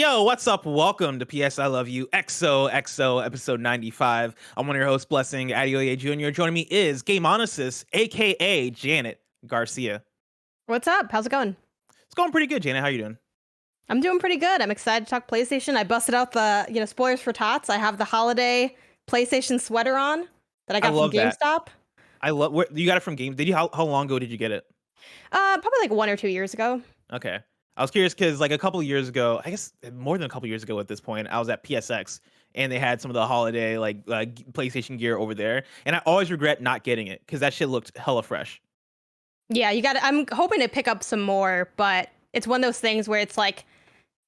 Yo, what's up? Welcome to PS I Love You XOXO episode 95. I'm one of your hosts, Blessing Adeoye Jr. Joining me is Game Onesis, aka Janet Garcia. What's up? How's it going? It's going pretty good, Janet. How you doing? I'm doing pretty good. I'm excited to talk PlayStation. I busted out the, spoilers for tots. I have the holiday PlayStation sweater on that I got from GameStop. I love you got it from Game. Did you how long ago did you get it? Probably like 1 or 2 years ago. Okay. I was curious because like a couple of years ago, I guess more than a couple of years ago at this point, I was at PSX and they had some of the holiday PlayStation gear over there, and I always regret not getting it because that shit looked hella fresh. Yeah, you got it. I'm hoping to pick up some more, but it's one of those things where it's like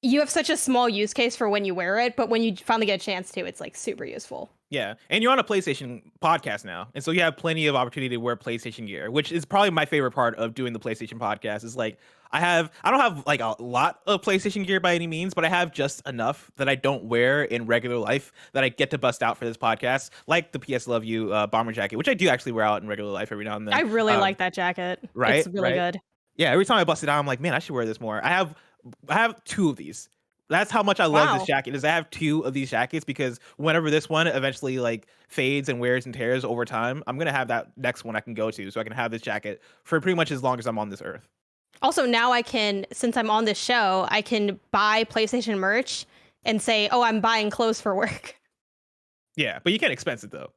you have such a small use case for when you wear it, but when you finally get a chance to, it's like super useful. Yeah, and you're on a PlayStation podcast now, and so you have plenty of opportunity to wear PlayStation gear, which is probably my favorite part of doing the PlayStation podcast. Is like I don't have like a lot of PlayStation gear by any means, but I have just enough that I don't wear in regular life that I get to bust out for this podcast, like the PS Love You bomber jacket, which I do actually wear out in regular life every now and then. I really like that jacket. Right, it's really good. Yeah, every time I bust it out, I'm like, man, I should wear this more. I have two of these. That's how much I love this jacket. Is I have two of these jackets because whenever this one eventually like fades and wears and tears over time, I'm gonna have that next one I can go to, so I can have this jacket for pretty much as long as I'm on this earth. Also, now I can, since I'm on this show, I can buy PlayStation merch and say, "Oh, I'm buying clothes for work." Yeah, but you can't expense it though.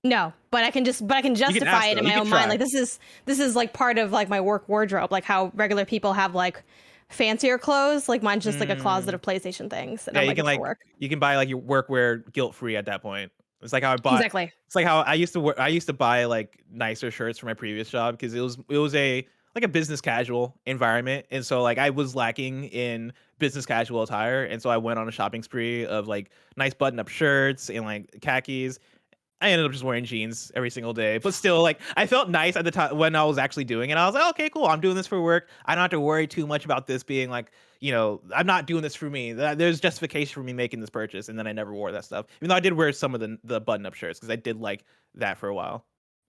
No, but I can justify it in my own mind. Like this is like part of like my work wardrobe, like how regular people have like fancier clothes. Like mine's just like a closet of PlayStation things. And yeah, you can you can buy like your workwear guilt free at that point. It's like how I bought. Exactly. It's like how I used to buy like nicer shirts for my previous job because it was a business casual environment, and so like I was lacking in business casual attire, and so I went on a shopping spree of like nice button up shirts and like khakis. I ended up just wearing jeans every single day, but still, like, I felt nice at the time when I was actually doing it. I was like, okay, cool. I'm doing this for work. I don't have to worry too much about this being like, I'm not doing this for me. There's justification for me making this purchase. And then I never wore that stuff, even though I did wear some of the button up shirts because I did like that for a while.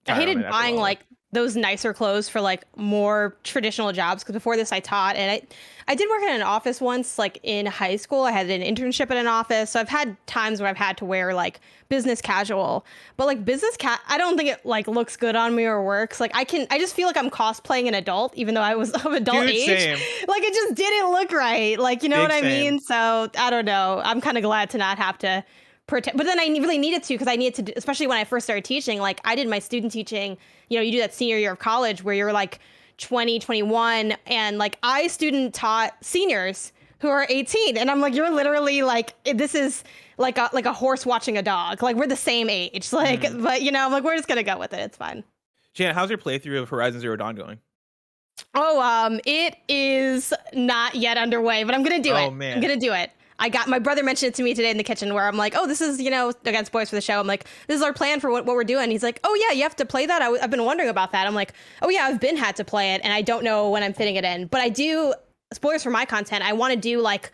I hated buying like those nicer clothes for like more traditional jobs because before this I taught, and I did work in an office once, like in high school. I had an internship at an office, so I've had times where I've had to wear like business casual, but like I don't think it like looks good on me or works. Like I just feel like I'm cosplaying an adult even though I was of adult age. Same. Like it just didn't look right. Like you know what I mean? So I don't know. I'm kind of glad to not have to pretend, but then I really needed to because I needed to, especially when I first started teaching. Like I did my student teaching, you do that senior year of college where you're like 20, 21, and like I student taught seniors who are 18, and I'm like, you're literally like, this is like a horse watching a dog. Like we're the same age, like, but I'm like, we're just gonna go with it. It's fine. Janet, how's your playthrough of Horizon Zero Dawn going? Oh, it is not yet underway, but I'm gonna do it. Oh man, I'm gonna do it. My brother mentioned it to me today in the kitchen where I'm like, oh, this is, again, spoilers for the show. I'm like, this is our plan for what we're doing. He's like, oh yeah, you have to play that. I've been wondering about that. I'm like, oh yeah, I've been had to play it and I don't know when I'm fitting it in, but I do, spoilers for my content. I want to do like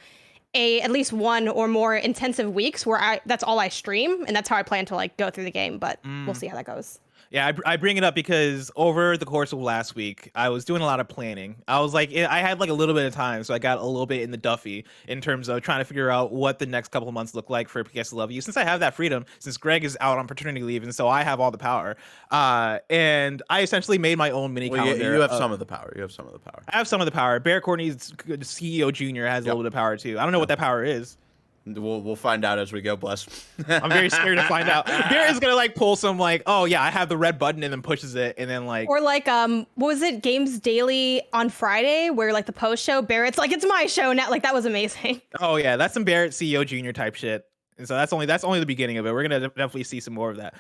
at least one or more intensive weeks where that's all I stream. And that's how I plan to like go through the game, but we'll see how that goes. Yeah, I bring it up because over the course of last week, I was doing a lot of planning. I was like, I had like a little bit of time, so I got a little bit in the Duffy in terms of trying to figure out what the next couple of months look like for PS Love You. Since I have that freedom, since Greg is out on paternity leave, and so I have all the power. And I essentially made my own mini calendar. You have some of the power. You have some of the power. I have some of the power. Bear Courtney's CEO Jr. has a little bit of power too. I don't know what that power is. We'll find out as we go, Bless. I'm very scared to find out. Bear is gonna like pull some like, oh yeah, I have the red button, and then pushes it, and then like, or like what was it, Games Daily on Friday, where like the post show Barrett's like, it's my show now. Like that was amazing. Oh yeah, that's some Barrett CEO Jr. type shit. And so that's only the beginning of it. We're gonna definitely see some more of that.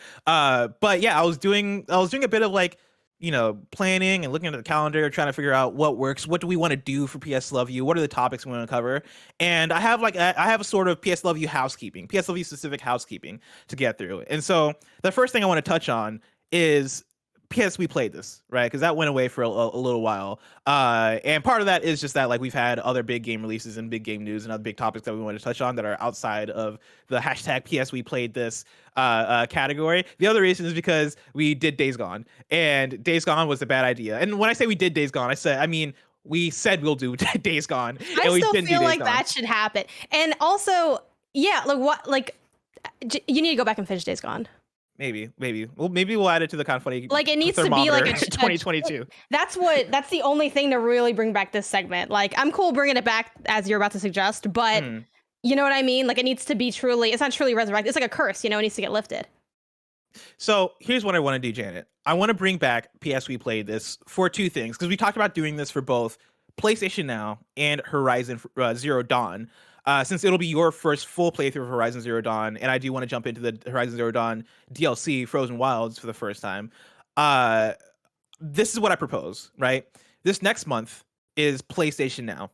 But yeah, I was doing a bit of like, planning and looking at the calendar, trying to figure out what works. What do we want to do for PS Love You? What are the topics we want to cover? And I have a sort of PS Love You housekeeping, PS Love You specific housekeeping to get through. And so the first thing I want to touch on is PS We Played This, right? Because that went away for a little while. And part of that is just that like we've had other big game releases and big game news and other big topics that we want to touch on that are outside of the hashtag PS We Played This category. The other reason is because we did Days Gone, and Days Gone was a bad idea. And when I say we did Days Gone, I mean we said we'll do Days Gone, and I we still didn't do feel Days like Gone. that should happen. And also, yeah, you need to go back and finish Days Gone. Maybe. Well, maybe we'll add it to the KindaFunny. Like it needs to be like a 2022. That's the only thing to really bring back this segment. Like I'm cool bringing it back as you're about to suggest, but you know what I mean? Like it needs to be it's not truly resurrected. It's like a curse, it needs to get lifted. So here's what I want to do, Janet. I want to bring back PS We Played This for two things, because we talked about doing this for both PlayStation Now and Horizon Zero Dawn. Since it'll be your first full playthrough of Horizon Zero Dawn, and I do want to jump into the Horizon Zero Dawn DLC, Frozen Wilds, for the first time. This is what I propose, right? This next month is PlayStation Now.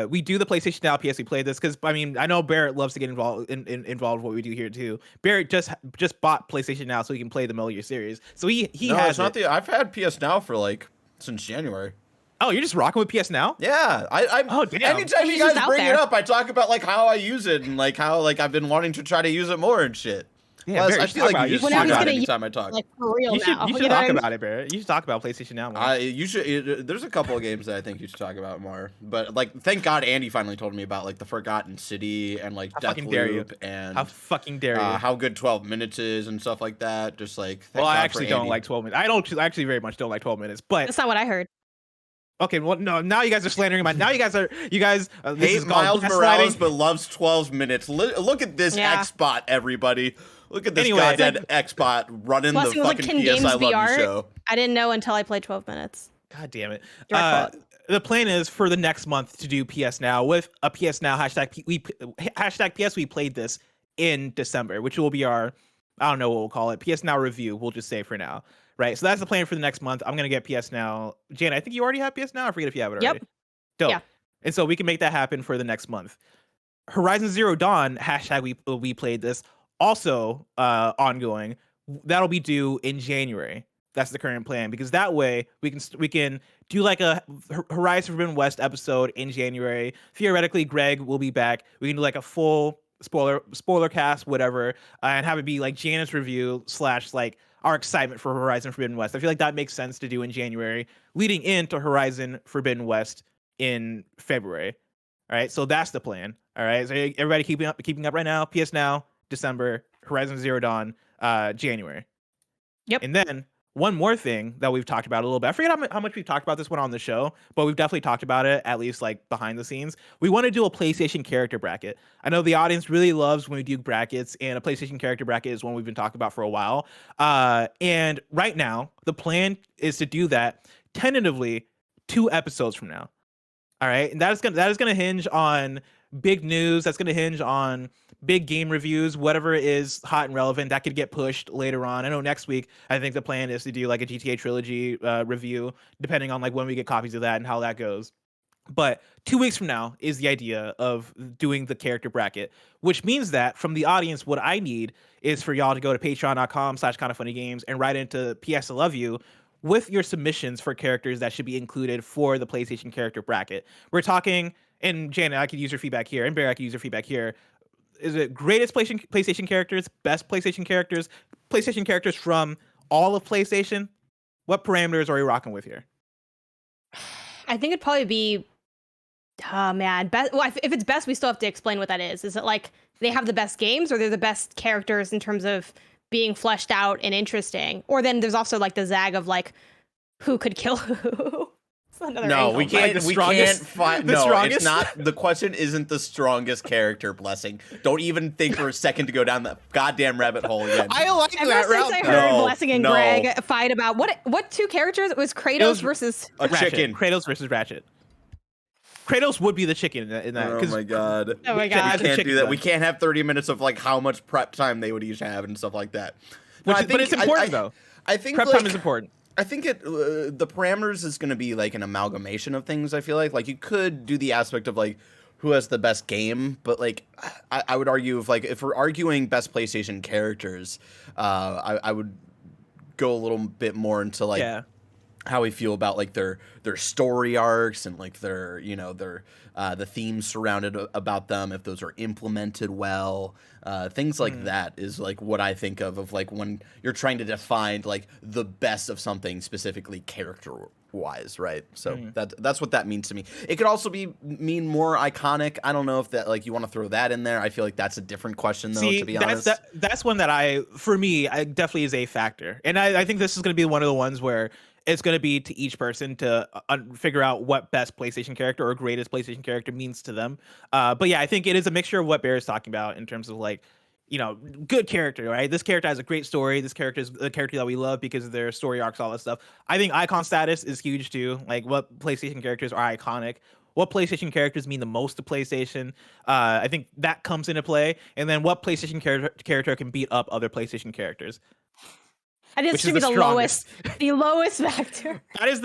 We do the PlayStation Now PS We Played This because I know Barrett loves to get involved involved with what we do here too. Barrett just bought PlayStation Now so he can play the Metal Gear series. So he no, has it's not I've had PS Now for since January. Oh, you're just rocking with PS Now? Yeah, oh damn. Anytime you guys bring it up, I talk about how I use it and how I've been wanting to try to use it more and shit. Yeah, Plus, I feel like you just talk about it anytime I talk. Like for real you should talk about it, Barrett. You should talk about PlayStation Now more. You should. There's a couple of games that I think you should talk about more. But thank God Andy finally told me about the Forgotten City and Deathloop and how fucking dare you? How good 12 minutes is and stuff like that. Just well, I actually don't like 12 minutes. I actually very much don't like 12 minutes. But that's not what I heard. Okay, well, no. Now you guys are slandering my. Now you guys hate Miles Morales, but loves 12 minutes. Look at this Xbot, everybody. Look at this goddamn Xbot running the fucking PS I Love You show. I didn't know until I played 12 minutes. God damn it. The plan is for the next month to do PS Now with a PS Now hashtag PS We Played This in December, which will be our, I don't know what we'll call it, PS Now review. We'll just say for now. Right, so that's the plan for the next month. I'm gonna get PS Now. Jan, I think you already have PS Now. I forget if you have it already. Yep. Dope. Yeah. And so we can make that happen for the next month. Horizon Zero Dawn hashtag we played this also ongoing. That'll be due in January. That's the current plan, because that way we can do a Horizon Forbidden West episode in January. Theoretically, Greg will be back. We can do a full spoiler cast, whatever, and have it be Janet's review / our excitement for Horizon Forbidden West. I feel like that makes sense to do in January, leading into Horizon Forbidden West in February. All right, so that's the plan. All right, so everybody keeping up right now. PS Now, December, Horizon Zero Dawn, January. Yep. And then one more thing that we've talked about a little bit. I forget how much we've talked about this one on the show, but we've definitely talked about it, at least behind the scenes. We want to do a PlayStation character bracket. I know the audience really loves when we do brackets, and a PlayStation character bracket is one we've been talking about for a while. And right now, the plan is to do that tentatively 2 episodes from now. All right, and that is gonna hinge on big news. That's gonna hinge on big game reviews, whatever is hot and relevant. That could get pushed later on. I know next week, I think the plan is to do a GTA trilogy review, depending on when we get copies of that and how that goes. But 2 weeks from now is the idea of doing the character bracket, which means that from the audience, what I need is for y'all to go to patreon.com/KindaFunnyGames and write into PS I Love You with your submissions for characters that should be included for the PlayStation character bracket. We're talking, and Janet, I could use your feedback here, and Barry, I could use your feedback here. Is it greatest PlayStation characters, best PlayStation characters from all of PlayStation? What parameters are we rocking with here? I think it'd probably be, oh man, if it's best, we still have to explain what that is. Is it they have the best games, or they're the best characters in terms of being fleshed out and interesting? Or then there's also the zag of who could kill who? No, we can't. We can't find. No, it's not. The question isn't the strongest character. Blessing. Don't even think for a second to go down that goddamn rabbit hole again. I like that route. I heard Blessing and Greg fight about what 2 characters? It was Kratos versus a Ratchet. chicken. Kratos versus Ratchet. Kratos would be the chicken in that. Oh my god. Oh my god. We can't do that. We can't have 30 minutes of how much prep time they would each have and stuff like that. But it's important though. I think prep time is important. I think the parameters is going to be an amalgamation of things. I feel like you could do the aspect of who has the best game, but I would argue if we're arguing best PlayStation characters, I would go a little bit more into how we feel about their story arcs and their the themes surrounded about them, if those are implemented well, things like that is what I think of when you're trying to define the best of something, specifically character wise, right? So that's what that means to me. It could also mean more iconic. I don't know if that like you want to throw that in there. I feel like that's a different question though. See, to be honest, that's one that for me, I definitely is a factor, and I think this is going to be one of the ones where it's going to be to each person to figure out what best PlayStation character or greatest PlayStation character means to them. But yeah, I think it is a mixture of what Bear is talking about in terms of like, good character, right? This character has a great story. This character is a character that we love because of their story arcs, all that stuff. I think icon status is huge too. Like what PlayStation characters are iconic, what PlayStation characters mean the most to PlayStation. I think that comes into play. And then what PlayStation character can beat up other PlayStation characters. And this should be the lowest factor. That is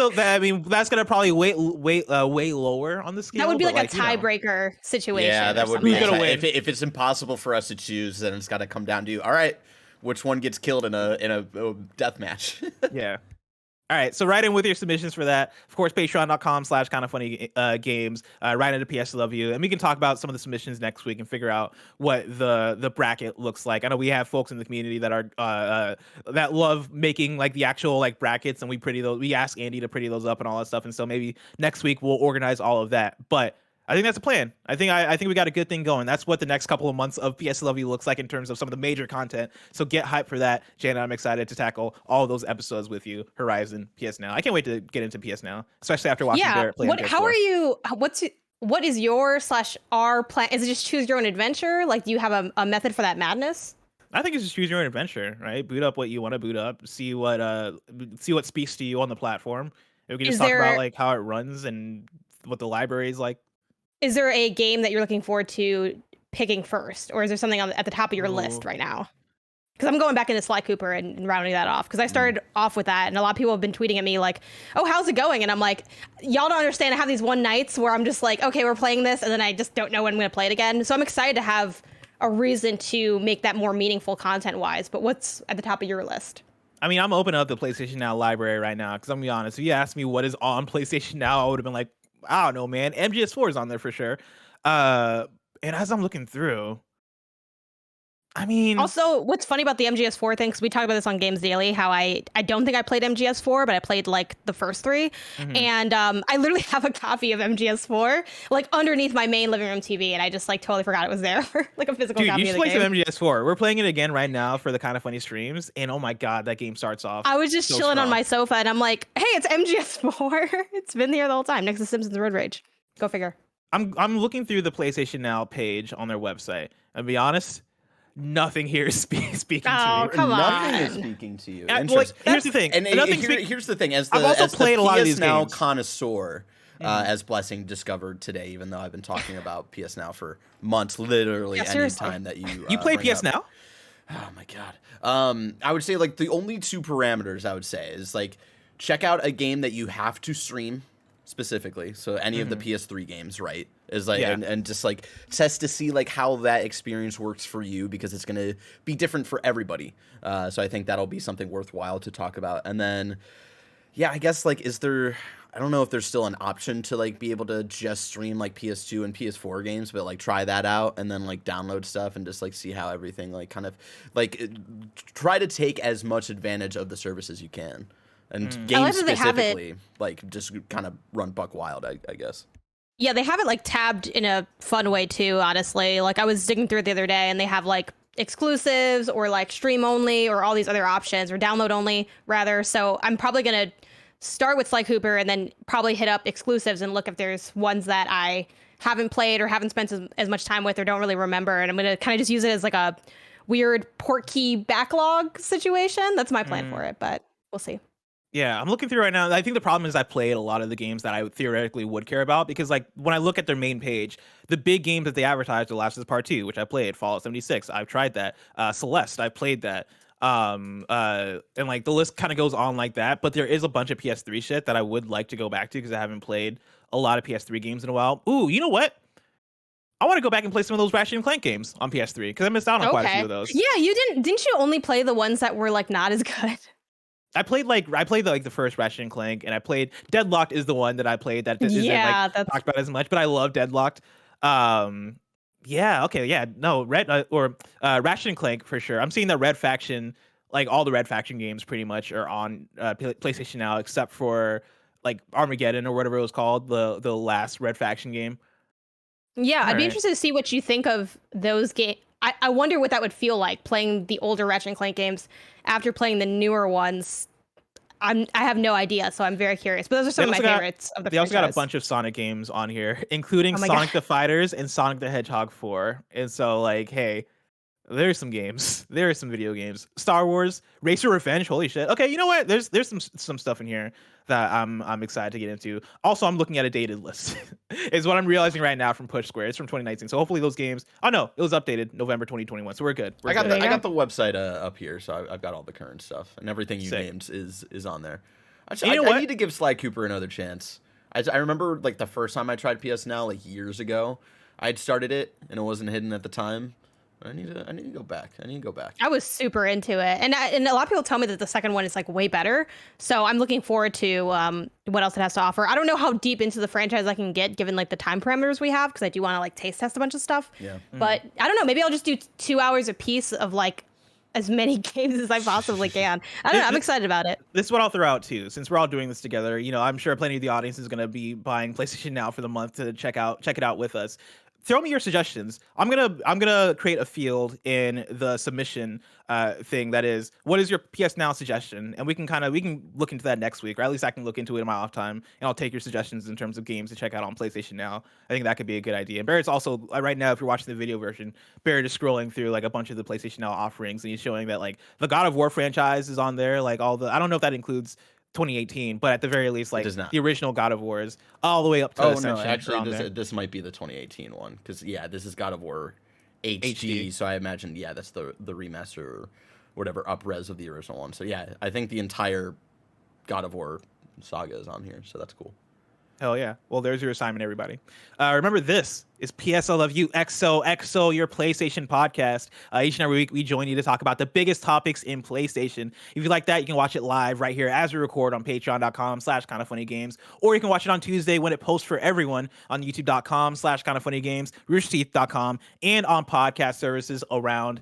that's gonna probably way lower on the scale. That would be like a tiebreaker situation. Yeah, that would be. If it's impossible for us to choose, then it's got to come down to all right, which one gets killed in a death match? Yeah. All right, so write in with your submissions for that. Of course, patreon.com/kindafunny games. Write into PS Love You, and we can talk about some of the submissions next week and figure out what the bracket looks like. I know we have folks in the community that are that love making like the actual like brackets, and we ask Andy to pretty those up and all that stuff. And so maybe next week we'll organize all of that. But I think that's a plan. I think we got a good thing going. That's what the next couple of months of PS Love You looks like in terms of some of the major content. So get hyped for that. Jana, I'm excited to tackle all of those episodes with you. Horizon, PS Now. I can't wait to get into PS Now, especially after watching Barrett play. How are you? What is your / our plan? Is it just choose your own adventure? Like, do you have a method for that madness? I think it's just choose your own adventure, right? Boot up what you want to boot up. See what speaks to you on the platform. And we can just talk about like how it runs and what the library is like. Is there a game that you're looking forward to picking first, or is there something at the top of your list right now? Because I'm going back into Sly Cooper and rounding that off, because I started off with that, and a lot of people have been tweeting at me like, "Oh, how's it going?" And I'm like, "Y'all don't understand. I have these one nights where I'm just like, okay, we're playing this, and then I just don't know when I'm going to play it again." So I'm excited to have a reason to make that more meaningful content-wise. But what's at the top of your list? I mean, I'm opening up the PlayStation Now library right now, because I'm gonna be honest. If you asked me what is on PlayStation Now, I would have been like, I don't know, man. MGS4 is on there for sure. And as I'm looking through, I mean, also, what's funny about the MGS4 thing, because we talk about this on Games Daily, how I don't think I played MGS4, but I played like the first 3. And I literally have a copy of MGS4 like underneath my main living room TV, and I just like totally forgot it was there. Like a physical copy you of should the play game. some MGS4. We're playing it again right now for the KindaFunny streams, and oh my god, that game starts off. I was just chilling on my sofa, and I'm like, hey, it's MGS4. It's been there the whole time, next to Simpsons Road Rage. Go figure. I'm looking through the PlayStation Now page on their website. I'll be honest, nothing here is speaking to me. Come Nothing on. is speaking to you. Here's the thing. And here's the thing. I've also played a lot of these Now games. connoisseur, as Blessing discovered today, even though I've been talking about PS Now for months, literally any time that you play PS Now. Oh my god. I would say like the only 2 parameters I would say is like check out a game that you have to stream specifically. So any of the PS3 games, right? Is like and just like test to see like how that experience works for you, because it's gonna be different for everybody. So I think that'll be something worthwhile to talk about. And then I guess like I don't know if there's still an option to like be able to just stream like PS2 and PS4 games, but like try that out and then like download stuff and just like see how everything like kind of like try to take as much advantage of the service as you can. And games specifically, like just kind of run buck wild, I guess. Yeah, they have it like tabbed in a fun way too, honestly. Like I was digging through it the other day, and they have like exclusives or like stream only or all these other options, or download only rather. So I'm probably going to start with Sly Cooper and then probably hit up exclusives and look if there's ones that I haven't played or haven't spent as much time with or don't really remember. And I'm going to kind of just use it as like a weird port key backlog situation. That's my plan for it, but we'll see. Yeah, I'm looking through right now. I think the problem is I played a lot of the games that I theoretically would care about, because like when I look at their main page, the big games that they advertised are Last of Us Part 2, which I played, Fallout 76, I've tried that, Celeste, I played that, and like the list kind of goes on like that. But there is a bunch of PS3 shit that I would like to go back to, because I haven't played a lot of PS3 games in a while. Ooh, you know what? I want to go back and play some of those Ratchet and Clank games on PS3, because I missed out on quite a few of those. Yeah, you didn't you only play the ones that were like not as good? I played the first Ratchet and Clank, and I played Deadlocked is the one that I played that isn't like talked about as much, but I love Deadlocked. Ratchet and Clank for sure. I'm seeing that Red Faction, like all the Red Faction games pretty much are on PlayStation Now, except for like Armageddon or whatever it was called, the last Red Faction game. Yeah, I'd be Right. interested to see what you think of those games. I wonder what that would feel like playing the older Ratchet and Clank games after playing the newer ones. I have no idea, so I'm very curious. But those are some of my favorites of the They also got a franchise. bunch of Sonic games on here, including Oh my Sonic God. the Fighters and Sonic the Hedgehog 4. And so, like, hey, there's some games. There are some video games. Star Wars, Racer Revenge. Holy shit. Okay, you know what? There's some stuff in here that I'm excited to get into. Also, I'm looking at a dated list. Is what I'm realizing right now from Push Square. It's from 2019. So hopefully those games. Oh no, it was updated November 2021. So we're good. I got good. I got the website up here, so I've got all the current stuff and everything you Sick. named is on there. You know I what? need to give Sly Cooper another chance. I remember like the first time I tried PS Now like years ago. I'd started it and it wasn't hidden at the time. I need to go back. I was super into it, and a lot of people tell me that the second one is like way better. So I'm looking forward to what else it has to offer. I don't know how deep into the franchise I can get given like the time parameters we have, because I do want to like taste test a bunch of stuff. Yeah. But I don't know. Maybe I'll just do 2 hours a piece of like as many games as I possibly can. I don't know. I'm excited about it. This is what I'll throw out too. Since we're all doing this together, you know, I'm sure plenty of the audience is going to be buying PlayStation Now for the month to check it out with us. Throw me your suggestions. I'm gonna create a field in the submission thing that is, what is your PS Now suggestion, and we can look into that next week, or at least I can look into it in my off time, and I'll take your suggestions in terms of games to check out on PlayStation Now. I think that could be a good idea. And Barrett's also right now, if you're watching the video version, Barrett is scrolling through like a bunch of the PlayStation Now offerings, and he's showing that like the God of War franchise is on there, like all the, I don't know if that includes 2018, but at the very least, like the original God of Wars, all the way up to Oh Ascension no, actually, there. this might be the 2018 one, because yeah, this is God of War HD, so I imagine that's the remaster or whatever up-res of the original one. So yeah, I think the entire God of War saga is on here, so that's cool. Hell yeah. Well, there's your assignment, everybody. Remember, this is PS I Love You XOXO, your PlayStation podcast. Each and every week, we join you to talk about the biggest topics in PlayStation. If you like that, you can watch it live right here as we record on patreon.com/kindafunnygames, or you can watch it on Tuesday when it posts for everyone on youtube.com/kindafunnygames, roosterteeth.com, and on podcast services around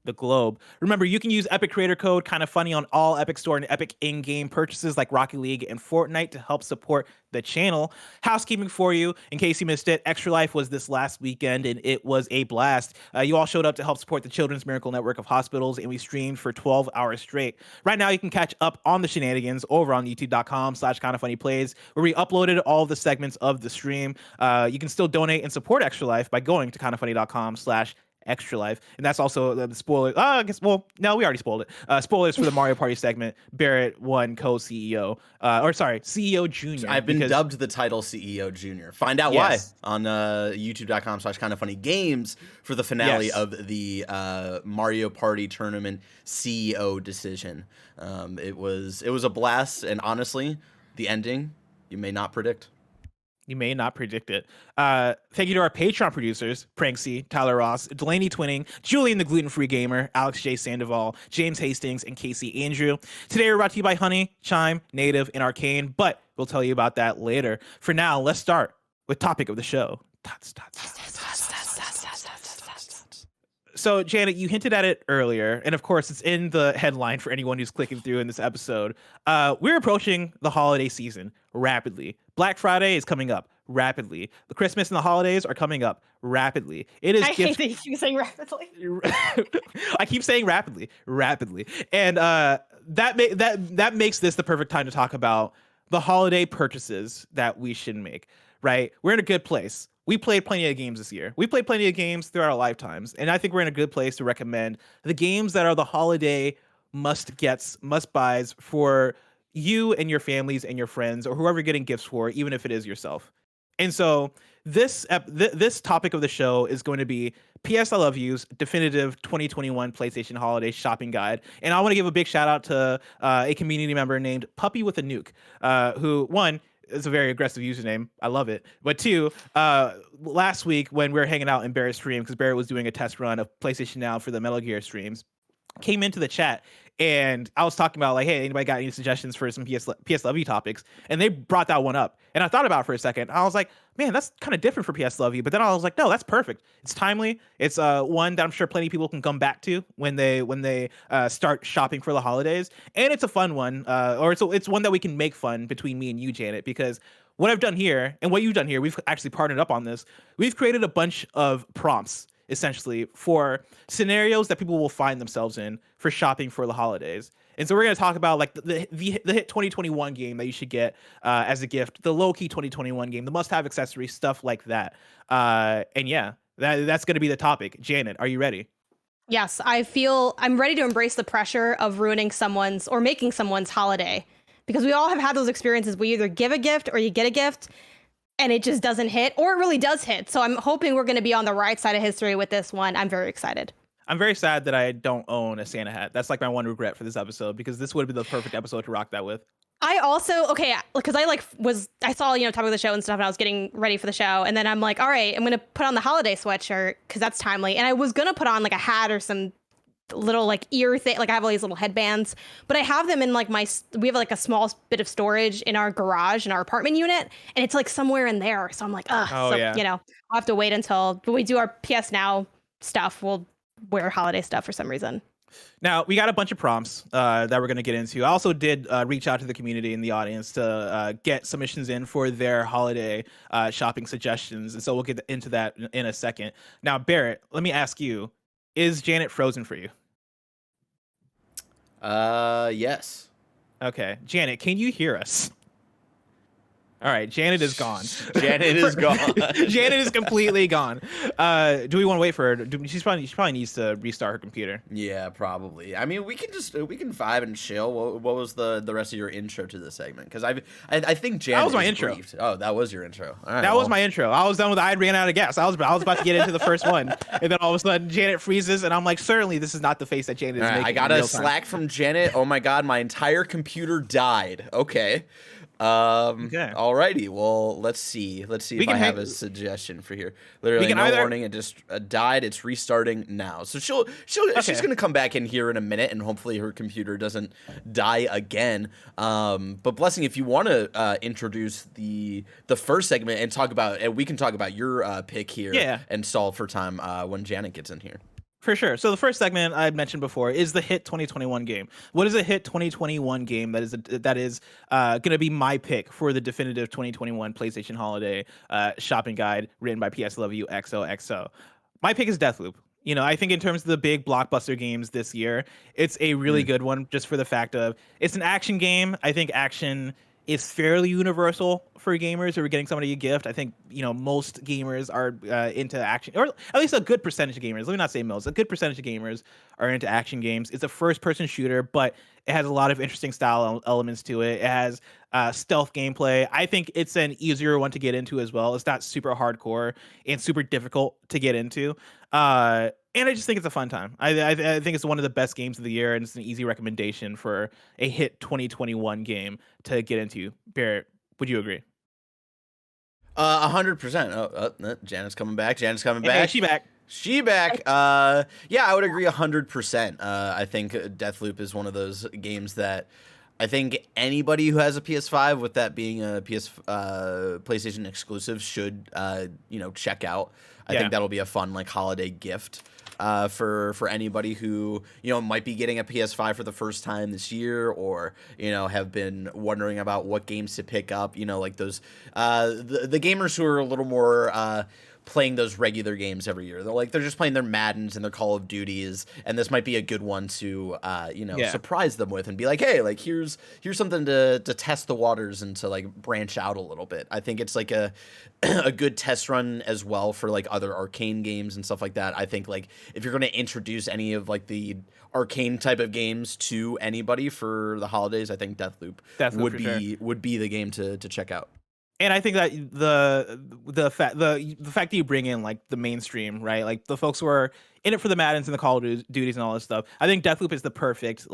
the globe. Remember, you can use Epic Creator Code KindaFunny on all Epic Store and Epic in-game purchases like Rocket League and Fortnite to help support the channel. Housekeeping for you, in case you missed it, Extra Life was this last weekend and it was a blast. You all showed up to help support the Children's Miracle Network of hospitals, and we streamed for 12 hours straight. Right now, you can catch up on the shenanigans over on youtube.com/kindafunnyplays, where we uploaded all of the segments of the stream. You can still donate and support Extra Life by going to kindafunny.com/Extra Life, and that's also the spoiler. I guess, well, no, we already spoiled it. Spoilers for the Mario Party segment. Barrett won co-CEO, CEO Junior. I've been dubbed the title CEO Junior. Find out why on youtube.com/kindafunnygames for the finale of the Mario Party tournament CEO decision. It was a blast, and honestly, the ending you may not predict. You may not predict it. Thank you to our Patreon producers, Pranksy, Tyler Ross, Delaney Twinning, Julian the Gluten-Free Gamer, Alex J. Sandoval, James Hastings, and Casey Andrew. Today we're brought to you by Honey, Chime, Native, and Arcane, but we'll tell you about that later. For now, let's start with topic of the show. So, Janet, you hinted at it earlier, and of course, it's in the headline for anyone who's clicking through in this episode. We're approaching the holiday season rapidly. Black Friday is coming up rapidly. The Christmas and the holidays are coming up rapidly. It is. I hate that you keep saying rapidly. I keep saying rapidly, and that makes this the perfect time to talk about the holiday purchases that we should make. Right, we're in a good place. We played plenty of games this year. We played plenty of games throughout our lifetimes, and I think we're in a good place to recommend the games that are the holiday must-gets, must-buys for you and your families and your friends, or whoever you're getting gifts for, even if it is yourself. And so this topic of the show is going to be PS I Love You's definitive 2021 PlayStation Holiday Shopping Guide. And I want to give a big shout out to a community member named Puppy with a Nuke, who, one, it's a very aggressive username. I love it. But two, last week when we were hanging out in Barrett's stream, because Barrett was doing a test run of PlayStation Now for the Metal Gear streams, came into the chat and I was talking about like, hey, anybody got any suggestions for some PSLV topics? And they brought that one up, and I thought about it for a second. I was like, man, that's kind of different for PSLV. But then I was like, no, that's perfect. It's timely. It's one that I'm sure plenty of people can come back to when they start shopping for the holidays, and it's a fun one, or it's one that we can make fun between me and you, Janet, because what I've done here and what you've done here, we've actually partnered up on this. We've created a bunch of prompts essentially for scenarios that people will find themselves in for shopping for the holidays. And so we're going to talk about like the hit 2021 game that you should get as a gift, the low key 2021 game, the must have accessory, stuff like that. And yeah, that's going to be the topic. Janet, are you ready? Yes, I'm ready to embrace the pressure of ruining someone's or making someone's holiday, because we all have had those experiences where you either give a gift or you get a gift and it just doesn't hit, or it really does hit. So I'm hoping we're going to be on the right side of history with this one. I'm very excited. I'm very sad that I don't own a Santa hat. That's like my one regret for this episode, because this would have been the perfect episode to rock that with. I also, okay, because I saw, top of the show and stuff, and I was getting ready for the show. And then I'm like, all right, I'm going to put on the holiday sweatshirt because that's timely. And I was going to put on like a hat or some little like ear thing. Like I have all these little headbands, but I have them in like we have like a small bit of storage in our garage in our apartment unit. And it's like somewhere in there. So I'm like, yeah. I'll have to wait until when we do our PS Now stuff. We'll wear holiday stuff for some reason. Now, we got a bunch of prompts that we're going to get into. I also did reach out to the community in the audience to get submissions in for their holiday shopping suggestions. And so we'll get into that in a second. Now, Barrett, let me ask you, is Janet frozen for you? Yes. Okay. Janet, can you hear us? All right, Janet is gone. Janet is gone. Janet is completely gone. Do we want to wait for her? She probably needs to restart her computer. Yeah, probably. I mean, we can vibe and chill. What was the rest of your intro to this segment? Because I think Janet. That was my intro. Briefed. Oh, that was your intro. All right, that was my intro. I was done with. I ran out of gas. I was about to get into the first one, and then all of a sudden Janet freezes, and I'm like, certainly this is not the face that Janet is making. I got a Slack from Janet. Oh my God, my entire computer died. Okay. Okay. Alrighty. Well, let's see if I have a suggestion for here. Literally, no warning. It just died. It's restarting now. So she's gonna come back in here in a minute, and hopefully her computer doesn't die again. But Blessing, if you want to introduce the first segment and talk about, and we can talk about your pick here, and solve for time when Janet gets in here. For sure. So the first segment I mentioned before is the hit 2021 game. What is a hit 2021 game that is going to be my pick for the definitive 2021 PlayStation Holiday shopping guide written by PSILOVEPHOTOMODE? My pick is Deathloop. I think in terms of the big blockbuster games this year, it's a really good one just for the fact of it's an action game. I think action is fairly universal for gamers who are getting somebody a gift. I think, most gamers are into action, or at least a good percentage of gamers. Let me not say most. A good percentage of gamers are into action games. It's a first-person shooter, but it has a lot of interesting style elements to it. It has stealth gameplay. I think it's an easier one to get into as well. It's not super hardcore and super difficult to get into. And I just think it's a fun time. I think it's one of the best games of the year, and it's an easy recommendation for a hit 2021 game to get into. Barrett, would you agree? 100%. Oh, Janet's coming back. Hey, she back. She back. Yeah, I would agree 100%. I think Deathloop is one of those games that I think anybody who has a PS5, with that being a PlayStation exclusive, should check out. I think that'll be a fun holiday gift for anybody who might be getting a PS5 for the first time this year, or have been wondering about what games to pick up. Like those the gamers who are a little more playing those regular games every year. They're just playing their Maddens and their Call of Duties, and this might be a good one to surprise them with and be like, hey, here's something to test the waters and to branch out a little bit. I think it's a good test run as well for other Arcane games and stuff like that. I think if you're going to introduce any of the Arcane type of games to anybody for the holidays, I think Deathloop would be the game to check out. And I think that the fact that you bring in the mainstream, right? The folks who are in it for the Maddens and the Call of Duties and all this stuff. I think Deathloop is the perfect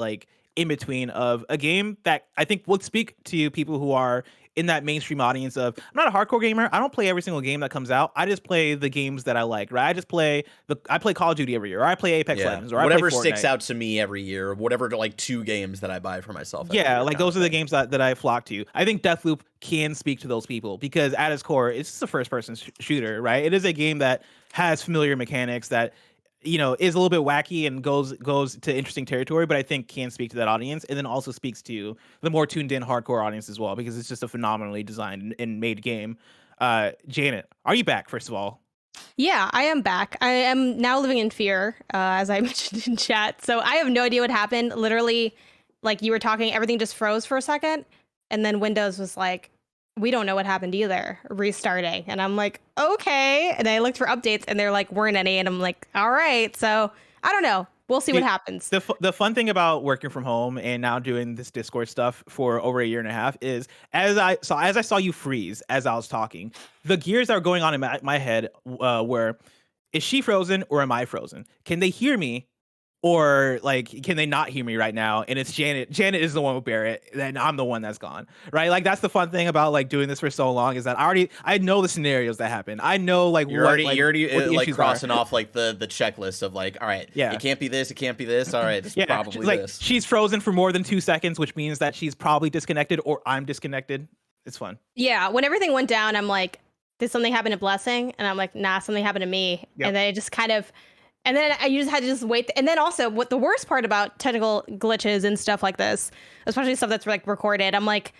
in between of a game that I think would speak to people who are in that mainstream audience of, I'm not a hardcore gamer. I don't play every single game that comes out. I just play the games that I like, right? I play Call of Duty every year, or I play Apex Legends, or whatever I play sticks Fortnite. out to me every year, or whatever like 2 games that I buy for myself. Yeah, like those are the games that I flock to. I think Deathloop can speak to those people because at its core, it's just a first-person shooter, right? It is a game that has familiar mechanics that is a little bit wacky and goes to interesting territory, but I think can speak to that audience, and then also speaks to the more tuned in hardcore audience as well, because it's just a phenomenally designed and made game. Janet, are you back, first of all? Yeah, I am back. I am now living in fear, as I mentioned in chat. So I have no idea what happened. Literally, like you were talking, everything just froze for a second, and then Windows was like, we don't know what happened either, restarting. And I'm like, okay. And I looked for updates and there like weren't any. And I'm like, all right. So I don't know. We'll see what happens. The fun thing about working from home and now doing this Discord stuff for over a year and a half is as I saw you freeze as I was talking, the gears that are going on in my head were, is she frozen or am I frozen? Can they hear me? Or like, can they not hear me right now? And it's Janet. Janet is the one with Barrett, and I'm the one that's gone, right? Like that's the fun thing about like doing this for so long is that I know the scenarios that happen. I know like you're what like crossing off like the checklist of like, all right, yeah, it can't be this, it can't be this. All right, it's probably like this. She's frozen for more than 2 seconds, which means that she's probably disconnected or I'm disconnected. It's fun. Yeah, when everything went down, I'm like, did something happen to Blessing? And I'm like, nah, something happened to me. Yep. And then it just kind of. And then I just had to just wait. And then also, what the worst part about technical glitches and stuff like this, especially stuff that's like recorded, I'm like,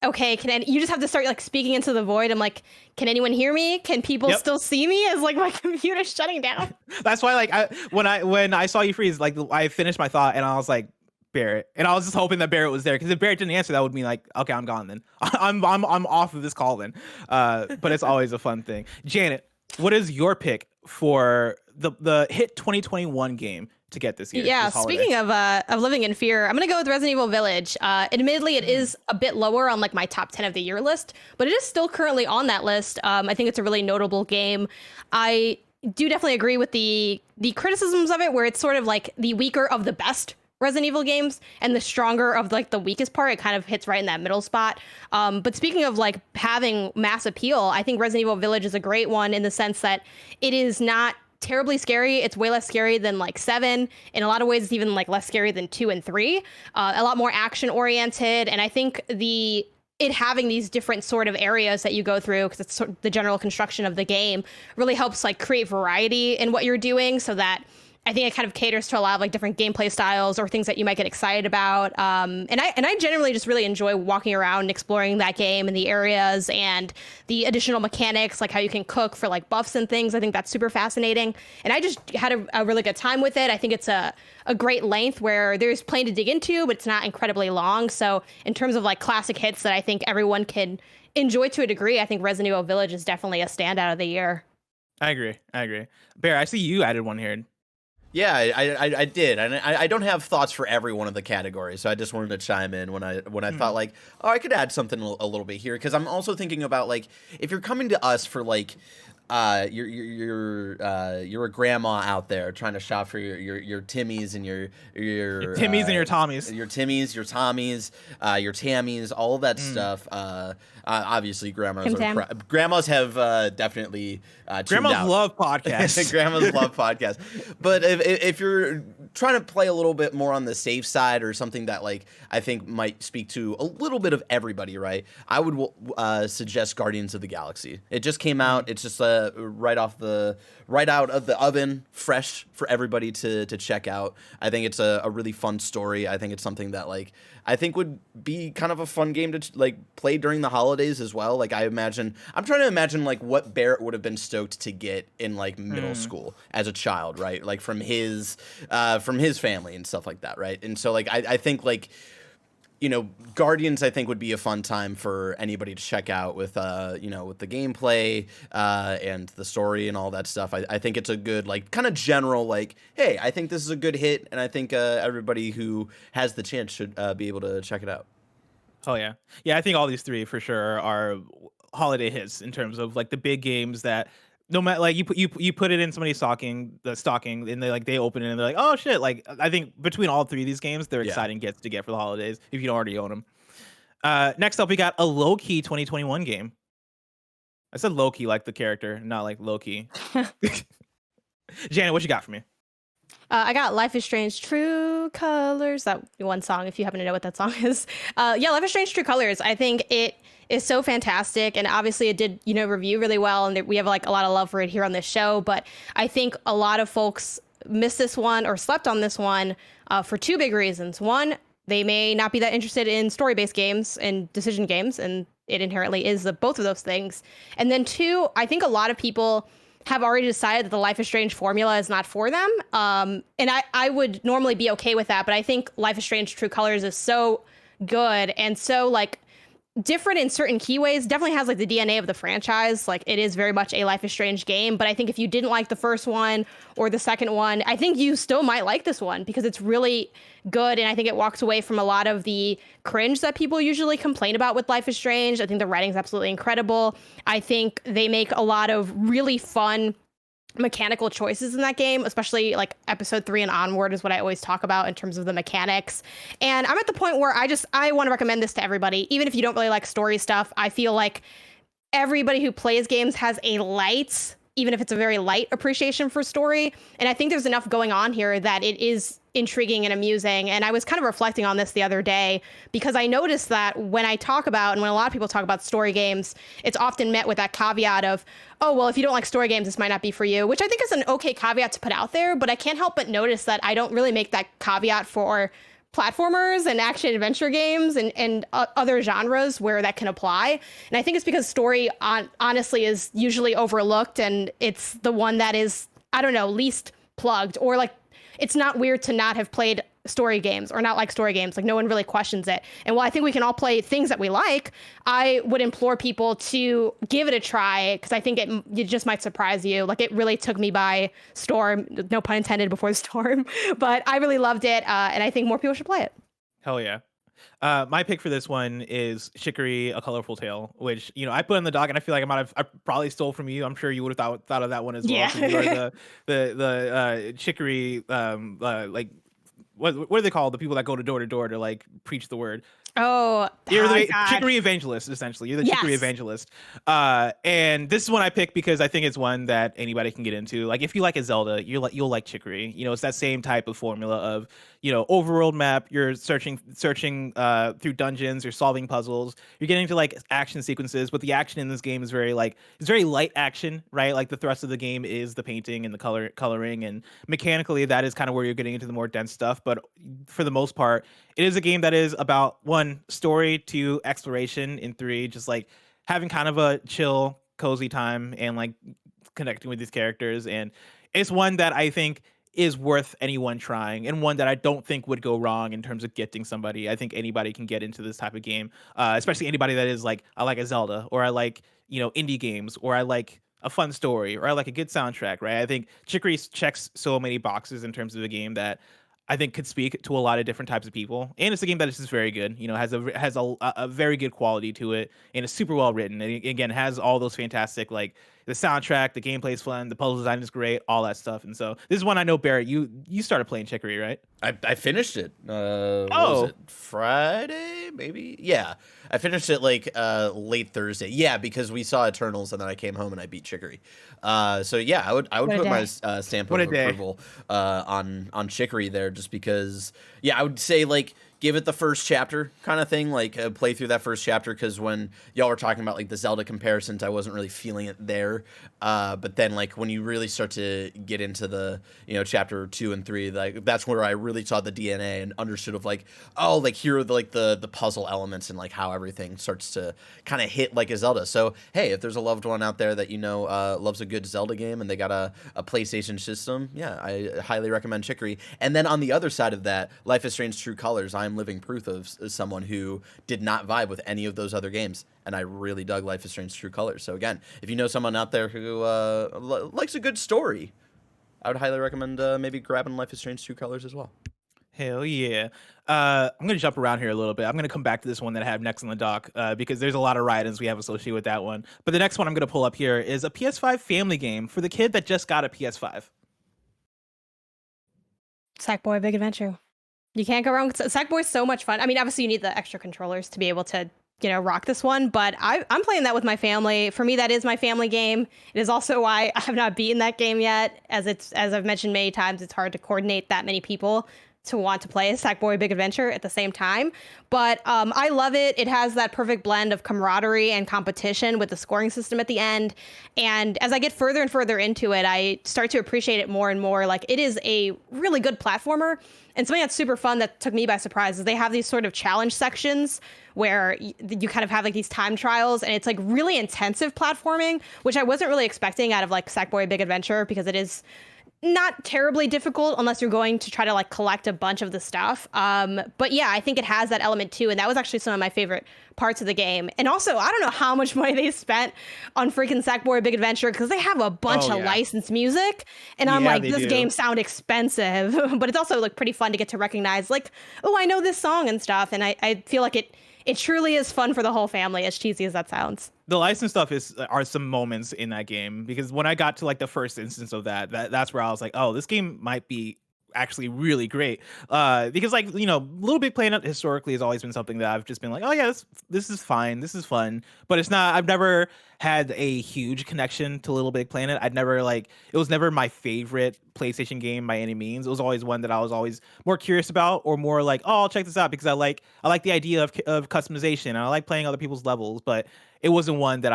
okay, you just have to start like speaking into the void. I'm like, can anyone hear me? Can people still see me as like my computer's shutting down? That's why like when I saw you freeze, like I finished my thought and I was like, Barrett, and I was just hoping that Barrett was there, because if Barrett didn't answer, that would mean like, okay, I'm gone then. I'm off of this call then. But it's always a fun thing. Janet, what is your pick for the hit 2021 game to get this year? Yeah, speaking of living in fear, I'm gonna go with Resident Evil Village. Admittedly, it is a bit lower on like my top 10 of the year list, but it is still currently on that list. I think it's a really notable game. I do definitely agree with the criticisms of it, where it's sort of like the weaker of the best Resident Evil games and the stronger of like the weakest part. It kind of hits right in that middle spot. But speaking of like having mass appeal, I think Resident Evil Village is a great one in the sense that it is not terribly scary. It's way less scary than like 7. In a lot of ways, it's even like less scary than 2 and 3. A lot more action oriented. And I think it having these different sort of areas that you go through, because it's sort of the general construction of the game, really helps like create variety in what you're doing, so that I think it kind of caters to a lot of like different gameplay styles or things that you might get excited about. And I generally just really enjoy walking around and exploring that game and the areas and the additional mechanics, like how you can cook for like buffs and things. I think that's super fascinating. And I just had a really good time with it. I think it's a great length where there's plenty to dig into, but it's not incredibly long. So in terms of like classic hits that I think everyone can enjoy to a degree, I think Resident Evil Village is definitely a standout of the year. I agree. Bear, I see you added one here. Yeah, I did, and I don't have thoughts for every one of the categories, so I just wanted to chime in when I thought like, oh, I could add something a little bit here, because I'm also thinking about like, if you're coming to us for like, you're a grandma out there trying to shop for your Timmies and your Timmies and your Tommies, your Timmies, your Tommies, your Tammies, all of that stuff. Obviously, grandmas have definitely grandmas love podcasts. Grandmas love podcasts. But if you're trying to play a little bit more on the safe side, or something that like I think might speak to a little bit of everybody, right? I would suggest Guardians of the Galaxy. It just came out. It's just right out of the oven, fresh for everybody to check out. I think it's a really fun story. I think it's something that like I think would be kind of a fun game to like play during the holidays as well. Like I'm trying to imagine like what Barrett would have been stoked to get in like middle school as a child, right? Like from his family and stuff like that, right? And so like I think like, you know, Guardians, I think, would be a fun time for anybody to check out with, you know, with the gameplay and the story and all that stuff. I think it's a good, like, kind of general, like, hey, I think this is a good hit, and I think everybody who has the chance should be able to check it out. Oh, yeah. Yeah, I think all these three for sure are holiday hits in terms of, like, the big games that no matter, like, you put it in somebody's stocking, and they open it and they're like, oh shit. Like, I think between all three of these games, they're exciting gets to get for the holidays if you don't already own them. Next up, we got a low-key 2021 game. I said low-key like the character, not like low-key. Janet, what you got for me? I got Life is Strange True Colors, that one song, if you happen to know what that song is. Yeah, Life is Strange True Colors. I think it is so fantastic, and obviously it did, review really well, and we have like a lot of love for it here on this show, but I think a lot of folks missed this one or slept on this one for two big reasons. One, they may not be that interested in story-based games and decision games, and it inherently is both of those things. And then two, I think a lot of people have already decided that the Life is Strange formula is not for them. And I would normally be okay with that, but I think Life is Strange True Colors is so good and so like different in certain key ways. Definitely has like the DNA of the franchise. Like it is very much a Life is Strange game, but I think if you didn't like the first one or the second one, I think you still might like this one because it's really good. And I think it walks away from a lot of the cringe that people usually complain about with Life is Strange. I think the writing is absolutely incredible. I think they make a lot of really fun mechanical choices in that game, especially like episode 3 and onward is what I always talk about in terms of the mechanics. And I'm at the point where I want to recommend this to everybody, even if you don't really like story stuff. I feel like everybody who plays games has a light, even if it's a very light appreciation for story. And I think there's enough going on here that it is intriguing and amusing. And I was kind of reflecting on this the other day because I noticed that when I talk about, and when a lot of people talk about story games, it's often met with that caveat of, oh, well, if you don't like story games, this might not be for you, which I think is an okay caveat to put out there. But I can't help but notice that I don't really make that caveat for platformers and action adventure games and other genres where that can apply. And I think it's because story honestly is usually overlooked, and it's the one that is, I don't know, least plugged, or like it's not weird to not have played story games or not like story games. Like no one really questions it. And while I think we can all play things that we like, I would implore people to give it a try because I think it just might surprise you. Like it really took me by storm, no pun intended before the storm, but I really loved it. And I think more people should play it. Hell yeah. My pick for this one is Chicory: A Colorful Tale, which I put in the doc, and I feel like I probably stole from you. I'm sure you would have thought of that one as well. Yeah. You are the Chicory like what are they called? The people that go to door to like preach the word. Oh, you're the God. Chicory evangelist, essentially. You're the Chicory evangelist. And this is one I picked because I think it's one that anybody can get into. Like, if you like a Zelda, you'll like Chicory. It's that same type of formula of, overworld map. You're searching through dungeons. You're solving puzzles. You're getting to like action sequences, but the action in this game is very light action, right? Like the thrust of the game is the painting and the coloring, and mechanically that is kind of where you're getting into the more dense stuff. But for the most part, it is a game that is about 1, story, 2, exploration, and 3, just like having kind of a chill, cozy time and like connecting with these characters. And it's one that I think is worth anyone trying, and one that I don't think would go wrong in terms of getting somebody. I think anybody can get into this type of game, especially anybody that is like, I like a Zelda, or I like, indie games, or I like a fun story, or I like a good soundtrack, right? I think Chicory checks so many boxes in terms of a game that I think could speak to a lot of different types of people. And it's a game that is just very good, has a very good quality to it, and it's super well written. And again, has all those fantastic, like the soundtrack, the gameplay is fun, the puzzle design is great, all that stuff. And so this is one I know, Barrett, you started playing Chicory, right? I finished it. What was it? Friday, maybe? Yeah. I finished it like late Thursday. Yeah, because we saw Eternals and then I came home and I beat Chicory. So yeah, I would put my stamp of approval on Chicory there, just because I would say like give it the first chapter kind of thing, like play through that first chapter, because when y'all were talking about like the Zelda comparisons, I wasn't really feeling it there. But then like when you really start to get into the chapter 2 and 3, like that's where I really saw the DNA and understood of like, oh, like here are the puzzle elements and like how everything starts to kind of hit like a Zelda. So hey, if there's a loved one out there that loves a good Zelda game and they got a PlayStation system, I highly recommend Chicory. And then on the other side of that, Life is Strange True Colors, I'm living proof of someone who did not vibe with any of those other games, and I really dug Life is Strange True Colors. So again, if you know someone out there who likes a good story, I would highly recommend maybe grabbing Life is Strange True Colors as well. Hell yeah. I'm gonna jump around here a little bit. I'm gonna come back to this one that I have next on the dock because there's a lot of write-ins we have associated with that one. But the next one I'm gonna pull up here is a PS5 family game for the kid that just got a PS5. Sackboy Big Adventure. You can't go wrong with Sackboy's so much fun. I mean, obviously you need the extra controllers to be able to, rock this one, but I'm playing that with my family. For me, that is my family game. It is also why I have not beaten that game yet. As I've mentioned many times, it's hard to coordinate that many people to want to play Sackboy Big Adventure at the same time. But I love it. It has that perfect blend of camaraderie and competition with the scoring system at the end. And as I get further and further into it, I start to appreciate it more and more. Like, it is a really good platformer. And something that's super fun that took me by surprise is they have these sort of challenge sections where you kind of have like these time trials, and it's like really intensive platforming, which I wasn't really expecting out of like Sackboy Big Adventure, because it is not terribly difficult unless you're going to try to like collect a bunch of the stuff. But yeah, I think it has that element too. And that was actually some of my favorite parts of the game. And also, I don't know how much money they spent on freaking Sackboy Big Adventure, because they have a bunch of licensed music. And I'm like, this game sound expensive, but it's also like pretty fun to get to recognize like, oh, I know this song and stuff. And I feel like it truly is fun for the whole family, as cheesy as that sounds. The license stuff are some moments in that game, because when I got to like the first instance of that's where I was like, oh, this game might be actually really great. Because like, Little Big Planet historically has always been something that I've just been like, oh yeah, this is fine, this is fun, but it's not. I've never had a huge connection to Little Big Planet. It was never my favorite PlayStation game by any means. It was always one that I was always more curious about, or more like, oh, I'll check this out because I like the idea of customization, and I like playing other people's levels, but it wasn't one that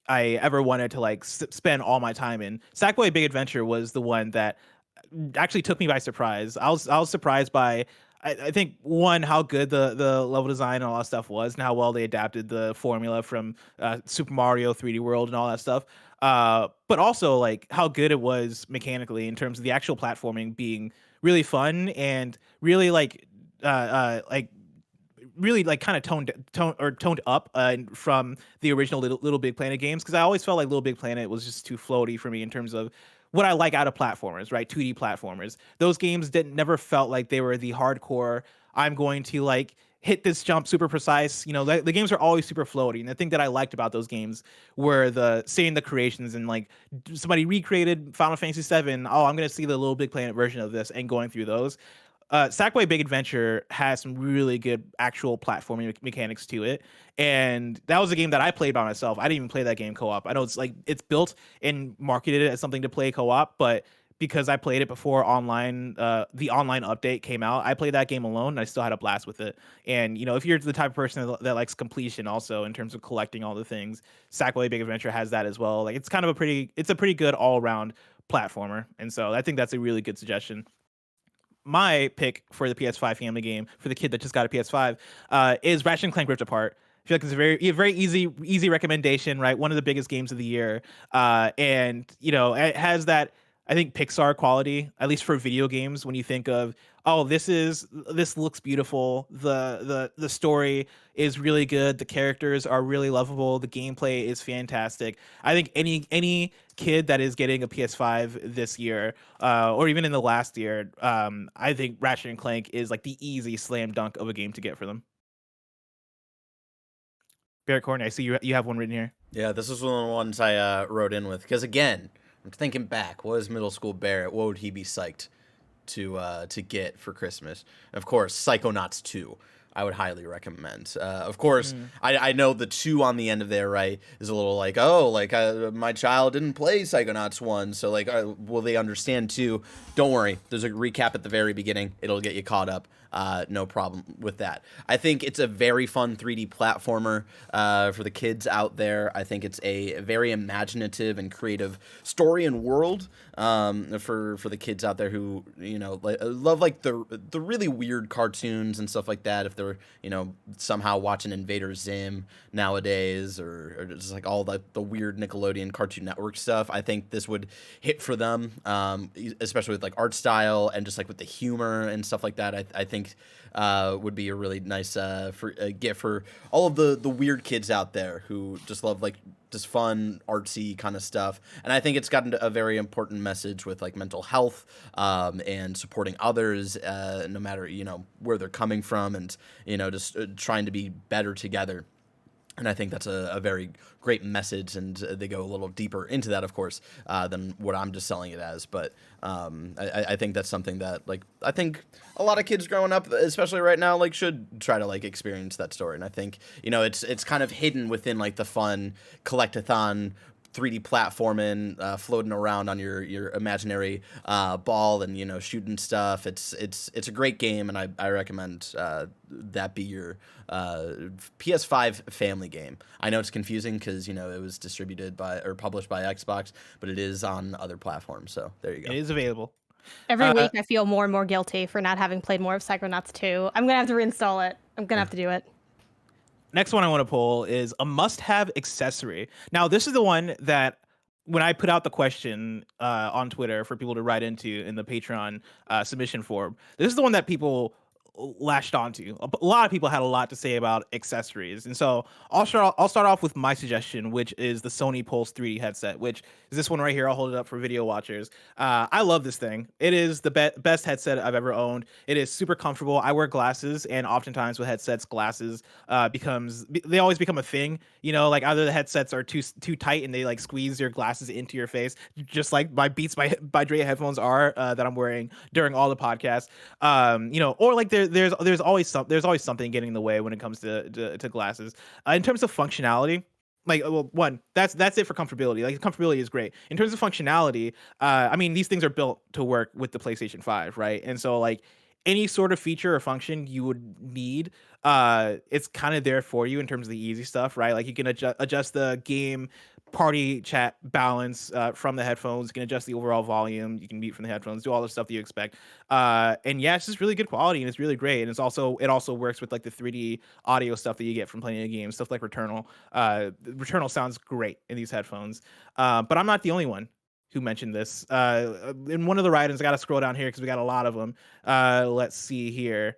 I ever wanted to like spend all my time in. Sackboy Big Adventure was the one that actually took me by surprise. I was surprised by, I think, one, how good the level design and all that stuff was, and how well they adapted the formula from Super Mario 3D World and all that stuff. But also like how good it was mechanically in terms of the actual platforming being really fun, and really really like kind of toned up from the original Little Big Planet games, because I always felt like Little Big Planet was just too floaty for me in terms of what I like out of platformers, right? 2D platformers. Those games never felt like they were the hardcore, I'm going to like hit this jump super precise. The games are always super floaty. And the thing that I liked about those games were seeing the creations, and like somebody recreated Final Fantasy VII. Oh, I'm going to see the Little Big Planet version of this, and going through those. Sackboy Big Adventure has some really good actual platforming mechanics to it, and that was a game that I played by myself. I didn't even play that game co-op. I know it's built and marketed as something to play co-op, but because I played it before the online update came out, I played that game alone, and I still had a blast with it. And if you're the type of person that likes completion, also in terms of collecting all the things, Sackboy Big Adventure has that as well. Like, it's a pretty good all around platformer, and so I think that's a really good suggestion. My pick for the PS5 family game for the kid that just got a PS5 is Ratchet and Clank Rift Apart. I feel like it's a very easy recommendation, right? One of the biggest games of the year, and it has that, I think, Pixar quality, at least for video games. When you think of, oh, this looks beautiful, the story is really good, the characters are really lovable, the gameplay is fantastic. I think any kid that is getting a PS5 this year, or even in the last year, I think Ratchet and Clank is like the easy slam dunk of a game to get for them. Barrett Courtney, I see you have one written here. Yeah, this is one of the ones I wrote in with, because again, I'm thinking back. What is middle school Barrett? What would he be psyched to get for Christmas? Of course, Psychonauts 2. I would highly recommend. Of course, I know the 2 on the end of there, right, is a little like, oh, like my child didn't play Psychonauts 1, so like, will they understand 2? Don't worry. There's a recap at the very beginning. It'll get you caught up. No problem with that. I think it's a very fun 3D platformer for the kids out there. I think it's a very imaginative and creative story and world for the kids out there who love like the really weird cartoons and stuff like that. If they're somehow watching Invader Zim nowadays, or just like all the weird Nickelodeon Cartoon Network stuff, I think this would hit for them, especially with like art style and just like with the humor and stuff like that. I think think would be a really nice gift for all of the weird kids out there who just love like just fun artsy kind of stuff. And I think it's gotten a very important message with like mental health and supporting others no matter where they're coming from, and just trying to be better together. And I think that's a very great message, and they go a little deeper into that, of course, than what I'm just selling it as. But I think that's something that, like, I think a lot of kids growing up, especially right now, like, should try to, like, experience that story. And I think, it's kind of hidden within, like, the fun collect-a-thon 3D platforming, floating around on your imaginary ball and shooting stuff. It's a great game, and I recommend that be your PS5 family game. I know it's confusing because it was distributed by or published by Xbox, but it is on other platforms. So there you go. It is available. Every week I feel more and more guilty for not having played more of Psychonauts 2. I'm gonna have to reinstall it. I'm gonna have to do it. Next one I want to pull is a must-have accessory. Now, this is the one that when I put out the question on Twitter for people to write into in the Patreon submission form, this is the one that people lashed onto. A lot of people had a lot to say about accessories, and so I'll start off with my suggestion, which is the Sony Pulse 3D headset, which is this one right here. I'll hold it up for video watchers. I love this thing. It is the best headset I've ever owned. It is super comfortable. I wear glasses, and oftentimes with headsets, glasses they always become a thing. Like either the headsets are too tight and they like squeeze your glasses into your face, just like my Beats by Dre headphones are that I'm wearing during all the podcasts. Or like there's always something getting in the way when it comes to glasses. In terms of functionality, like, well, one, that's it for comfortability. Like, comfortability is great. In terms of functionality, I mean, these things are built to work with the PlayStation 5, right? And so like any sort of feature or function you would need, it's kind of there for you in terms of the easy stuff, right? Like you can adjust the game party chat balance from the headphones. You can adjust the overall volume. You can mute from the headphones, do all the stuff that you expect. And yeah, it's just really good quality and it's really great. And it also works with like the 3D audio stuff that you get from playing a game, stuff like Returnal. Returnal sounds great in these headphones. But I'm not the only one who mentioned this. In one of the write-ins, I got to scroll down here because we got a lot of them. Let's see here.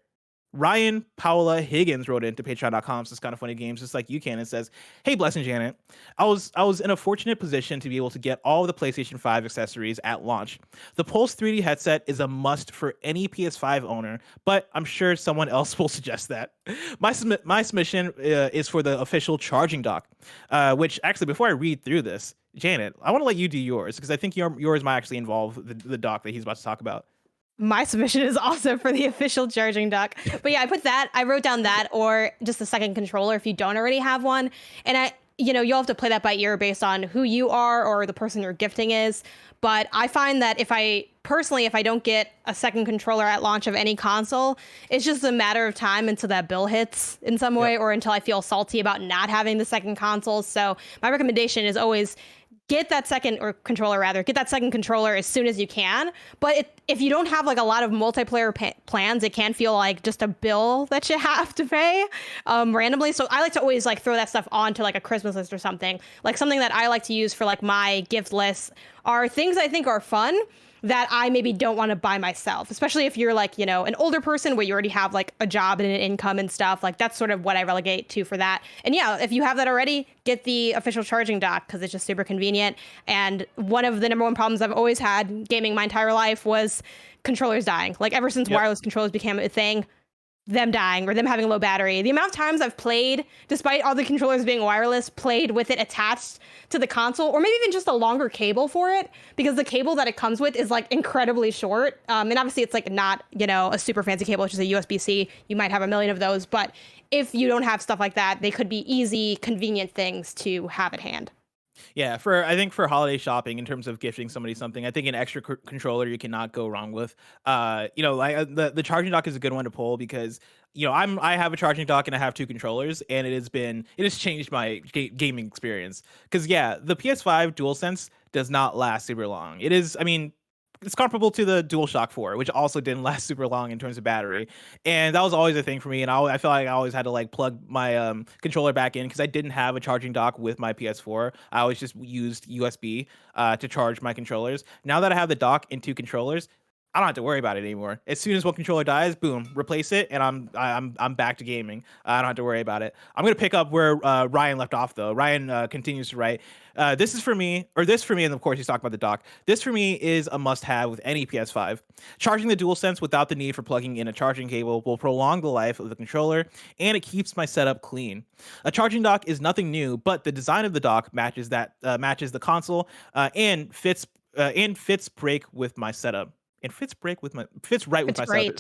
Ryan Paola Higgins wrote into patreon.com, so it's kind of funny games, just like you can, and says, "Hey, Bless and Janet, I was in a fortunate position to be able to get all of the PlayStation 5 accessories at launch. The Pulse 3D headset is a must for any PS5 owner, but I'm sure someone else will suggest that. My submission is for the official charging dock, which actually, before I read through this, Janet, I want to let you do yours because I think yours might actually involve the dock that he's about to talk about." My submission is also for the official charging dock. But yeah, I wrote down that, or just a second controller if you don't already have one. And you'll have to play that by ear based on who you are or the person you're gifting is. But I find that if I don't get a second controller at launch of any console, it's just a matter of time until that bill hits in some way, or until I feel salty about not having the second console. So my recommendation is always get that second controller as soon as you can. But if you don't have like a lot of multiplayer plans, it can feel like just a bill that you have to pay randomly. So I like to always like throw that stuff onto like a Christmas list or something. Like something that I like to use for like my gift list are things I think are fun that I maybe don't want to buy myself, especially if you're like, an older person where you already have like a job and an income and stuff. Like that's sort of what I relegate to for that. And yeah, if you have that already, get the official charging dock because it's just super convenient. And one of the number one problems I've always had gaming my entire life was controllers dying. Like ever since wireless controllers became a thing, them dying or them having low battery. The amount of times I've played, despite all the controllers being wireless, played with it attached to the console, or maybe even just a longer cable for it, because the cable that it comes with is like incredibly short. And obviously it's like not, a super fancy cable, it's just a USB-C. You might have a million of those, but if you don't have stuff like that, they could be easy, convenient things to have at hand. Yeah, I think for holiday shopping, in terms of gifting somebody something, I think an extra controller you cannot go wrong with. The charging dock is a good one to pull because I have a charging dock and I have two controllers, and it has changed my gaming experience. Because the PS5 DualSense does not last super long. It's comparable to the DualShock 4, which also didn't last super long in terms of battery. And that was always a thing for me. And I feel like I always had to like plug my controller back in because I didn't have a charging dock with my PS4. I always just used USB to charge my controllers. Now that I have the dock and two controllers, I don't have to worry about it anymore. As soon as one controller dies, boom, replace it, and I'm back to gaming. I don't have to worry about it. I'm gonna pick up where Ryan left off, though. Ryan continues to write. This for me, and of course he's talking about the dock. This for me is a must-have with any PS5. Charging the DualSense without the need for plugging in a charging cable will prolong the life of the controller, and it keeps my setup clean. A charging dock is nothing new, but the design of the dock matches the console and fits break with my setup. It fits right with my setup.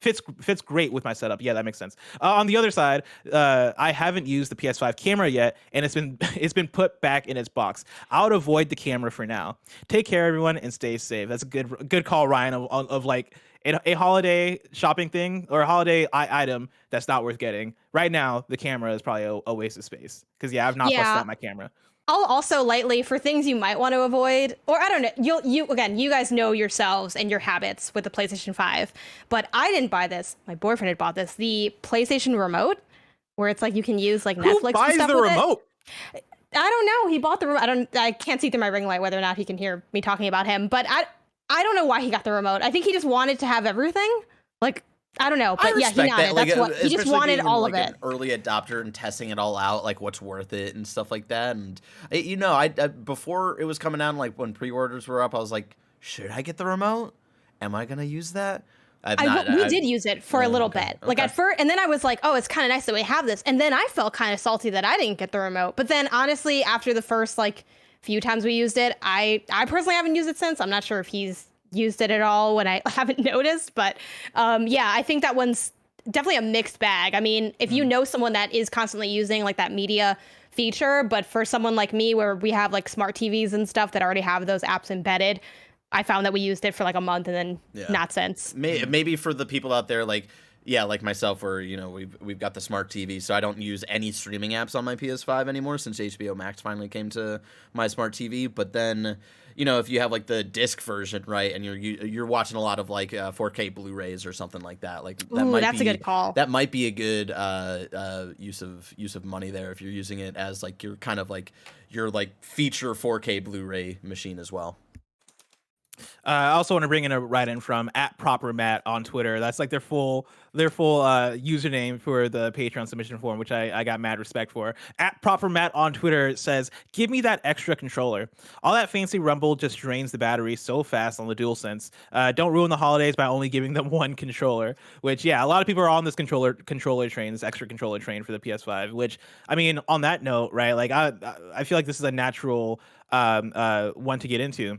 Fits great with my setup. Yeah, that makes sense. On the other side, I haven't used the PS5 camera yet, and it's been put back in its box. I would avoid the camera for now. Take care, everyone, and stay safe. That's a good call, Ryan, of like a holiday shopping thing or a holiday item that's not worth getting. Right now, the camera is probably a waste of space because I've not busted out my camera. I'll also lightly for things you might want to avoid, or I don't know, you guys know yourselves and your habits with the PlayStation 5, but I didn't buy this. My boyfriend had bought this, the PlayStation remote, where it's like you can use like Netflix. Who buys and stuff the with remote? I don't know. He bought the remote. I can't see through my ring light whether or not he can hear me talking about him, but I don't know why he got the remote. I think he just wanted to have everything. Like, I don't know, but yeah, he nodded. That's what he just wanted, all of it. An early adopter and testing it all out, like what's worth it and stuff like that. And I before it was coming out, like when pre-orders were up, I was like, should I get the remote? Am I gonna use that? We did use it for a little bit, like at first, and then I was like, oh, it's kind of nice that we have this. And then I felt kind of salty that I didn't get the remote. But then honestly, after the first like few times we used it, I personally haven't used it since. I'm not sure if he's used it at all when I haven't noticed, but yeah, I think that one's definitely a mixed bag. I mean, if you know someone that is constantly using like that media feature, but for someone like me where we have like smart TVs and stuff that already have those apps embedded, I found that we used it for like a month and then not since. Maybe for the people out there like myself, where we've got the smart TV, so I don't use any streaming apps on my PS5 anymore since HBO Max finally came to my smart TV. But then if you have like the disc version, right, and you're watching a lot of like 4K Blu-rays or something like that, like that's a good call. That might be a good use of money there if you're using it as like your kind of like your like feature 4K Blu-ray machine as well. I also want to bring in a write-in from @ProperMatt on Twitter. That's like their full username for the Patreon submission form, which I got mad respect for. @ProperMatt on Twitter says, "Give me that extra controller. All that fancy rumble just drains the battery so fast on the DualSense. Don't ruin the holidays by only giving them one controller." Which, yeah, a lot of people are on this controller train, this extra controller train for the PS5. Which, I mean, on that note, right? Like I feel like this is a natural one to get into.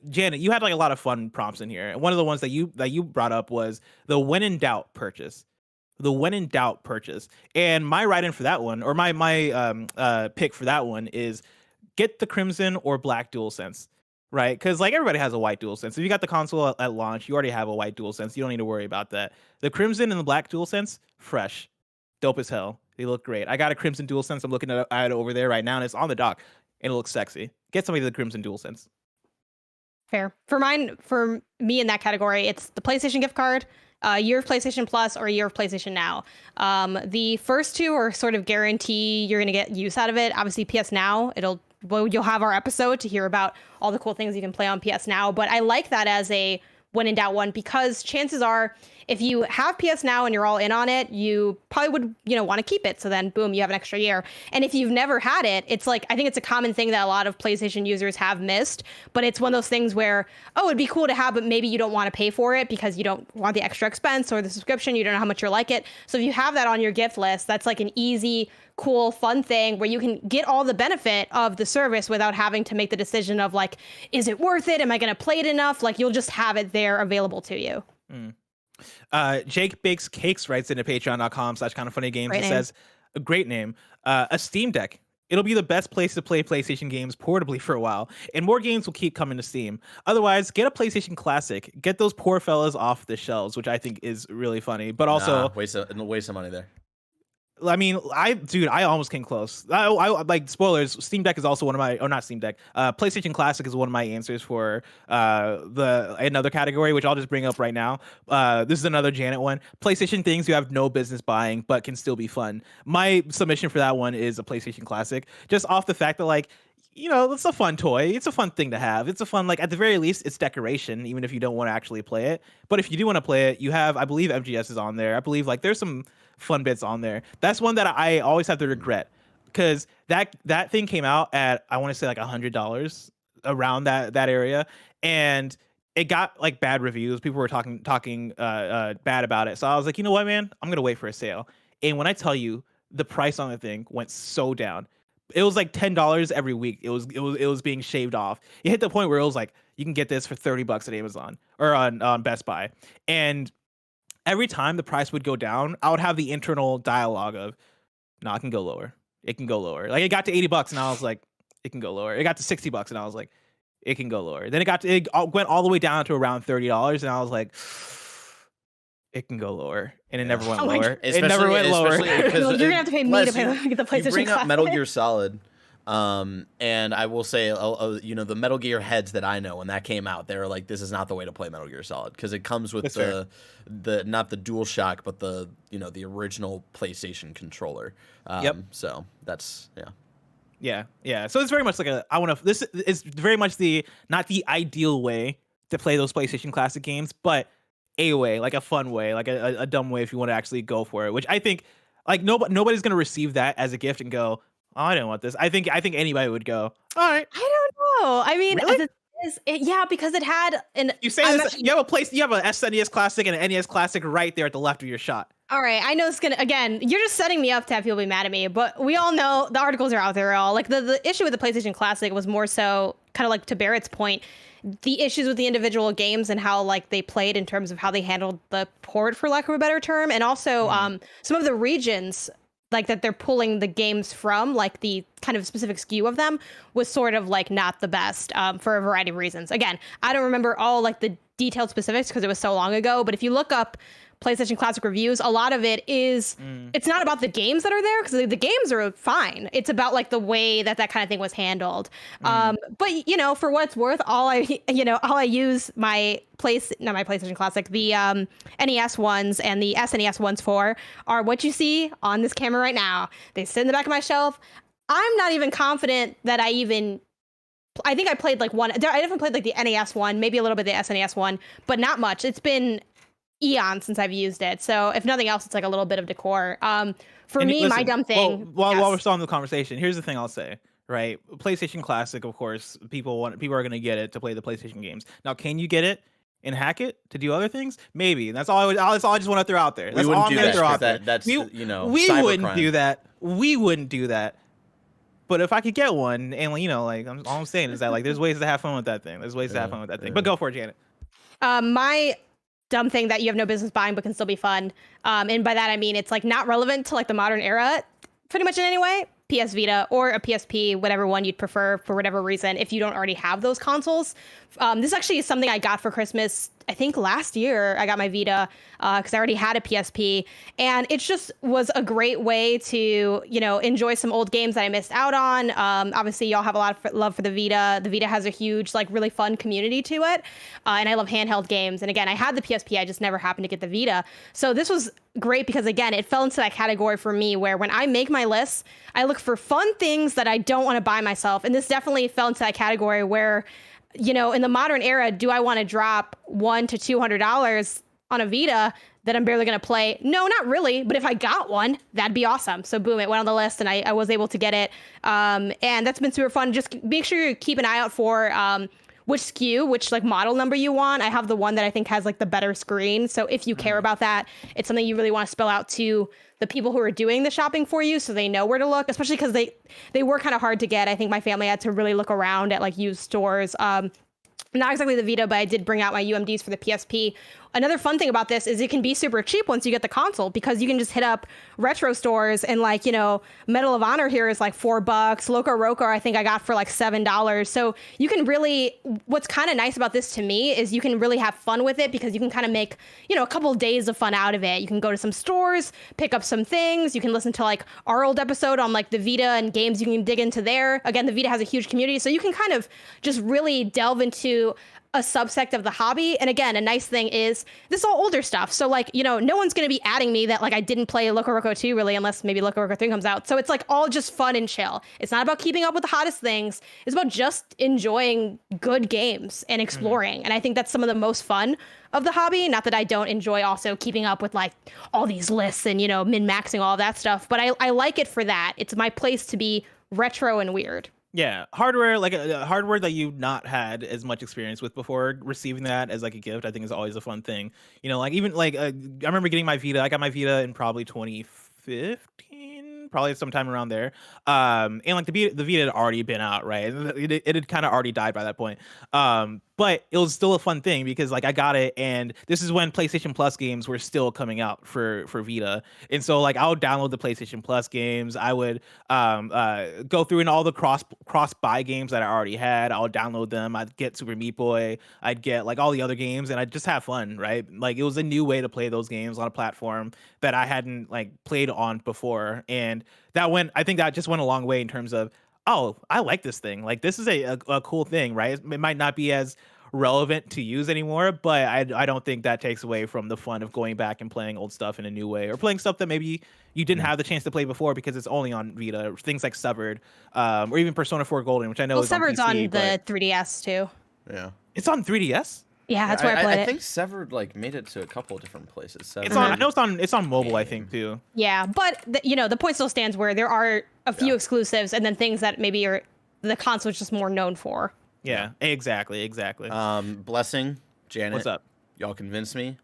Janet, you had like a lot of fun prompts in here. And one of the ones that you brought up was the when in doubt purchase. The when in doubt purchase. And my write-in for that one, or my pick for that one, is get the Crimson or Black DualSense. Right? Because like everybody has a white DualSense. If you got the console at launch, you already have a white DualSense. You don't need to worry about that. The Crimson and the Black DualSense, fresh. Dope as hell. They look great. I got a Crimson DualSense. I'm looking at it over there right now, and it's on the dock. And it looks sexy. Get somebody the Crimson DualSense. Fair. For me in that category, it's the PlayStation gift card, a year of PlayStation Plus, or a year of PlayStation Now. The first two are sort of guarantee you're going to get use out of it. Obviously, PS Now, you'll have our episode to hear about all the cool things you can play on PS Now. But I like that as a when in doubt one, because chances are, if you have PS Now and you're all in on it, you probably would, want to keep it. So then, boom, you have an extra year. And if you've never had it, it's like, I think it's a common thing that a lot of PlayStation users have missed. But it's one of those things where, it'd be cool to have, but maybe you don't want to pay for it because you don't want the extra expense or the subscription. You don't know how much you like it. So if you have that on your gift list, that's like an easy, cool, fun thing where you can get all the benefit of the service without having to make the decision of like, is it worth it? Am I going to play it enough? Like, you'll just have it there available to you. Jake Bakes Cakes writes into patreon.com/KindaFunnyGames and says, a great name, a Steam Deck. It'll be the best place to play PlayStation games portably for a while, and more games will keep coming to Steam. Otherwise, get a PlayStation Classic. Get those poor fellas off the shelves, which I think is really funny. But also, waste of money there. I mean, I almost came close. I like spoilers. Steam Deck is also one of my, not Steam Deck. PlayStation Classic is one of my answers for another category, which I'll just bring up right now. This is another Janet one. PlayStation things you have no business buying, but can still be fun. My submission for that one is a PlayStation Classic, just off the fact that like, it's a fun toy. It's a fun thing to have. It's a fun, like, at the very least, it's decoration, even if you don't want to actually play it. But if you do want to play it, you have, I believe MGS is on there. I believe, like, there's some fun bits on there. That's one that I always have to regret, because that thing came out at, I want to say, like, $100 around that area, and it got like bad reviews. People were talking bad about it. So I was like, you know what, man, I'm gonna wait for a sale. And when I tell you, the price on the thing went so down. It was like $10 every week. It was being shaved off. It hit the point where it was like, you can get this for $30 at Amazon or on Best Buy. And every time the price would go down, I would have the internal dialogue of, no, it can go lower. It can go lower. Like, it got to $80 and I was like, it can go lower. It got to $60 and I was like, it can go lower. Then it went all the way down to around $30 and I was like, it can go lower, and it never went lower. It never went lower. You're gonna have to pay me to get the PlayStation. You bring up Classic. Metal Gear Solid, and I will say, the Metal Gear heads that I know, when that came out, they were like, "This is not the way to play Metal Gear Solid," because it comes with the not the DualShock, but the original PlayStation controller. Yep. So that's Yeah. So it's very much like this is very much not the ideal way to play those PlayStation Classic games, but a way, like a fun way, like a dumb way if you want to actually go for it. Which I think, like, nobody's gonna receive that as a gift and go, "Oh, I don't want this." I think anybody would go, "All right." I don't know. I mean, really? yeah, because it had an. You say this, you have a SNES Classic and an NES Classic right there at the left of your shot. All right, I know it's gonna, again, you're just setting me up to have people be mad at me, but we all know the articles are out there all. Like, the issue with the PlayStation Classic was more so, kind of like to Barrett's point, the issues with the individual games and how, like, they played in terms of how they handled the port, for lack of a better term, and also some of the regions, like, that they're pulling the games from, like, the kind of specific SKU of them was sort of, like, not the best for a variety of reasons. Again, I don't remember all, like, the detailed specifics because it was so long ago, but if you look up PlayStation Classic reviews, a lot of it is, it's not about the games that are there, because the games are fine. It's about, like, the way that kind of thing was handled. But, for what it's worth, all I use not my PlayStation Classic, the NES ones and the SNES ones for are what you see on this camera right now. They sit in the back of my shelf. I'm not even confident that I think I played, like, one. I definitely played, like, the NES one, maybe a little bit the SNES one, but not much. It's been eons since I've used it, so if nothing else, it's like a little bit of decor. For me, listen, my dumb thing. While we're still on the conversation, here's the thing I'll say. Right, PlayStation Classic, of course, people are going to get it to play the PlayStation games. Now, can you get it and hack it to do other things? Maybe. That's all. That's all I just want to throw out there. That's all I'm going to throw out there. That's we wouldn't do that. We wouldn't do that. But if I could get one, and all I'm saying is that, like, there's ways to have fun with that thing. But go for it, Janet. My dumb thing that you have no business buying but can still be fun, and by that I mean it's, like, not relevant to, like, the modern era pretty much in any way. PS Vita or a PSP, whatever one you'd prefer for whatever reason, if you don't already have those consoles. This actually is something I got for Christmas, I think last year. I got my Vita because I already had a PSP, and it just was a great way to, enjoy some old games that I missed out on. Obviously, y'all have a lot of love for the Vita. The Vita has a huge, like, really fun community to it, and I love handheld games. And again, I had the PSP, I just never happened to get the Vita. So this was great because, again, it fell into that category for me where when I make my lists, I look for fun things that I don't want to buy myself. And this definitely fell into that category where, in the modern era, do I want to drop $100 to $200 on a Vita that I'm barely going to play? No, not really. But if I got one, that'd be awesome. So boom, it went on the list and I was able to get it. And that's been super fun. Just make sure you keep an eye out for which SKU, which, like, model number you want. I have the one that I think has, like, the better screen. So if you care about that, it's something you really want to spell out to the people who are doing the shopping for you so they know where to look, especially because they were kind of hard to get. I think my family had to really look around at, like, used stores. Not exactly the Vita, but I did bring out my UMDs for the PSP. Another fun thing about this is it can be super cheap once you get the console, because you can just hit up retro stores and, like, Medal of Honor here is like $4. Loco Roco I think I got for like $7. So you can really, what's kind of nice about this to me is you can really have fun with it because you can kind of make, a couple of days of fun out of it. You can go to some stores, pick up some things. You can listen to, like, our old episode on, like, the Vita and games you can dig into there. Again, the Vita has a huge community, so you can kind of just really delve into a subsect of the hobby. And again, a nice thing is this is all older stuff. So like, you know, no one's going to be adding me that like I didn't play Loco Roco 2 really, unless maybe Loco Roco 3 comes out. So it's like all just fun and chill. It's not about keeping up with the hottest things. It's about just enjoying good games and exploring. And I think that's some of the most fun of the hobby. Not that I don't enjoy also keeping up with like all these lists and, you know, min-maxing all that stuff, but I like it for that. It's my place to be retro and weird. Yeah, hardware, like hardware that you've not had as much experience with before, receiving that as like a gift, I think is always a fun thing. You know, like even like I remember getting my Vita. I got my Vita in probably 2015, probably sometime around there. And like the Vita had already been out, right? It had kind of already died by that point. But it was still a fun thing because like I got it, and this is when PlayStation Plus games were still coming out for Vita, and so like I would download the PlayStation Plus games. I would go through and all the cross buy games that I already had. I would download them. I'd get Super Meat Boy. I'd get like all the other games, and I'd just have fun, right? Like it was a new way to play those games on a platform that I hadn't like played on before, and I think that just went a long way in terms of, oh, I like this thing. Like this is a cool thing, right? It might not be as relevant to use anymore, but I don't think that takes away from the fun of going back and playing old stuff in a new way, or playing stuff that maybe you didn't have the chance to play before because it's only on Vita. Things like Severed, or even Persona 4 Golden, which I know is Severed's on PC, on the 3DS too. Yeah. It's on 3DS. Yeah, that's where I played it. I think Severed like made it to a couple of different places. It's on. I know it's on mobile. I think too. Yeah, but you know, the point still stands where there are a few exclusives, and then things that maybe are the console's just more known for. Yeah, exactly. Blessing, Janet. What's up? Y'all convinced me.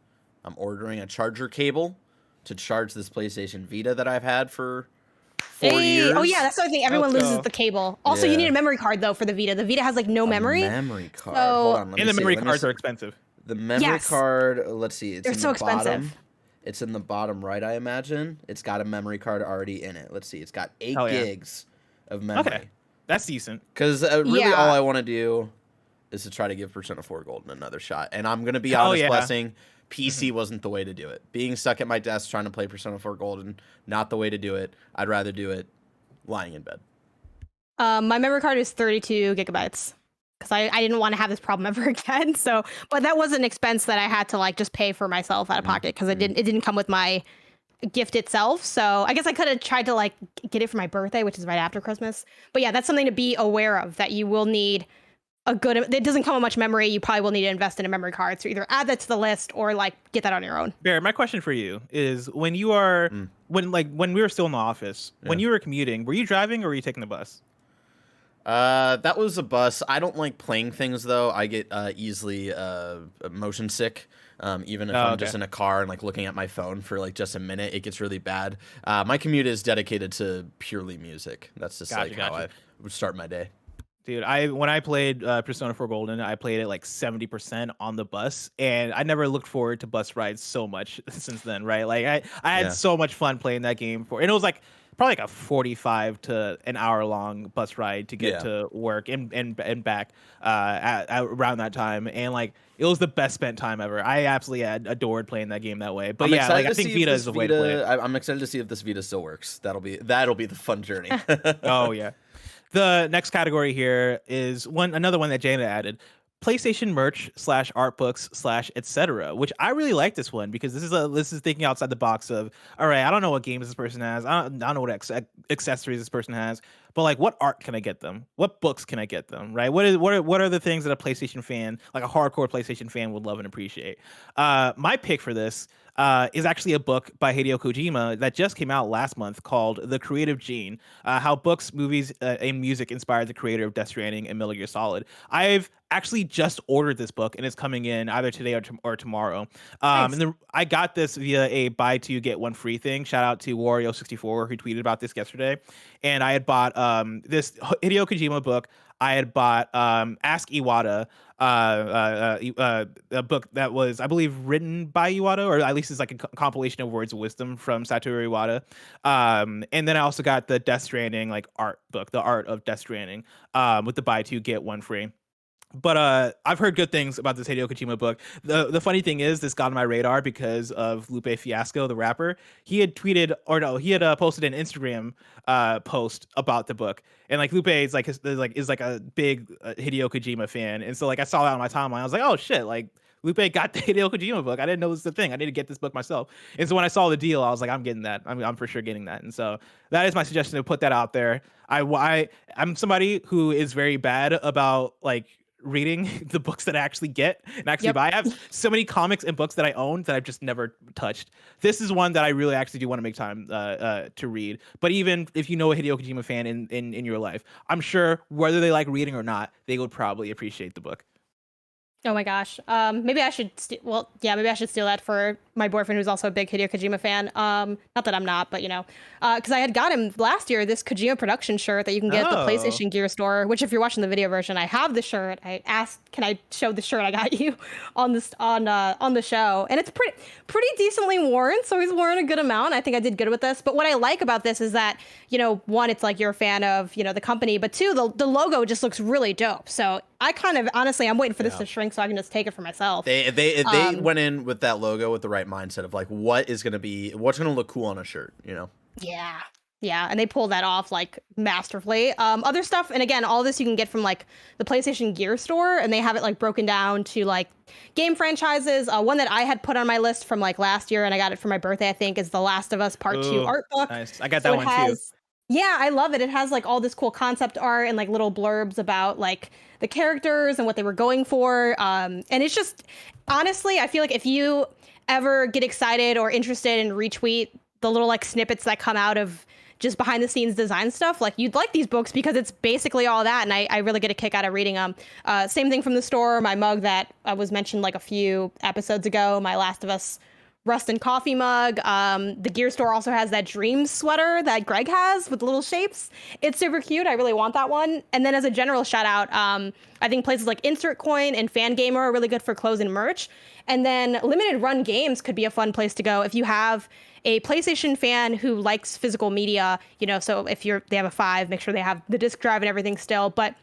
I'm ordering a charger cable to charge this PlayStation Vita that I've had for 4 years. Oh yeah, that's the other thing. Everyone loses the cable. Also, you need a memory card though for the Vita. The Vita has like no memory. Memory card. So, hold on. And the memory cards are expensive. The memory card. Let's see. It's they're in so the bottom. expensive. It's in the bottom right, I imagine. It's got a memory card already in it. Let's see. It's got 8 gigs of memory. Okay, that's decent. Because really, all I want to do is to try to give Persona 4 Golden another shot. And I'm gonna be honest, Blessing. PC wasn't the way to do it. Being stuck at my desk trying to play Persona 4 Golden, not the way to do it. I'd rather do it lying in bed. My memory card is 32 gigabytes because I didn't want to have this problem ever again. So, but that was an expense that I had to like just pay for myself out of pocket because it didn't come with my gift itself. So I guess I could have tried to like get it for my birthday, which is right after Christmas. But yeah, that's something to be aware of, that you will need it doesn't come with much memory. You probably will need to invest in a memory card. So either add that to the list or like get that on your own. Bear, my question for you is when you are when we were still in the office, when you were commuting, were you driving or were you taking the bus? That was a bus. I don't like playing things though. I get easily motion sick. Even if I'm just in a car and like looking at my phone for like just a minute, it gets really bad. My commute is dedicated to purely music. That's just how I would start my day. Dude, when I played Persona 4 Golden, I played it like 70% on the bus, and I never looked forward to bus rides so much since then, right? Like I had so much fun playing that game and it was like probably like a 45 to an hour long bus ride to get to work and back at around that time, and like it was the best spent time ever. I absolutely adored playing that game that way. But I think Vita is the way to play it. I'm excited to see if this Vita still works. That'll be the fun journey. Oh yeah. The next category here is another one that Jana added. PlayStation merch / art books / etc. Which I really like this one because this is thinking outside the box of, all right, I don't know what games this person has, I don't know what accessories this person has, but like what art can I get them? What books can I get them? Right? What are the things that a PlayStation fan, like a hardcore PlayStation fan, would love and appreciate? My pick for this is actually a book by Hideo Kojima that just came out last month called The Creative Gene, how books, movies, and music inspired the creator of Death Stranding and Metal Gear Solid. I've actually just ordered this book and it's coming in either today or tomorrow. Nice. And then I got this via a buy two get one free thing. Shout out to Wario64 who tweeted about this yesterday. And I had bought this Hideo Kojima book. I had bought Ask Iwata, a book that was, I believe, written by Iwata, or at least it's like a compilation of words of wisdom from Satoru Iwata. And then I also got the Death Stranding like art book, The Art of Death Stranding, with the buy two get one free. But I've heard good things about this Hideo Kojima book. The funny thing is, this got on my radar because of Lupe Fiasco, the rapper. He had tweeted, or no, he had posted an Instagram post about the book, and like Lupe is like is like a big Hideo Kojima fan, and so like I saw that on my timeline. I was like, oh shit, like Lupe got the Hideo Kojima book. I didn't know this was the thing. I need to get this book myself. And so when I saw the deal, I was like, I'm getting that. I'm for sure getting that. And so that is my suggestion, to put that out there. I'm somebody who is very bad about like reading the books that I actually get and actually buy. I have so many comics and books that I own that I've just never touched. This is one that I really actually do want to make time to read. But even if you know a Hideo Kojima fan in your life, I'm sure whether they like reading or not, they would probably appreciate the book. Oh my gosh. Maybe I should. Maybe I should steal that for my boyfriend, who's also a big Hideo Kojima fan. Not that I'm not, but because I had got him last year this Kojima production shirt that you can get at the PlayStation Gear store. Which, if you're watching the video version, I have the shirt. I asked, can I show the shirt I got you on this on the show? And it's pretty decently worn. So he's worn a good amount. I think I did good with this. But what I like about this is that one, it's like you're a fan of the company, but two, the logo just looks really dope. So I kind of honestly, I'm waiting for this to shrink so I can just take it for myself. They went in with that logo with the right mindset of like what's gonna look cool on a shirt, Yeah, and they pulled that off like masterfully. Other stuff, and again, all this you can get from like the PlayStation Gear store, and they have it like broken down to like game franchises. One that I had put on my list from like last year, and I got it for my birthday, I think, is The Last of Us Part 2 art book. Nice. I got that one too. Yeah, I love it. It has like all this cool concept art and like little blurbs about like the characters and what they were going for. And it's just, honestly, I feel like if you ever get excited or interested and retweet the little like snippets that come out of just behind the scenes design stuff, like you'd like these books because it's basically all that. And I really get a kick out of reading them. Same thing from the store, my mug that was mentioned like a few episodes ago, my Last of Us Rust and Coffee mug. The Gear store also has that Dream sweater that Greg has with little shapes. It's super cute. I really want that one. And then as a general shout out, I think places like Insert Coin and Fangamer are really good for clothes and merch. And then Limited Run Games could be a fun place to go if you have a PlayStation fan who likes physical media, so if they have a 5, make sure they have the disc drive and everything still. But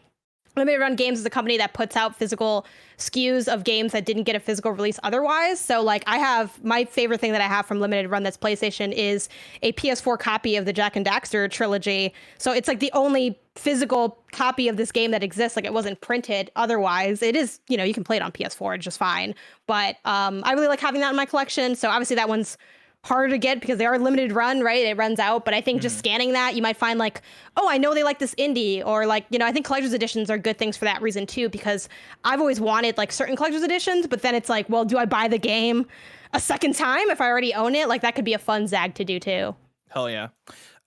Limited Run Games is a company that puts out physical SKUs of games that didn't get a physical release otherwise. So like I have my favorite thing that I have from Limited Run that's PlayStation is a PS4 copy of the Jak and Daxter trilogy. So it's like the only physical copy of this game that exists. Like it wasn't printed otherwise. It is, you can play it on PS4 just fine. But I really like having that in my collection. So obviously that one's harder to get because they are limited run, right? It runs out. But I think just scanning that, you might find like, oh, I know they like this indie, or like, I think collector's editions are good things for that reason too, because I've always wanted like certain collector's editions, but then it's like, well, do I buy the game a second time if I already own it? Like that could be a fun zag to do too. Hell yeah.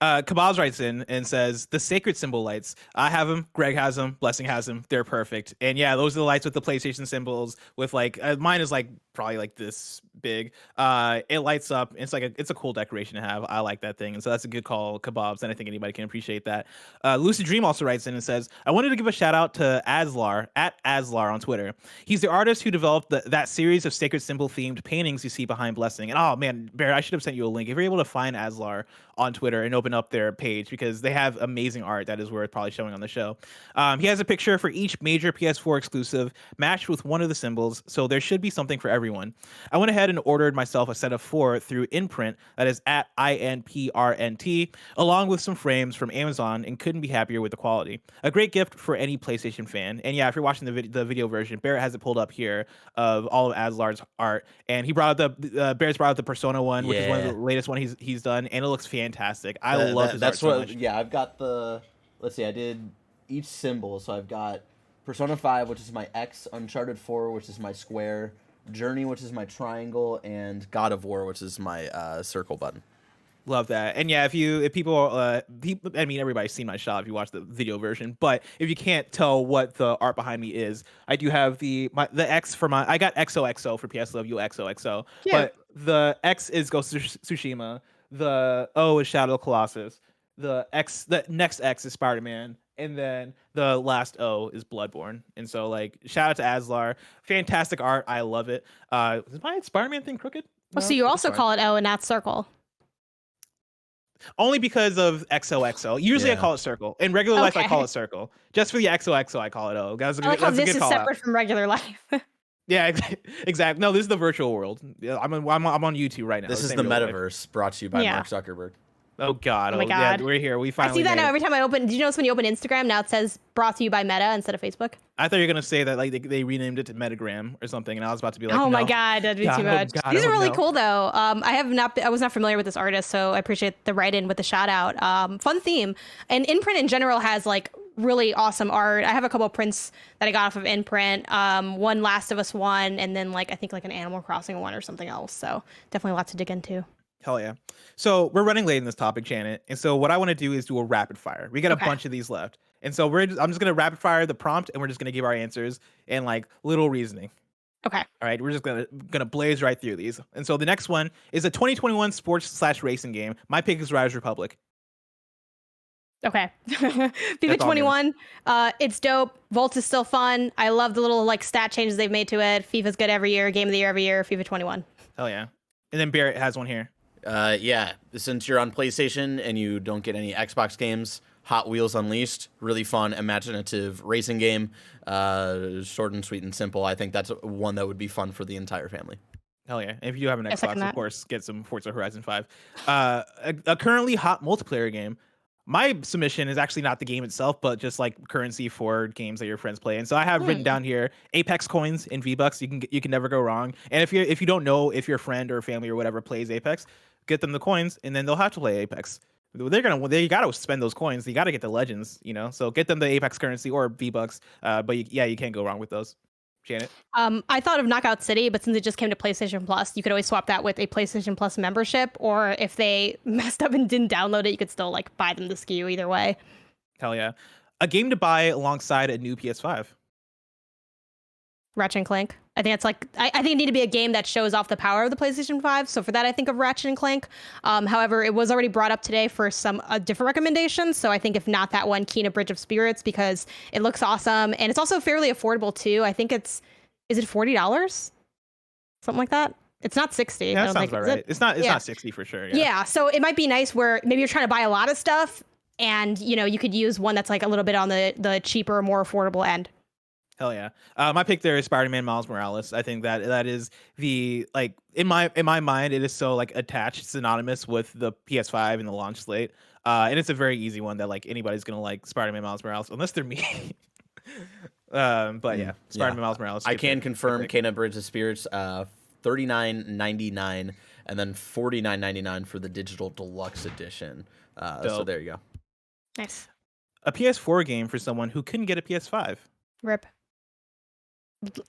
Kabaz writes in and says, the sacred symbol lights. I have them. Greg has them. Blessing has them. They're perfect. And yeah, those are the lights with the PlayStation symbols with like, mine is like probably like this big. It lights up. It's like it's a cool decoration to have. I like that thing. And so that's a good call, Kababs. And I think anybody can appreciate that. Lucid Dream also writes in and says, I wanted to give a shout out to Aslar on Twitter. He's the artist who developed that series of sacred symbol themed paintings you see behind Blessing. And oh man, Barrett, I should have sent you a link. If you're able to find Aslar on Twitter and open up their page, because they have amazing art that is worth probably showing on the show. He has a picture for each major PS4 exclusive matched with one of the symbols, so there should be something for everyone. I went ahead and ordered myself a set of 4 through Imprint, that is at INPRNT, along with some frames from Amazon, and couldn't be happier with the quality. A great gift for any PlayStation fan. And yeah, if you're watching the video version, Barrett has it pulled up here of all of Aslar's art, and he brought up Barrett's brought up the Persona one, which is one of the latest one he's done, and it looks fantastic. I love his art so much. Yeah, I've got let's see, I did each symbol. So I've got Persona 5, which is my X, Uncharted 4, which is my square, Journey, which is my triangle, and God of War, which is my circle button. Love that. And yeah, if people, I mean, everybody's seen my shop if you watch the video version, but if you can't tell what the art behind me is, I do have the X for I got XOXO for PSILOVEPHOTOMODE, but the X is Ghost of Tsushima, the O is Shadow of the Colossus, the next X is Spider-Man, and then the last O is Bloodborne. And so like, shout out to Aslar. Fantastic art. I love it. Is my Spider-Man thing crooked? No, so you also call it O and not circle. Only because of XOXO. Usually I Yeah. call it Circle. In regular life, I Okay. call it Circle. Just for the XOXO, I call it O. That's I like how that's a this good is call out. separate from regular life. Yeah, exactly. No, this is the virtual world. Yeah, I'm on YouTube right now. This is saying the real quick. metaverse brought to you by Yeah. Mark Zuckerberg. Oh God! Oh my Yeah, God. we're here. We I finally. see that made now it. every time I open. Did you notice when you open Instagram now it says brought to you by Meta instead of Facebook? I thought you were gonna say that like they renamed it to Metagram or something, and I was about to be like, oh my no. God, that'd be God, too oh much. God, These oh are really no. cool though. I was not familiar with this artist, so I appreciate the write-in with the shout out. Fun theme, and Imprint in general has like really awesome art. I have a couple of prints that I got off of Imprint. One Last of Us one, and then like I think like an Animal Crossing one or something else. So definitely lots to dig into. Hell yeah. So we're running late in this topic, Janet. And so what I want to do is do a rapid fire. We got a bunch of these left. And so I'm just going to rapid fire the prompt and we're just going to give our answers and like little reasoning. Okay. All right. We're just going to blaze right through these. And so the next one is a 2021 sports/racing game. My pick is Riders Republic. Okay. FIFA 21. It's dope. Volt is still fun. I love the little like stat changes they've made to it. FIFA's good every year. Game of the year every year. FIFA 21. Hell yeah. And then Barrett has one here. Yeah, since you're on PlayStation and you don't get any Xbox games, Hot Wheels Unleashed, really fun, imaginative racing game, short and sweet and simple. I think that's one that would be fun for the entire family. Hell yeah. And if you have an second Xbox, that. of course, get some Forza Horizon 5. A currently hot multiplayer game. My submission is actually not the game itself, but just like currency for games that your friends play. And so I have written down here Apex coins in V-Bucks. You can never go wrong. And if you don't know if your friend or family or whatever plays Apex, get them the coins, and then they'll have to play Apex. They gotta spend those coins. You gotta get the legends, So get them the Apex currency or V-Bucks. But you can't go wrong with those. Janet. I thought of Knockout City, but since it just came to PlayStation Plus, you could always swap that with a PlayStation Plus membership, or if they messed up and didn't download it, you could still like buy them the SKU either way. Hell yeah. A game to buy alongside a new PS5. Ratchet and Clank. I think it's like I think it need to be a game that shows off the power of the PlayStation 5. So for that, I think of Ratchet and Clank. However, it was already brought up today for some different recommendations. So I think if not that one, Kena Bridge of Spirits, because it looks awesome and it's also fairly affordable too. I think is it $40? Something like that. It's not 60. Yeah, that sounds about right. It's not 60 for sure. Yeah. So it might be nice where maybe you're trying to buy a lot of stuff and you could use one that's like a little bit on the cheaper, more affordable end. Hell yeah. My pick there is Spider-Man Miles Morales. I think that is the like in my mind it is so like attached, synonymous with the PS5 and the launch slate. And it's a very easy one that like anybody's gonna like Spider-Man Miles Morales unless they're me. But yeah, Spider-Man Miles Morales. I can confirm Kena Bridge of Spirits, $39.99 and then $49.99 for the digital deluxe edition. So there you go. Nice. A PS4 game for someone who couldn't get a PS5. Rip.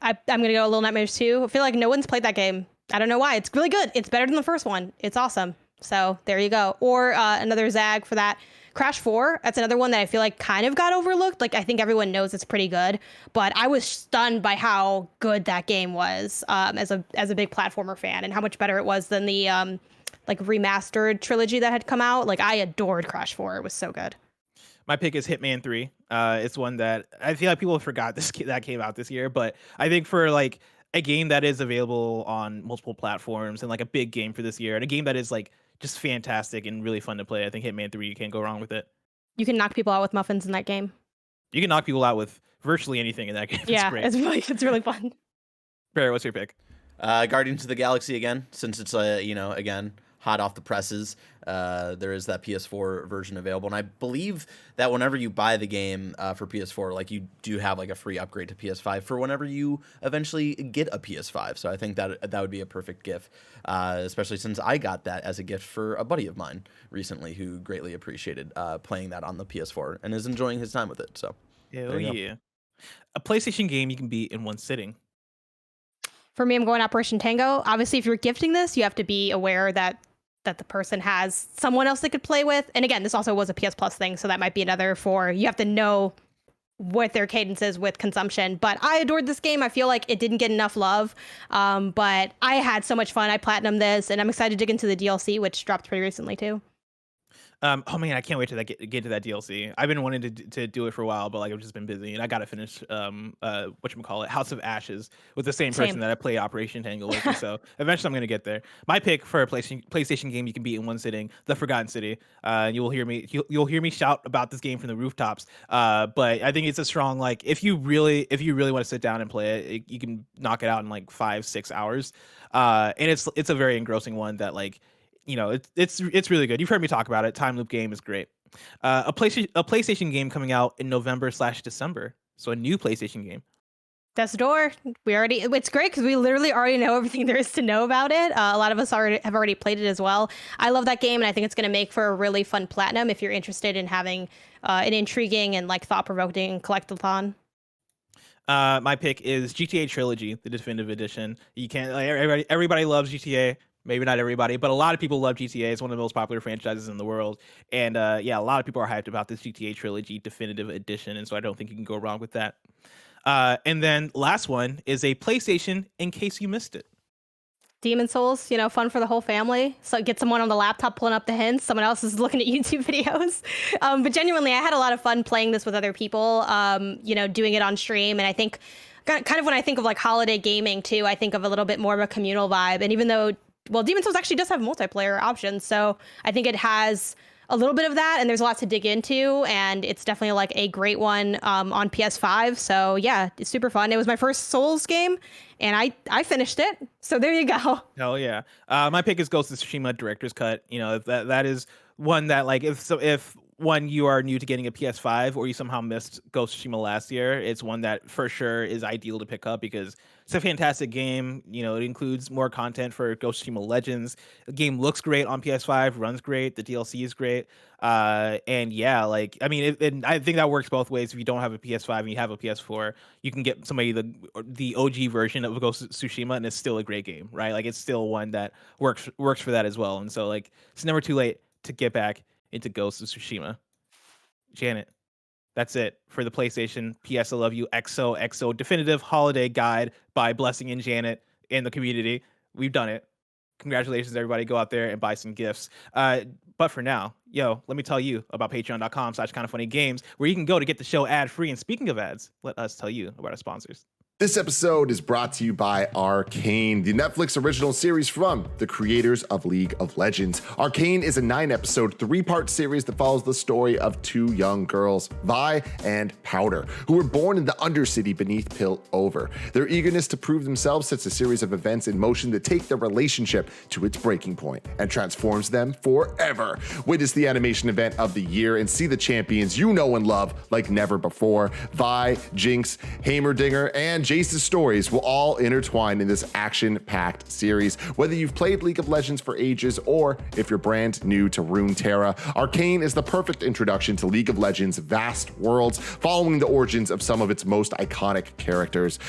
I'm gonna go Little Nightmares 2. I feel like no one's played that game. I don't know why. It's really good. It's better than the first one. It's awesome. So there you go. Or another Zag for that. Crash 4. That's another one that I feel like kind of got overlooked. Like I think everyone knows it's pretty good, but I was stunned by how good that game was as a big platformer fan, and how much better it was than the like remastered trilogy that had come out. Like I adored Crash 4. It was so good. My pick is Hitman 3. It's one that I feel like people forgot that came out this year, but I think for like a game that is available on multiple platforms and like a big game for this year and a game that is like just fantastic and really fun to play, I think Hitman 3, you can't go wrong with it. You can knock people out with muffins in that game. You can knock people out with virtually anything in that game. Yeah, it's great. it's really fun. Barry, what's your pick? Guardians of the Galaxy again, since it's again hot off the presses. There is that PS4 version available, and I believe that whenever you buy the game for PS4, like you do have like a free upgrade to PS5 for whenever you eventually get a PS5. So I think that would be a perfect gift, especially since I got that as a gift for a buddy of mine recently who greatly appreciated playing that on the PS4 and is enjoying his time with it. So hell yeah. A PlayStation game you can beat in one sitting. For me, I'm going Operation Tango. Obviously, if you're gifting this, you have to be aware that the person has someone else they could play with. And again, this also was a PS Plus thing, so that might be another you have to know what their cadence is with consumption. But I adored this game. I feel like it didn't get enough love, but I had so much fun. I platinumed this, and I'm excited to dig into the DLC, which dropped pretty recently too. Oh man, I can't wait to get to that DLC. I've been wanting to do it for a while, but like I've just been busy, and I gotta finish whatchamacallit, House of Ashes with the same person Same. that I play Operation Tangle with. And so eventually I'm gonna get there. My pick for a PlayStation game you can beat in one sitting, The Forgotten City. You will hear me you'll hear me shout about this game from the rooftops. But I think it's a strong, like, if you really want to sit down and play it, you can knock it out in like 5-6 hours. And it's a very engrossing one that, like, it's really good. You've heard me talk about it. Time loop game is great. A PlayStation game coming out in November/December. So a new PlayStation game. Death's Door. It's great because we literally already know everything there is to know about it. A lot of us have already played it as well. I love that game, and I think it's going to make for a really fun platinum if you're interested in having an intriguing and like thought-provoking collectathon. My pick is GTA Trilogy, the definitive edition. You can't, like, everybody loves GTA. Maybe not everybody, but a lot of people love GTA. It's one of the most popular franchises in the world. And yeah, a lot of people are hyped about this GTA Trilogy Definitive Edition. And so I don't think you can go wrong with that. And then last one is a PlayStation in case you missed it. Demon Souls, fun for the whole family. So get someone on the laptop pulling up the hints. Someone else is looking at YouTube videos. But genuinely, I had a lot of fun playing this with other people, doing it on stream. And I think kind of when I think of like holiday gaming too, I think of a little bit more of a communal vibe. And even though, well, Demon Souls actually does have multiplayer options. So I think it has a little bit of that, and there's a lot to dig into, and it's definitely like a great one on PS5. So yeah, it's super fun. It was my first Souls game, and I finished it. So there you go. Hell yeah. My pick is Ghost of Tsushima Director's Cut. That is one that, like, if one, you are new to getting a PS5 or you somehow missed Ghost of Tsushima last year, it's one that for sure is ideal to pick up because it's a fantastic game. It includes more content for Ghost of Tsushima Legends. The game looks great on PS5, runs great. The DLC is great. And yeah, like, I mean, and I think that works both ways. If you don't have a PS5 and you have a PS4, you can get somebody the OG version of Ghost of Tsushima, and it's still a great game, right? Like, it's still one that works for that as well. And so, like, it's never too late to get back into Ghost of Tsushima. Janet, that's it for the PlayStation PS I Love You XOXO Definitive Holiday Guide by Blessing and Janet in the community. We've done it. Congratulations, everybody. Go out there and buy some gifts. But for now, let me tell you about patreon.com/KindaFunnyGames, where you can go to get the show ad-free. And speaking of ads, let us tell you about our sponsors. This episode is brought to you by Arcane, the Netflix original series from the creators of League of Legends. Arcane is a 9-episode, 3-part series that follows the story of 2 young girls, Vi and Powder, who were born in the Undercity beneath Piltover. Their eagerness to prove themselves sets a series of events in motion that take their relationship to its breaking point and transforms them forever. Witness the animation event of the year and see the champions you know and love like never before. Vi, Jinx, Heimerdinger, and Jace's stories will all intertwine in this action-packed series. Whether you've played League of Legends for ages or if you're brand new to Runeterra, Arcane is the perfect introduction to League of Legends' vast worlds, following the origins of some of its most iconic characters.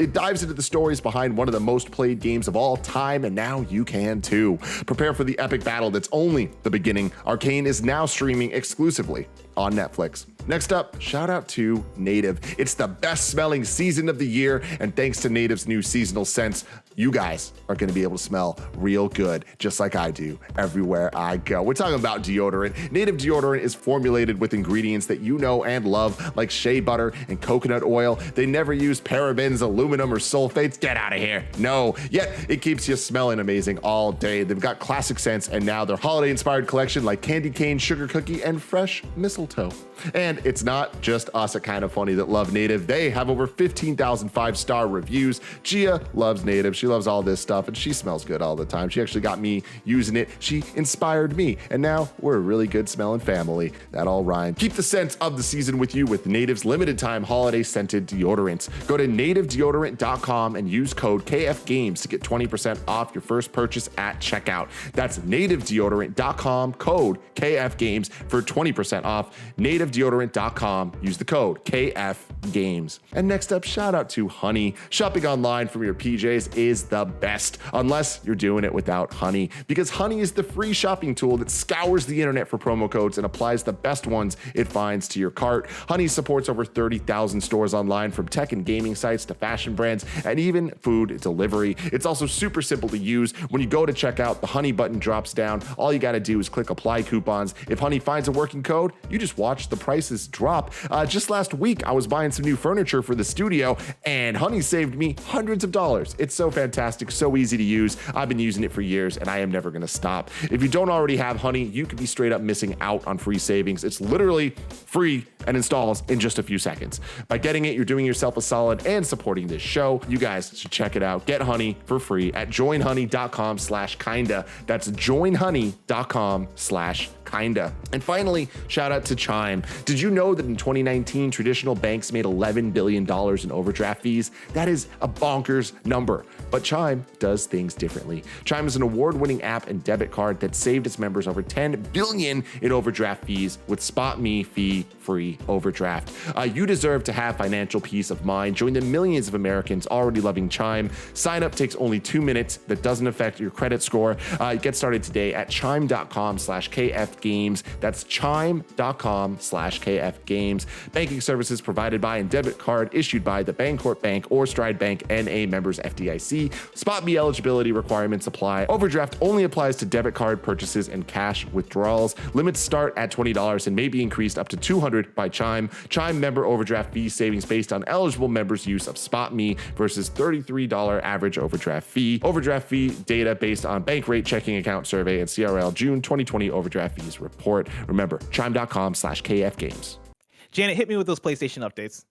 It dives into the stories behind one of the most played games of all time, and now you can too. Prepare for the epic battle that's only the beginning. Arcane is now streaming exclusively on Netflix. Next up, shout out to Native. It's the best smelling season of the year, and thanks to Native's new seasonal scents, you guys are gonna be able to smell real good, just like I do everywhere I go. We're talking about deodorant. Native deodorant is formulated with ingredients that you know and love, like shea butter and coconut oil. They never use parabens, aluminum, or sulfates. Get out of here. No, yet it keeps you smelling amazing all day. They've got classic scents, and now their holiday-inspired collection like candy cane, sugar cookie, and fresh mistletoe. And it's not just us at KindaFunny that love Native. They have over 15,000 5-star reviews. Gia loves Native. She loves all this stuff, and she smells good all the time. She actually got me using it. She inspired me, and now we're a really good smelling family. That all rhymes. Keep the scents of the season with you with Native's limited time holiday scented deodorants. Go to nativedeodorant.com and use code KFGames to get 20% off your first purchase at checkout. That's nativedeodorant.com, code KFGames for 20% off. nativedeodorant.com, use the code KFGames. And next up, shout out to Honey. Shopping online from your PJs is is the best, unless you're doing it without Honey, because Honey is the free shopping tool that scours the internet for promo codes and applies the best ones it finds to your cart. Honey supports over 30,000 stores online, from tech and gaming sites to fashion brands and even food delivery. It's also super simple to use. When you go to checkout, the Honey button drops down. All you got to do is click apply coupons. If Honey finds a working code, you just watch the prices drop. Just last week, I was buying some new furniture for the studio, and Honey saved me hundreds of dollars. It's so fantastic, so easy to use. I've been using it for years, and I am never going to stop. If you don't already have Honey, you could be straight up missing out on free savings. It's literally free and installs in just a few seconds. By getting it, you're doing yourself a solid and supporting this show. You guys should check it out. Get Honey for free at joinhoney.com/kinda. That's joinhoney.com/kinda. And finally, shout out to Chime. Did you know that in 2019, traditional banks made $11 billion in overdraft fees? That is a bonkers number. But Chime does things differently. Chime is an award-winning app and debit card that saved its members over $10 billion in overdraft fees with Spot Me fee-free overdraft. You deserve to have financial peace of mind. Join the millions of Americans already loving Chime. Sign up takes only 2 minutes. That doesn't affect your credit score. Get started today at chime.com/kfgames. That's chime.com/kfgames. Banking services provided by and debit card issued by the Bancorp Bank or Stride Bank, NA, members FDIC. Spot Me eligibility requirements apply. Overdraft only applies to debit card purchases and cash withdrawals. Limits start at $20 and may be increased up to $200 by Chime. Chime member overdraft fee savings based on eligible members' use of Spot Me versus $33 average overdraft fee. Overdraft fee data based on bank rate, checking account survey, and CRL June 2020 overdraft fees report. Remember, chime.com/kfgames. Janet, hit me with those PlayStation updates.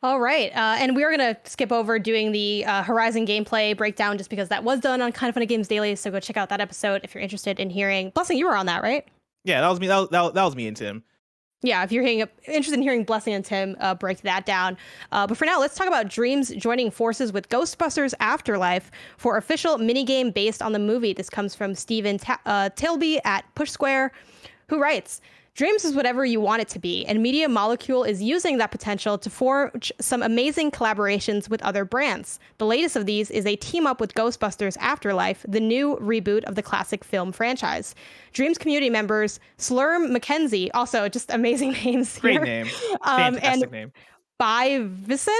All right. And we're going to skip over doing the Horizon gameplay breakdown just because that was done on KindaFunny Games Daily. So go check out that episode if you're interested in hearing. Blessing, you were on that, right? Yeah, that was me. That was me and Tim. Yeah, if you're interested in hearing Blessing and Tim break that down. But for now, let's talk about Dreams joining forces with Ghostbusters Afterlife for official minigame based on the movie. This comes from Stephen Tailby at Push Square, who writes, Dreams is whatever you want it to be, and Media Molecule is using that potential to forge some amazing collaborations with other brands. The latest of these is a team-up with Ghostbusters Afterlife, the new reboot of the classic film franchise. Dreams community members Slurm McKenzie, also just amazing names here. Great name. Fantastic and name. Byvsen,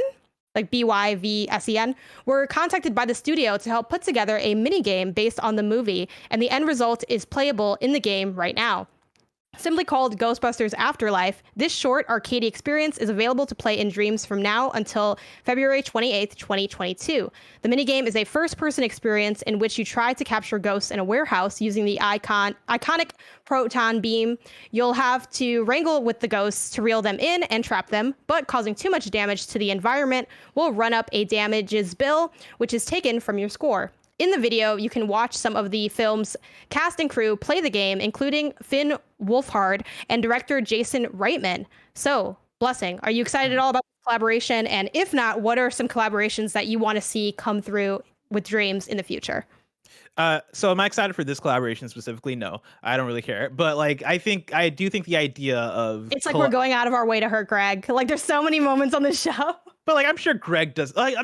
like Byvsen, were contacted by the studio to help put together a minigame based on the movie, and the end result is playable in the game right now. Simply called Ghostbusters Afterlife, this short arcade experience is available to play in Dreams from now until February 28th, 2022. The minigame is a first-person experience in which you try to capture ghosts in a warehouse using the iconic proton beam. You'll have to wrangle with the ghosts to reel them in and trap them, but causing too much damage to the environment will run up a damages bill, which is taken from your score. In the video, you can watch some of the film's cast and crew play the game, including Finn Wolfhard and director Jason Reitman. So, Blessing, are you excited at all about this collaboration? And if not, what are some collaborations that you want to see come through with Dreams in the future? So am I excited for this collaboration specifically? No, I don't really care. But like, I do think the idea of it's like we're going out of our way to hurt Greg. Like, there's so many moments on this show. But like, I'm sure Greg does. Like,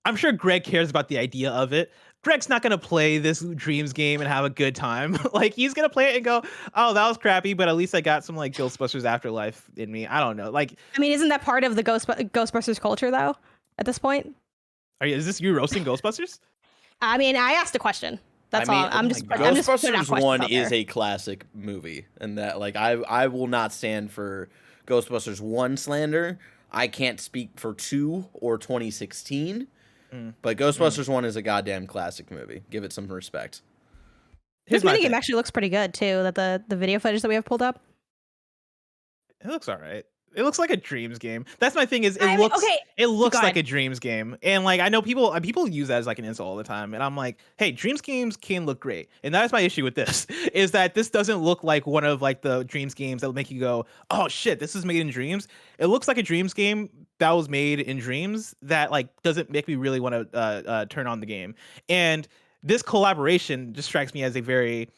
I'm sure Greg cares about the idea of it. Greg's not gonna play this Dreams game and have a good time. Like, he's gonna play it and go, "Oh, that was crappy, but at least I got some like Ghostbusters Afterlife in me." I don't know. Like, I mean, isn't that part of the Ghostbusters culture though? At this point, is this you roasting Ghostbusters? I mean, I asked a question. That's all. I'm just Ghostbusters 1 is a classic movie, and that like I will not stand for Ghostbusters 1 slander. I can't speak for 2 or 2016. But Ghostbusters 1 is a goddamn classic movie. Give it some respect. This minigame actually looks pretty good, too. That the video footage that we have pulled up. It looks all right. It looks like a Dreams game. That's my thing is it looks like a Dreams game. And like, I know people use that as like an insult all the time. And I'm like, hey, Dreams games can look great. And that's my issue with this, is that this doesn't look like one of like the Dreams games that will make you go, oh shit, this is made in Dreams. It looks like a Dreams game that was made in Dreams that like doesn't make me really want to turn on the game. And this collaboration just strikes me as a very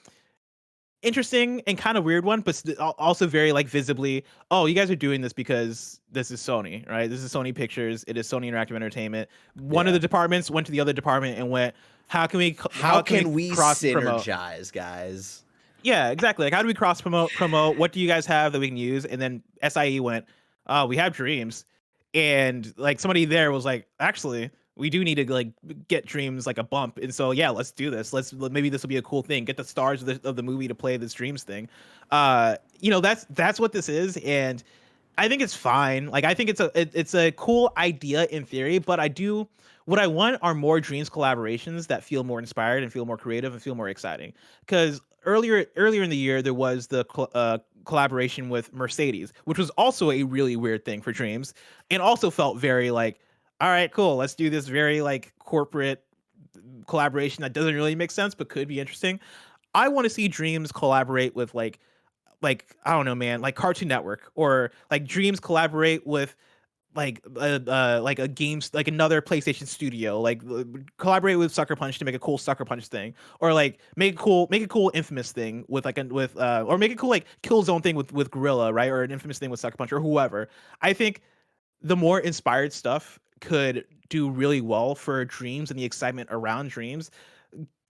interesting and kind of weird one, but also very like visibly, oh, you guys are doing this because this is Sony, right? This is Sony Pictures. It is Sony Interactive Entertainment. One of the departments went to the other department and went, how can we cross promote, synergize, guys? Yeah, exactly. Like, how do we cross promote? What do you guys have that we can use? And then SIE went, we have Dreams. And like somebody there was like, actually, we do need to like get Dreams like a bump. And so, yeah, let's do this. Maybe this will be a cool thing. Get the stars of the movie to play this Dreams thing. That's what this is. And I think it's fine. Like, I think it's a cool idea in theory, but what I want are more Dreams collaborations that feel more inspired and feel more creative and feel more exciting. Because earlier in the year, there was the collaboration with Mercedes, which was also a really weird thing for Dreams, and also felt very like, all right, cool, let's do this very like corporate collaboration that doesn't really make sense but could be interesting. I want to see Dreams collaborate with like I don't know, man, like Cartoon Network, or like Dreams collaborate with like a games, like another PlayStation studio, like collaborate with Sucker Punch to make a cool Sucker Punch thing, or like make a cool Infamous thing with or make a cool like Killzone thing with Gorilla, right? Or an Infamous thing with Sucker Punch or whoever. I think the more inspired stuff could do really well for Dreams and the excitement around Dreams.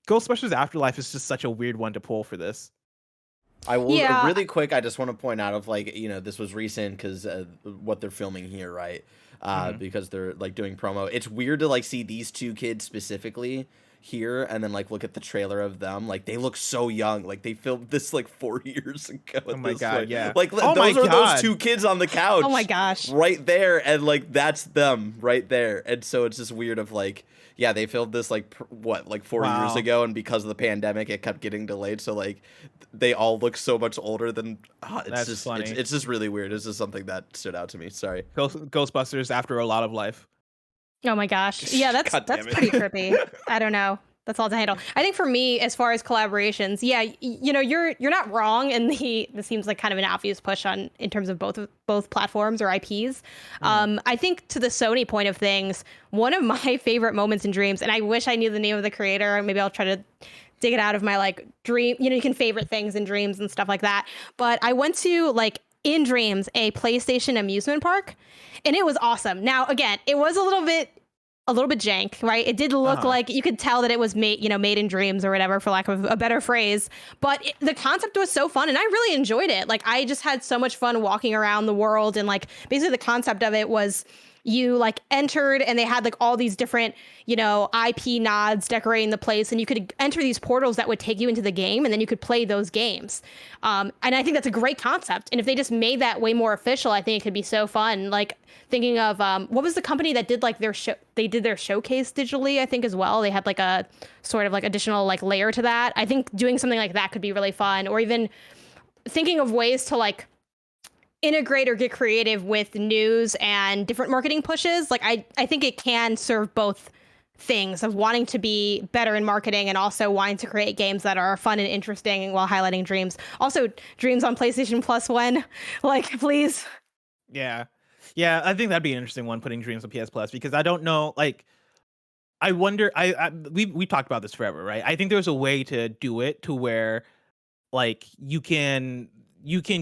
Ghostbusters Afterlife is just such a weird one to pull for this. I will really quick. I just want to point out of like, this was recent because what they're filming here, right? Because they're like doing promo. It's weird to like see these two kids specifically here and then like look at the trailer of them. Like they look so young. Like they filmed this like 4 years ago. Oh my god, yeah. Like those two kids on the couch. Oh my gosh. Right there, and like that's them right there. And so it's just weird of like, yeah, they filmed this like 4 years ago, and because of the pandemic, it kept getting delayed. So like, they all look so much older than. That's just funny. It's just really weird. It's just something that stood out to me. Sorry. Ghostbusters After a Lot of Life. Oh my gosh, yeah, that's pretty trippy. I don't know. That's all to handle. I think for me, as far as collaborations, yeah, you're not wrong, and this seems like kind of an obvious push in terms of both platforms or IPs. I think to the Sony point of things, one of my favorite moments in Dreams, and I wish I knew the name of the creator. Maybe I'll try to dig it out of my like dream. You can favorite things in Dreams and stuff like that. But I went to like in Dreams a PlayStation amusement park, and it was awesome. Now again, it was a little bit jank, right? It did look like you could tell that it was made in Dreams or whatever, for lack of a better phrase. But the concept was so fun, and I really enjoyed it. Like I just had so much fun walking around the world, and like basically the concept of it was you like entered and they had like all these different, IP nods decorating the place, and you could enter these portals that would take you into the game, and then you could play those games. And I think that's a great concept. And if they just made that way more official, I think it could be so fun. Like thinking of what was the company that did like their show? They did their showcase digitally, I think, as well. They had like a sort of like additional like layer to that. I think doing something like that could be really fun, or even thinking of ways to like integrate or get creative with news and different marketing pushes. Like I think it can serve both things of wanting to be better in marketing and also wanting to create games that are fun and interesting while highlighting Dreams. Also, Dreams on PlayStation Plus when, like, please. Yeah, I think that'd be an interesting one, putting Dreams on PS Plus, because I don't know, like, I wonder. We talked about this forever, right? I think there's a way to do it to where, like, you can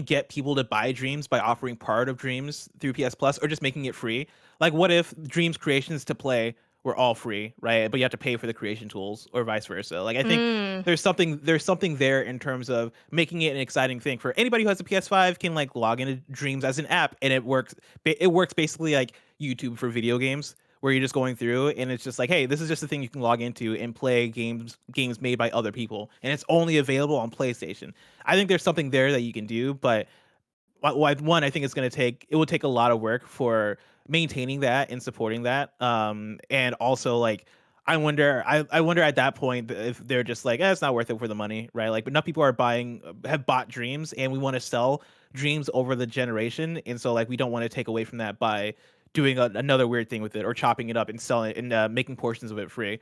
get people to buy Dreams by offering part of Dreams through PS Plus, or just making it free. Like, what if Dreams creations to play were all free, right? But you have to pay for the creation tools, or vice versa. Like, I think there's something there in terms of making it an exciting thing for anybody who has a PS5 can like log into Dreams as an app, and it works basically like YouTube for video games, where you're just going through and it's just like, hey, this is just a thing you can log into and play games made by other people, and it's only available on PlayStation. I think there's something there that you can do, but one, I think it will take a lot of work for maintaining that and supporting that. And also, like, I wonder at that point if they're just like, it's not worth it for the money, right? Like, but enough people have bought Dreams, and we want to sell Dreams over the generation, and so like we don't want to take away from that by doing another weird thing with it, or chopping it up and selling it and making portions of it free.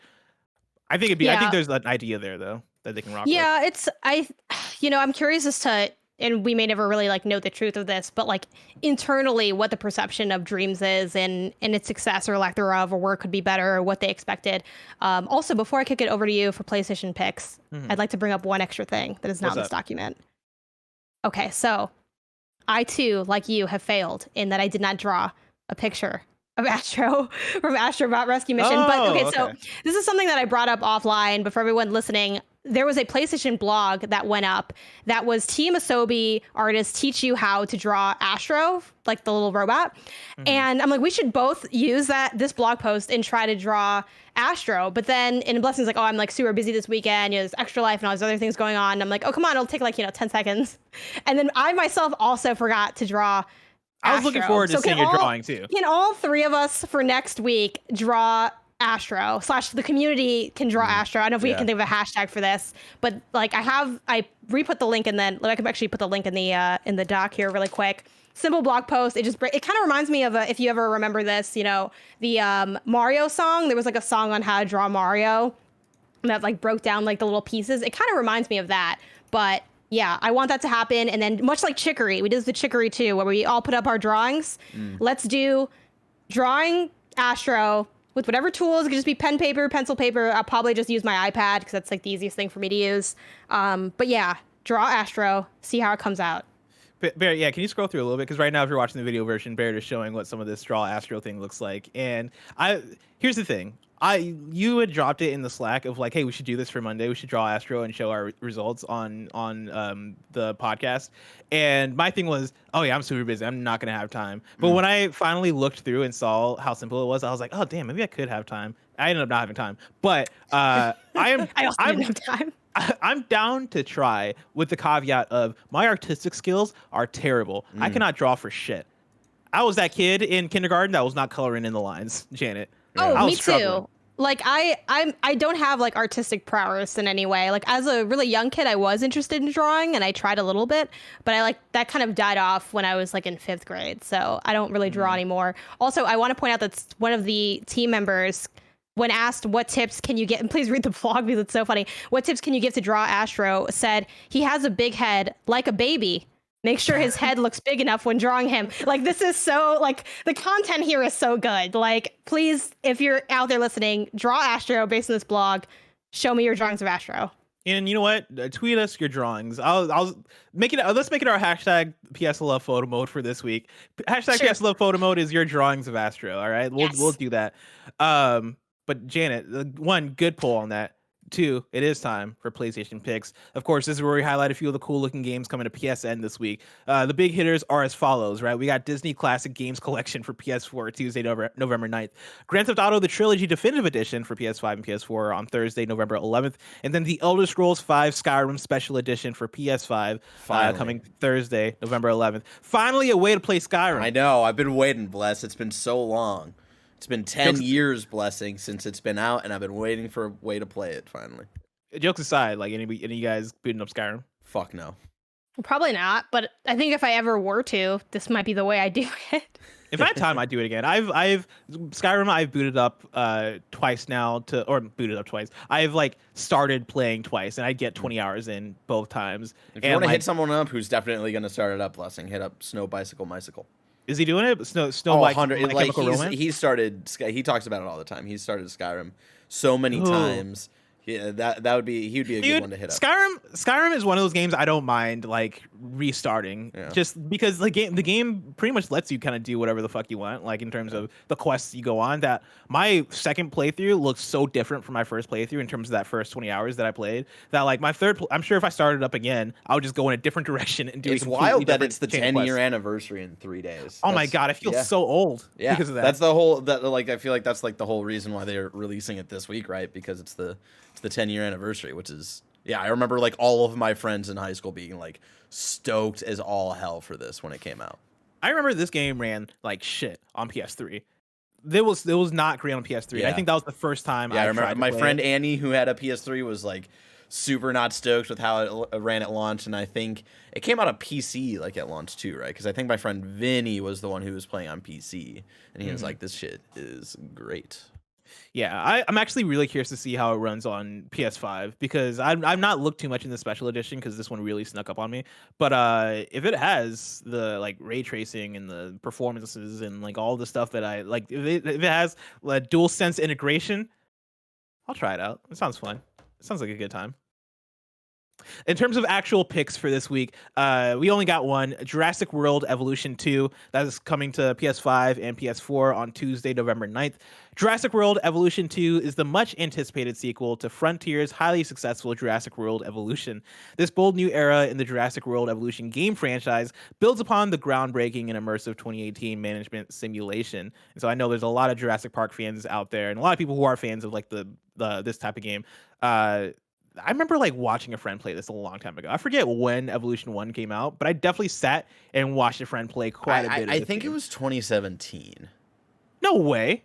I think there's an idea there though that they can rock with. Yeah, I'm curious as to and we may never really like know the truth of this, but like internally what the perception of Dreams is and its success or lack thereof, or where it could be better or what they expected. Also, before I kick it over to you for PlayStation picks, I'd like to bring up one extra thing that is not in this document. Okay, so I too, like you, have failed in that I did not draw a picture of Astro from Astrobot Rescue Mission. But okay, so this is something that I brought up offline, but for everyone listening, there was a PlayStation blog that went up that was Team Asobi artists teach you how to draw Astro, like the little robot. And I'm like, we should both use this blog post and try to draw Astro. But then in Blessing's like, oh, I'm like super busy this weekend, there's Extra Life and all these other things going on. And I'm like, oh, come on, it'll take like, 10 seconds. And then I myself also forgot to draw Astro. I was looking forward to seeing your drawing too. Can all three of us for next week draw Astro / the community can draw Astro? I don't know if we can think of a hashtag for this, but like I re-put the link, and then I can actually put the link in the doc here really quick. Simple blog post. It kind of reminds me of if you ever remember this, the Mario song. There was like a song on how to draw Mario that like broke down like the little pieces. It kind of reminds me of that, but yeah, I want that to happen. And then much like Chicory, we did the Chicory too, where we all put up our drawings. Let's do drawing Astro with whatever tools. It could just be pen, paper, pencil, paper. I'll probably just use my iPad because that's like the easiest thing for me to use. But yeah, draw Astro, see how it comes out. Bear, yeah, can you scroll through a little bit? Because right now, if you're watching the video version, Bear is showing what some of this draw Astro thing looks like. And here's the thing. You had dropped it in the Slack of like, hey, we should do this for Monday. We should draw Astro and show our results on the podcast. And my thing was, oh yeah, I'm super busy. I'm not gonna have time. But when I finally looked through and saw how simple it was, I was like, oh damn, maybe I could have time. I ended up not having time. But I also didn't have time. I'm down to try, with the caveat of my artistic skills are terrible. I cannot draw for shit. I was that kid in kindergarten that was not coloring in the lines, Janet. Oh, me too. Like I don't have like artistic prowess in any way. Like as a really young kid, I was interested in drawing and I tried a little bit, but that kind of died off when I was like in 5th grade. So I don't really draw anymore. Also, I want to point out that one of the team members, when asked what tips can you get, and please read the vlog because it's so funny, what tips can you give to draw Astro, said he has a big head like a baby. Make sure his head looks big enough when drawing him. Like, this is so, like, the content here is so good. Like, please, if you're out there listening, draw Astro based on this blog. Show me your drawings of Astro. And you know what? Tweet us your drawings. I'll make it. Let's make it our hashtag PSILOVEPHOTOMODE for this week. Hashtag PSILOVEPHOTOMODE is your drawings of Astro. All right, we'll do that. But Janet, one, good pull on that. 2, it is time for PlayStation picks. Of course, this is where we highlight a few of the cool looking games coming to PSN this week. The big hitters are as follows, right? We got Disney Classic Games Collection for PS4 Tuesday, November 9th. Grand Theft Auto, the Trilogy Definitive Edition for PS5 and PS4 on Thursday, November 11th. And then the Elder Scrolls V Skyrim Special Edition for PS5 coming Thursday, November 11th. Finally, a way to play Skyrim. I know. I've been waiting, Bless. It's been so long. It's been 10 years, Blessing, since it's been out, and I've been waiting for a way to play it, finally. Jokes aside, like, any of you guys booting up Skyrim? Fuck no. Well, probably not, but I think if I ever were to, this might be the way I do it. If I had time, I'd do it again. I've Skyrim, I've booted up twice now I've, like, started playing twice, and I get 20 hours in both times. If you want to hit someone up who's definitely going to start it up, Blessing, hit up Snow Bicycle Mycicle. Is he doing it? Snow like Chemical Romance? He talks about it all the time. He started Skyrim so many times. Yeah, that would be, he would be a good one to hit up. Skyrim is one of those games I don't mind like restarting, just because the game pretty much lets you kind of do whatever the fuck you want, like in terms of the quests you go on. That my second playthrough looks so different from my first playthrough in terms of that first 20 hours that I played. That like my third, I'm sure if I started up again, I would just go in a different direction and do. It's wild that it's the 10-year anniversary in 3 days. Oh my god, I feel so old because of that. That's the whole I feel like that's like the whole reason why they're releasing it this week, right? Because it's the 10-year anniversary, which is I remember like all of my friends in high school being like stoked as all hell for this when it came out. I remember this game ran like shit on PS3. It was not great on PS3. Yeah. I think that was the first time I remember tried to my play friend it. Annie, who had a PS3, was like super not stoked with how it ran at launch, and I think it came out on PC like at launch too, right? Because I think my friend Vinny was the one who was playing on PC, and he was like, "This shit is great." Yeah, I'm actually really curious to see how it runs on PS5 because I've not looked too much in the special edition because this one really snuck up on me. But if it has the like ray tracing and the performances and like all the stuff that I like, if it has like dual sense integration, I'll try it out. It sounds fun. It sounds like a good time. In terms of actual picks for this week, we only got one, Jurassic World Evolution 2. That is coming to PS5 and PS4 on Tuesday, November 9th. Jurassic World Evolution 2 is the much anticipated sequel to Frontier's highly successful Jurassic World Evolution. This bold new era in the Jurassic World Evolution game franchise builds upon the groundbreaking and immersive 2018 management simulation. And so I know there's a lot of Jurassic Park fans out there and a lot of people who are fans of like the this type of game. I remember like watching a friend play this a long time ago. I forget when Evolution 1 came out, but I definitely sat and watched a friend play quite a bit. I think it was 2017. No way.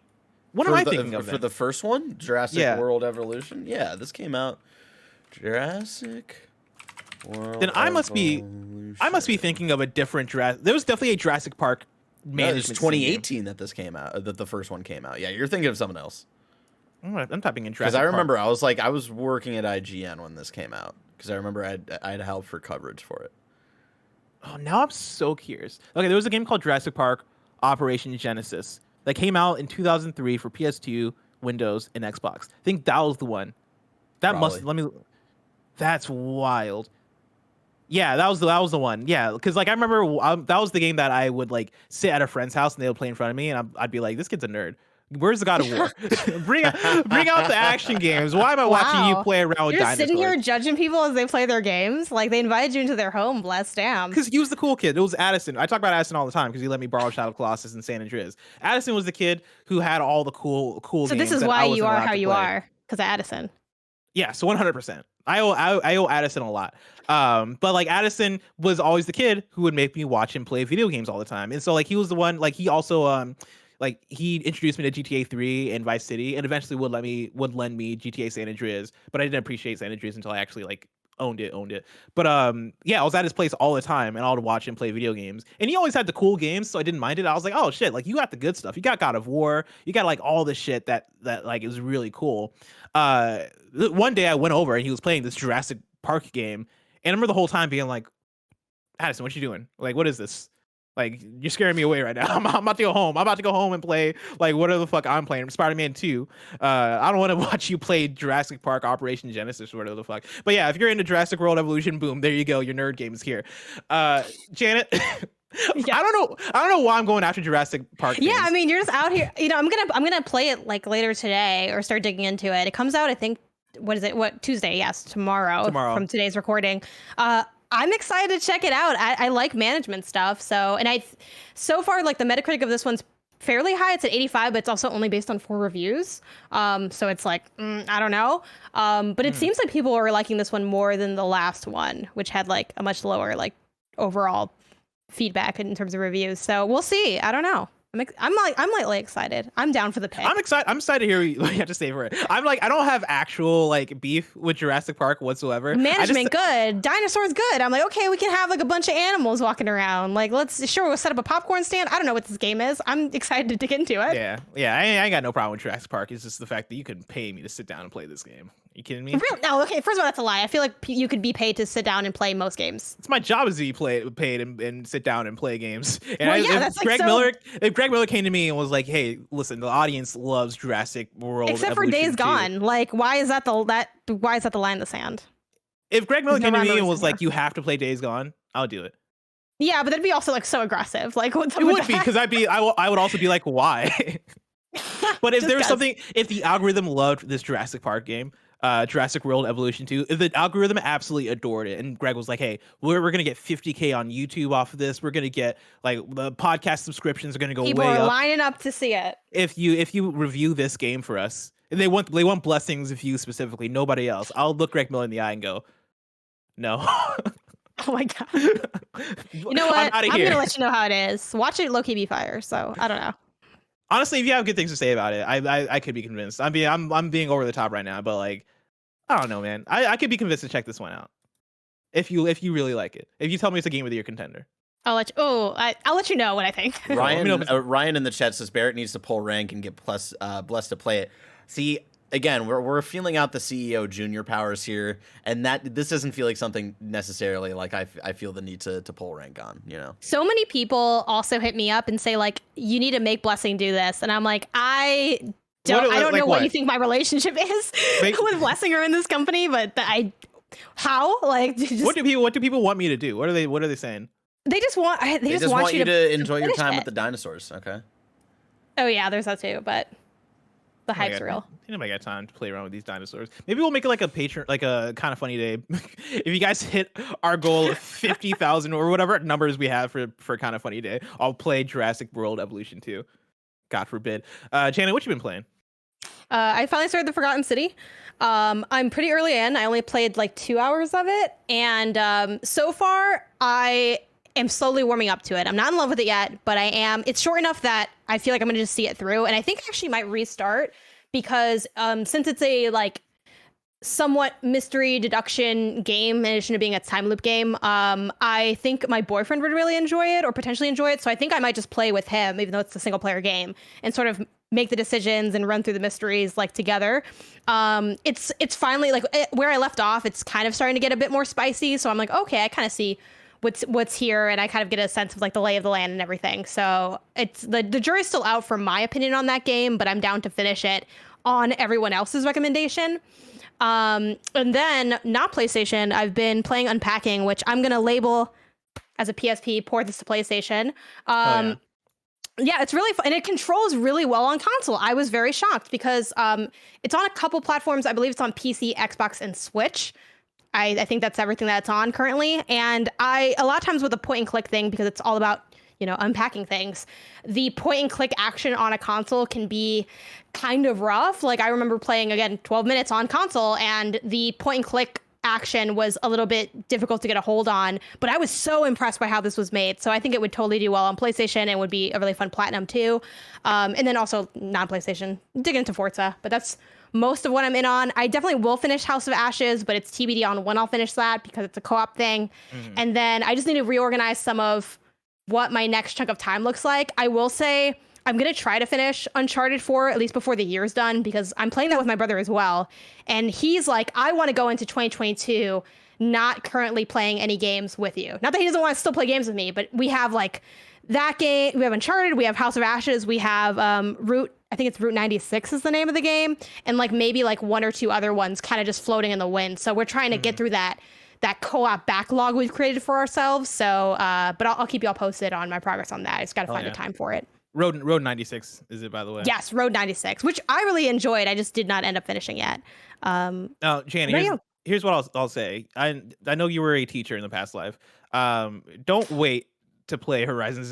What am I thinking of? For the first one, Jurassic World Evolution? Yeah, this came out Jurassic World. Then I must be thinking of a different Jurassic. There was definitely a Jurassic Park management. No, it's 2018 that this came out. That the first one came out. Yeah, you're thinking of someone else. I'm typing in Jurassic Because I remember Park. I was working at IGN when this came out. Because I remember I had help for coverage for it. Oh, now I'm so curious. Okay, there was a game called Jurassic Park Operation Genesis that came out in 2003 for PS2, Windows, and Xbox. I think that was the one. That's wild. Yeah, that was the one. Yeah, because like I remember that was the game that I would like sit at a friend's house and they would play in front of me, and I'd be like, "This kid's a nerd. Where's the God of War? bring out the action games. Why am I watching you play around with dinosaurs?" You're sitting here judging people as they play their games. Like they invited you into their home. Bless damn. Because he was the cool kid. It was Addison. I talk about Addison all the time because he let me borrow Shadow of Colossus and San Andreas. Addison was the kid who had all the cool So games. this is why you are how you are, because of Addison. Yeah, so 100%. I owe Addison a lot. But like Addison was always the kid who would make me watch him play video games all the time. And so like he was the one, like he also like he introduced me to GTA 3 and Vice City, and eventually would lend me GTA San Andreas. But I didn't appreciate San Andreas until I actually like owned it. But yeah, I was at his place all the time, and I would watch him play video games. And he always had the cool games, so I didn't mind it. I was like, oh shit, like you got the good stuff. You got God of War. You got like all the shit that like is really cool. One day I went over and he was playing this Jurassic Park game, and I remember the whole time being like, Addison, what you doing? Like, what is this? Like, you're scaring me away right now. I'm about to go home. I'm about to go home and play, like, whatever the fuck I'm playing. Spider-Man 2. I don't want to watch you play Jurassic Park Operation Genesis or whatever the fuck. But yeah, if you're into Jurassic World Evolution, boom, there you go. Your nerd game is here. Janet, yeah. I don't know why I'm going after Jurassic Park games. Yeah, I mean, you're just out here. You know, I'm gonna play it like later today or start digging into it. It comes out, I think, Tuesday? Yes, tomorrow. From today's recording. I'm excited to check it out. I like management stuff. So far, like the Metacritic of this one's fairly high. It's at 85, but it's also only based on 4 reviews. So it's like, I don't know. But it seems like people are liking this one more than the last one, which had like a much lower like overall feedback in terms of reviews. So we'll see. I don't know. I'm lightly excited. I'm down for the pick. I'm excited to hear what you have to say for it. I'm like, I don't have actual like beef with Jurassic Park whatsoever. Management good, dinosaurs good. I'm like, okay, we can have like a bunch of animals walking around. Like, we'll set up a popcorn stand. I don't know what this game is. I'm excited to dig into it. Yeah. I ain't got no problem with Jurassic Park. It's just the fact that you can pay me to sit down and play this game. You kidding me? Really? No, okay. First of all, that's a lie. I feel like you could be paid to sit down and play most games. It's my job is to be paid and sit down and play games. And if Greg Miller came to me and was like, "Hey, listen, the audience loves Jurassic World, except for Days Gone. Like, why is that the line in the sand?" If Greg Miller came to me and was like, "You have to play Days Gone," I'll do it. Yeah, but that'd be also like so aggressive. Like, what it would be because I would also be like, "Why?" But if there was something, if the algorithm loved this Jurassic Park game, Jurassic World Evolution 2, the algorithm absolutely adored it, and Greg was like, "Hey, we're gonna get 50K on YouTube off of this. We're gonna get like the podcast subscriptions are gonna go People way are up. lining up to see it. If you review this game for us, they want blessings of you specifically, nobody else. I'll look Greg Miller in the eye and go, no." Oh my god! You know what? I'm gonna let you know how it is. Watch it low-key be fire. So I don't know. Honestly, if you have good things to say about it, I could be convinced. I'm being over the top right now, but like, I don't know, man. I could be convinced to check this one out. If you really like it, if you tell me it's a game of the year contender, I'll let you know what I think. Ryan in the chat says Barrett needs to pull rank and get blessed to play it. See, again, we're feeling out the CEO junior powers here, and this doesn't feel like something necessarily like I feel the need to pull rank on, you know. So many people also hit me up and say like, you need to make Blessing do this, and I'm like, I don't like know what? what you think my relationship is with Blessing or in this company, but how like just, what do people want me to do? What are they saying? They just want you to enjoy your time with the dinosaurs. Okay. Oh yeah, there's that too, but the hype's real. Anybody got time to play around with these dinosaurs? Maybe we'll make it like a Patreon, like a kind of funny day. If you guys hit our goal of 50,000 or whatever numbers we have for kind of funny day, I'll play Jurassic World Evolution 2. God forbid. Janet, what you been playing? I finally started the Forgotten City. I'm pretty early in. I only played like 2 hours of it, and so far I am slowly warming up to it. I'm not in love with it yet, but I am. It's short enough that I feel like I'm gonna just see it through, and I think I actually might restart because since it's a like somewhat mystery deduction game in addition to being a time loop game, I think my boyfriend would really enjoy it or potentially enjoy it. So I think I might just play with him, even though it's a single player game, and sort of make the decisions and run through the mysteries like together. It's finally like where I left off. It's kind of starting to get a bit more spicy. So I'm like, okay, I kind of see what's here, and I kind of get a sense of like the lay of the land and everything. So it's the jury's still out for my opinion on that game, but I'm down to finish it on everyone else's recommendation. And then not PlayStation, I've been playing Unpacking, which I'm gonna label as a PSP, port this to PlayStation. Yeah, it's really fun, and it controls really well on console. I was very shocked because it's on a couple platforms. I believe it's on PC, Xbox, and Switch. I think that's everything that it's on currently. And a lot of times with the point and click thing, because it's all about, you know, unpacking things, the point and click action on a console can be kind of rough. Like I remember playing, again, 12 minutes on console, and the point and click action was a little bit difficult to get a hold on, but I was so impressed by how this was made. So I think it would totally do well on PlayStation and would be a really fun platinum too. And then also non-PlayStation, dig into Forza, but that's most of what I'm in on. I definitely will finish House of Ashes, but it's TBD on when I'll finish that because it's a co-op thing. Mm-hmm. And then I just need to reorganize some of what my next chunk of time looks like. I will say I'm going to try to finish Uncharted 4 at least before the year's done, because I'm playing that with my brother as well. And he's like, I want to go into 2022 not currently playing any games with you. Not that he doesn't want to still play games with me, but we have like that game. We have Uncharted, we have House of Ashes, we have Route, I think it's Route 96 is the name of the game, and like maybe like one or two other ones kind of just floating in the wind. So we're trying to get through that co-op backlog we've created for ourselves. So, but I'll keep y'all posted on my progress on that. I just got to find the time for it. Road 96 is it, by the way? Yes, Road 96, which I really enjoyed. I just did not end up finishing yet. Now, Janie, here's what I'll say. I know you were a teacher in the past life. Don't wait to play Horizon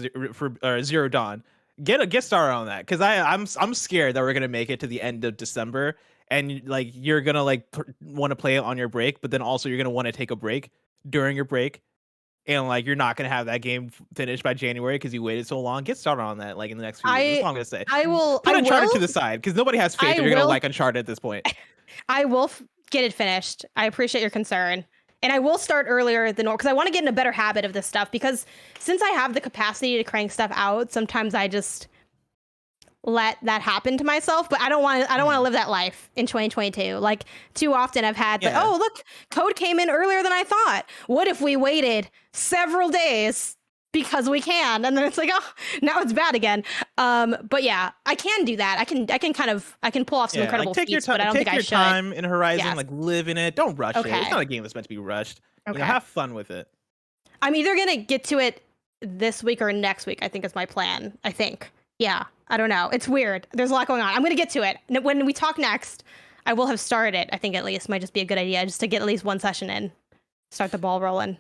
Zero Dawn. Get started on that, because I'm scared that we're gonna make it to the end of December, and like you're gonna like want to play it on your break, but then also you're gonna want to take a break during your break, and like you're not gonna have that game finished by January because you waited so long. Get started on that like in the next few weeks. That's all I'm gonna say. I will put Uncharted to the side, because nobody has faith that you're gonna like Uncharted at this point. I will get it finished. I appreciate your concern. And I will start earlier than normal because I want to get in a better habit of this stuff, because since I have the capacity to crank stuff out, sometimes I just let that happen to myself. But I don't want to live that life in 2022. Like too often I've had, but oh, look, code came in earlier than I thought. What if we waited several days because we can? And then it's like, oh, now it's bad again. But yeah, I can do that. I can pull off some incredible feats, but I don't think I should. Take your time in Horizon, like live in it. Don't rush it. It's not a game that's meant to be rushed. Okay. You know, have fun with it. I'm either going to get to it this week or next week, I think is my plan. I think. Yeah. I don't know. It's weird. There's a lot going on. I'm going to get to it. When we talk next, I will have started it. I think at least might just be a good idea just to get at least one session in, start the ball rolling.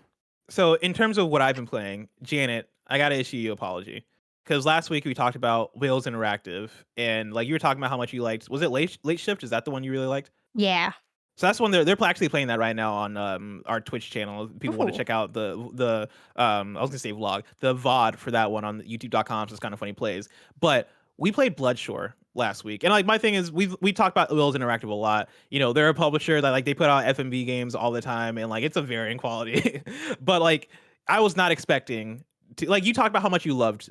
So in terms of what I've been playing, Janet, I got to issue you an apology, because last week we talked about Wales Interactive, and like you were talking about how much you liked. Was it Late Shift? Is that the one you really liked? Yeah. So that's one they're actually playing that right now on our Twitch channel. People want to check out the I was gonna say vlog, the VOD for that one on youtube.com. So it's kind of funny plays. But we played Bloodshore last week, and like my thing is we talked about Wales Interactive a lot. You know, they're a publisher that like they put out FMV games all the time, and like it's a varying quality. But like I was not expecting to, like, you talked about how much you loved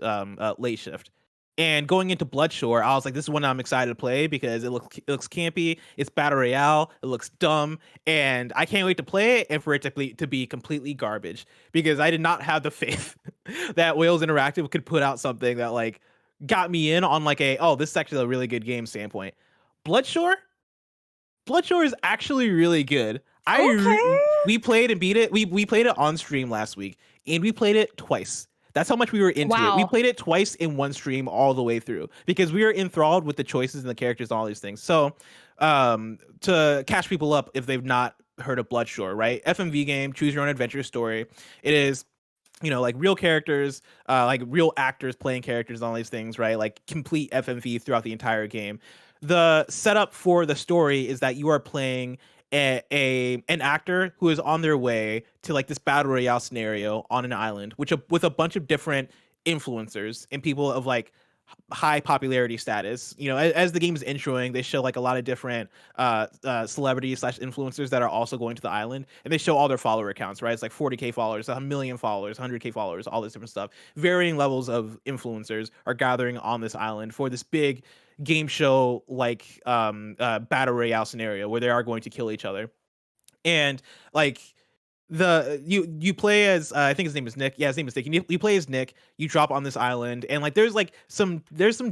Late Shift. And going into Bloodshore, I was like, this is one I'm excited to play because it looks campy. It's battle royale. It looks dumb, and I can't wait to play it and for it to be completely garbage because I did not have the faith that Wales Interactive could put out something that like got me in on like this is actually a really good game standpoint. Bloodshore is actually really good. We played and beat it. We played it on stream last week, and we played it twice. That's how much we were into it. We played it twice in one stream all the way through because we were enthralled with the choices and the characters and all these things. So to catch people up if they've not heard of Bloodshore, right? FMV game, choose your own adventure story. It is, like real characters, like real actors playing characters and all these things, right? Like complete FMV throughout the entire game. The setup for the story is that you are playing an actor who is on their way to like this battle royale scenario on an island, with a bunch of different influencers and people of like high popularity status. As the game is introing, they show like a lot of different celebrities / influencers that are also going to the island, and they show all their follower accounts, right? It's like 40k followers, 1 million followers, 100k followers, all this different stuff. Varying levels of influencers are gathering on this island for this big game show like battle royale scenario where they are going to kill each other. And like you play as I think his name is Nick. Yeah, his name is Nick. You play as Nick. You drop on this island, and like there's some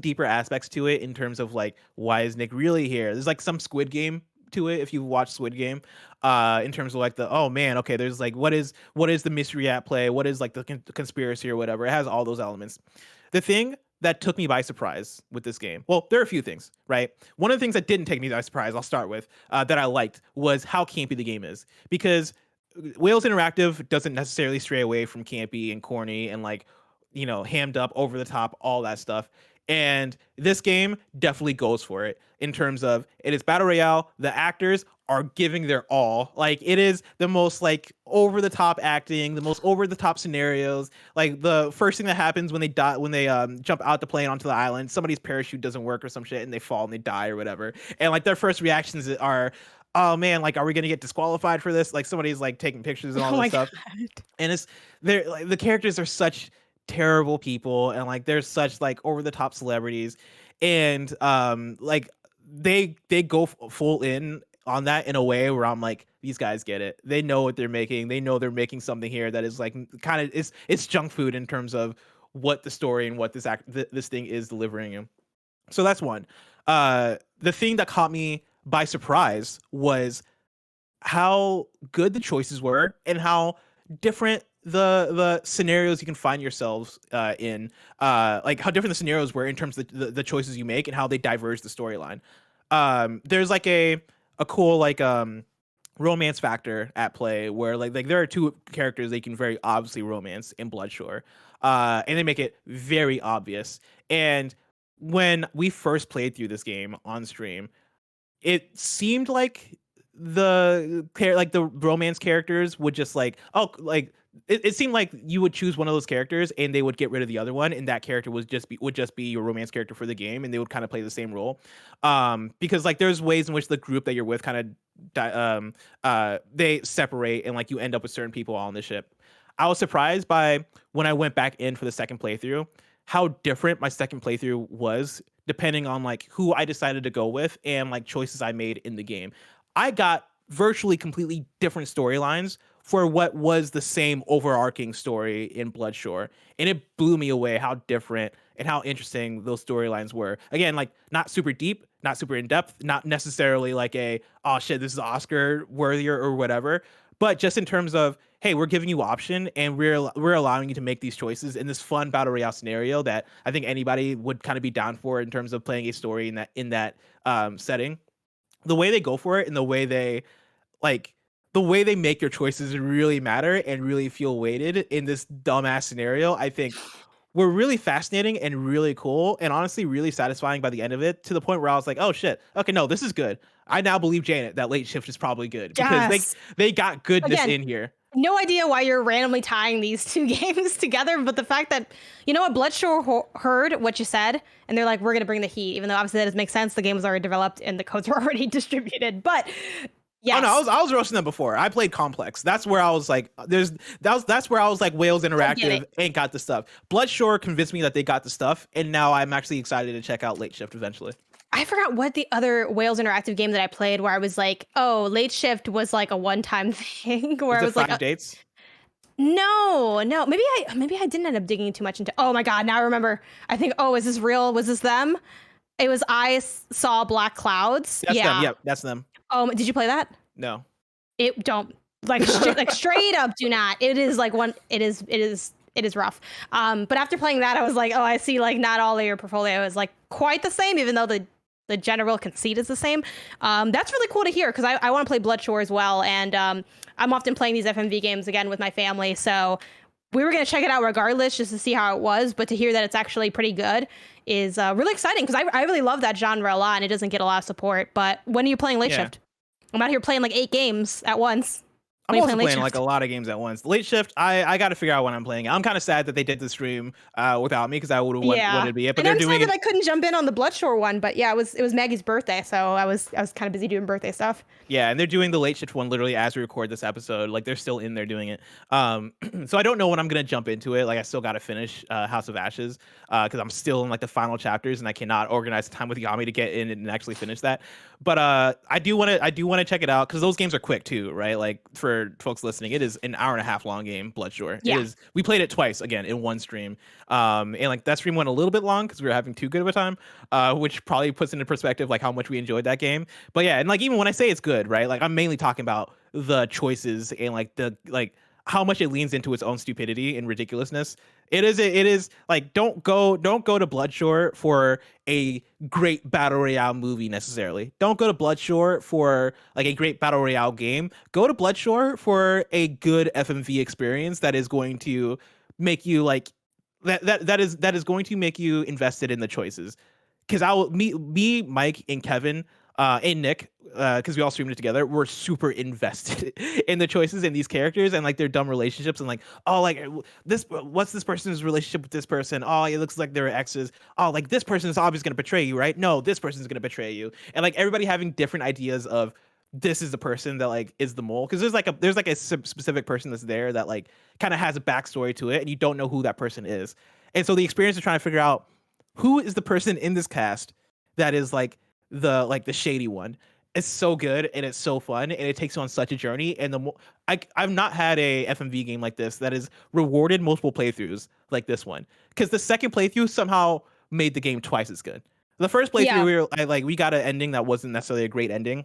deeper aspects to it in terms of like, why is Nick really here? There's like some Squid Game to it if you've watched Squid Game, in terms of like there's like what is the mystery at play? What is like the conspiracy or whatever? It has all those elements. The thing that took me by surprise with this game, well, there are a few things, right? One of the things that didn't take me by surprise, I'll start with, that I liked was how campy the game is, because Wales Interactive doesn't necessarily stray away from campy and corny and like, hammed up, over the top, all that stuff. And this game definitely goes for it in terms of it is battle royale. The actors are giving their all. Like it is the most like over the top acting, the most over the top scenarios. Like the first thing that happens when they jump out the plane onto the island, somebody's parachute doesn't work or some shit, and they fall and they die or whatever. And like their first reactions are, oh man, like are we gonna get disqualified for this? Like somebody's like taking pictures and all this stuff. God. And it's like the characters are such terrible people, and like they're such like over the top celebrities, and like they go full in on that in a way where I'm like, these guys get it. They know what they're making. They know they're making something here that is like kind of it's junk food in terms of what the story and what this thing is delivering you. So that's one. The thing that caught me by surprise was how good the choices were and how different the scenarios you can find yourselves in, like how different the scenarios were in terms of the choices you make and how they diverge the storyline. There's like a cool like romance factor at play where like there are two characters they can very obviously romance in Bloodshore, and they make it very obvious. And when we first played through this game on stream, it seemed like the romance characters would just like it seemed like you would choose one of those characters and they would get rid of the other one, and that character would just be your romance character for the game, and they would kind of play the same role. Because like there's ways in which the group that you're with kind of they separate, and like you end up with certain people on the ship. I was surprised by when I went back in for the second playthrough how different my second playthrough was depending on like who I decided to go with and like choices I made in the game. I got virtually completely different storylines for what was the same overarching story in Bloodshore. And it blew me away how different and how interesting those storylines were. Again, like not super deep, not super in depth, not necessarily like oh shit, this is Oscar worthy or whatever. But just in terms of, hey, we're giving you option and we're allowing you to make these choices in this fun battle royale scenario that I think anybody would kind of be down for in terms of playing a story in that setting. The way they go for it and the way they make your choices really matter and really feel weighted in this dumbass scenario, I think were really fascinating and really cool and honestly really satisfying by the end of it, to the point where I was like, oh shit, okay, no, this is good. I now believe Janet that late shift is probably good because they got goodness in here. No idea why you're randomly tying these two games together, but the fact that, Bloodshore heard what you said, and they're like, we're going to bring the heat, even though obviously that doesn't make sense. The game was already developed and the codes were already distributed. But Yes. Oh no, I was roasting them before. I played Complex. That's where I was like, that's where I was like, Whales Interactive ain't got the stuff. Bloodshore convinced me that they got the stuff, and now I'm actually excited to check out Late Shift eventually. I forgot what the other Whales Interactive game that I played where I was like, oh, Late Shift was like a one-time thing where I was like, 5 dates. No, maybe I didn't end up digging too much into. Oh my god, now I remember. I think, oh, is this real? Was this them? It was I Saw Black Clouds. That's them. Yep, that's them. Oh, did you play that? No. It don't like like straight up do not. It is like it is rough. But after playing that, I was like, oh, I see like not all of your portfolio is like quite the same, even though the general conceit is the same. That's really cool to hear because I want to play Bloodshore as well, and I'm often playing these FMV games again with my family, so we were going to check it out regardless just to see how it was, but to hear that it's actually pretty good is really exciting because I really love that genre a lot and it doesn't get a lot of support. But when are you playing Late Shift? I'm out here playing like 8 games at once. I'm also playing like a lot of games at once. Late Shift, I got to figure out when I'm playing it. I'm kind of sad that they did the stream without me because I would have wanted to be it. But and they're I'm doing sad that I couldn't jump in on the Bloodshore one. But yeah, it was Maggie's birthday, so I was kind of busy doing birthday stuff. Yeah, and they're doing the Late Shift one literally as we record this episode. Like they're still in there doing it. So I don't know when I'm gonna jump into it. Like I still got to finish House of Ashes because I'm still in like the final chapters and I cannot organize time with Yami to get in and actually finish that. But I do want to check it out because those games are quick too, right? Like for folks listening, it is an hour and a half long game, Bloodshore. Yeah. It is. We played it twice again in one stream, and like that stream went a little bit long because we were having too good of a time, which probably puts into perspective like how much we enjoyed that game. But yeah, and like even when I say it's good, right? Like I'm mainly talking about the choices and like the how much it leans into its own stupidity and ridiculousness. It is like don't go to Bloodshore for a great battle royale movie necessarily. Don't go to Bloodshore for like a great battle royale game. Go to Bloodshore for a good FMV experience that is going to make you like that is going to make you invested in the choices. Because me, Mike, and Kevin, and Nick, because we all streamed it together, we're super invested in the choices and these characters and like their dumb relationships and like, oh, like what's this person's relationship with this person? Oh, it looks like they're exes. Oh, like this person is obviously gonna betray you, right? No, this person's gonna betray you. And like everybody having different ideas of this is the person that like is the mole, because there's like a specific person that's there that like kind of has a backstory to it and you don't know who that person is. And so the experience of trying to figure out who is the person in this cast that is like the shady one. It's so good and it's so fun and it takes you on such a journey. And I've not had a FMV game like this that has rewarded multiple playthroughs like this one, because the second playthrough somehow made the game twice as good. The first playthrough we got an ending that wasn't necessarily a great ending,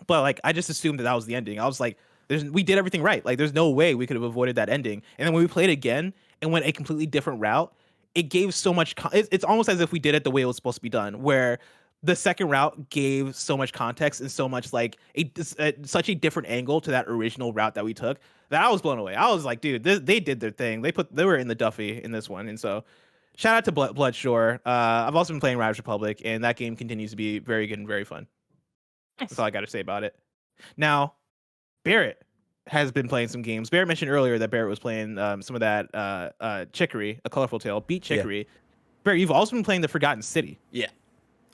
but like I just assumed that was the ending. I was like, we did everything right. Like there's no way we could have avoided that ending. And then when we played again and went a completely different route, it gave so much. It's almost as if we did it the way it was supposed to be done, where the second route gave so much context and so much like such a different angle to that original route that we took that I was blown away. I was like, dude, they did their thing. They were in the Duffy in this one. And so shout out to Bloodshore. I've also been playing Riders Republic, and that game continues to be very good and very fun. Nice. That's all I got to say about it. Now, Barrett has been playing some games. Barrett mentioned earlier that Barrett was playing some of that Chicory, A Colorful Tale, Beat Chicory. Yeah. Barrett, you've also been playing The Forgotten City. Yeah.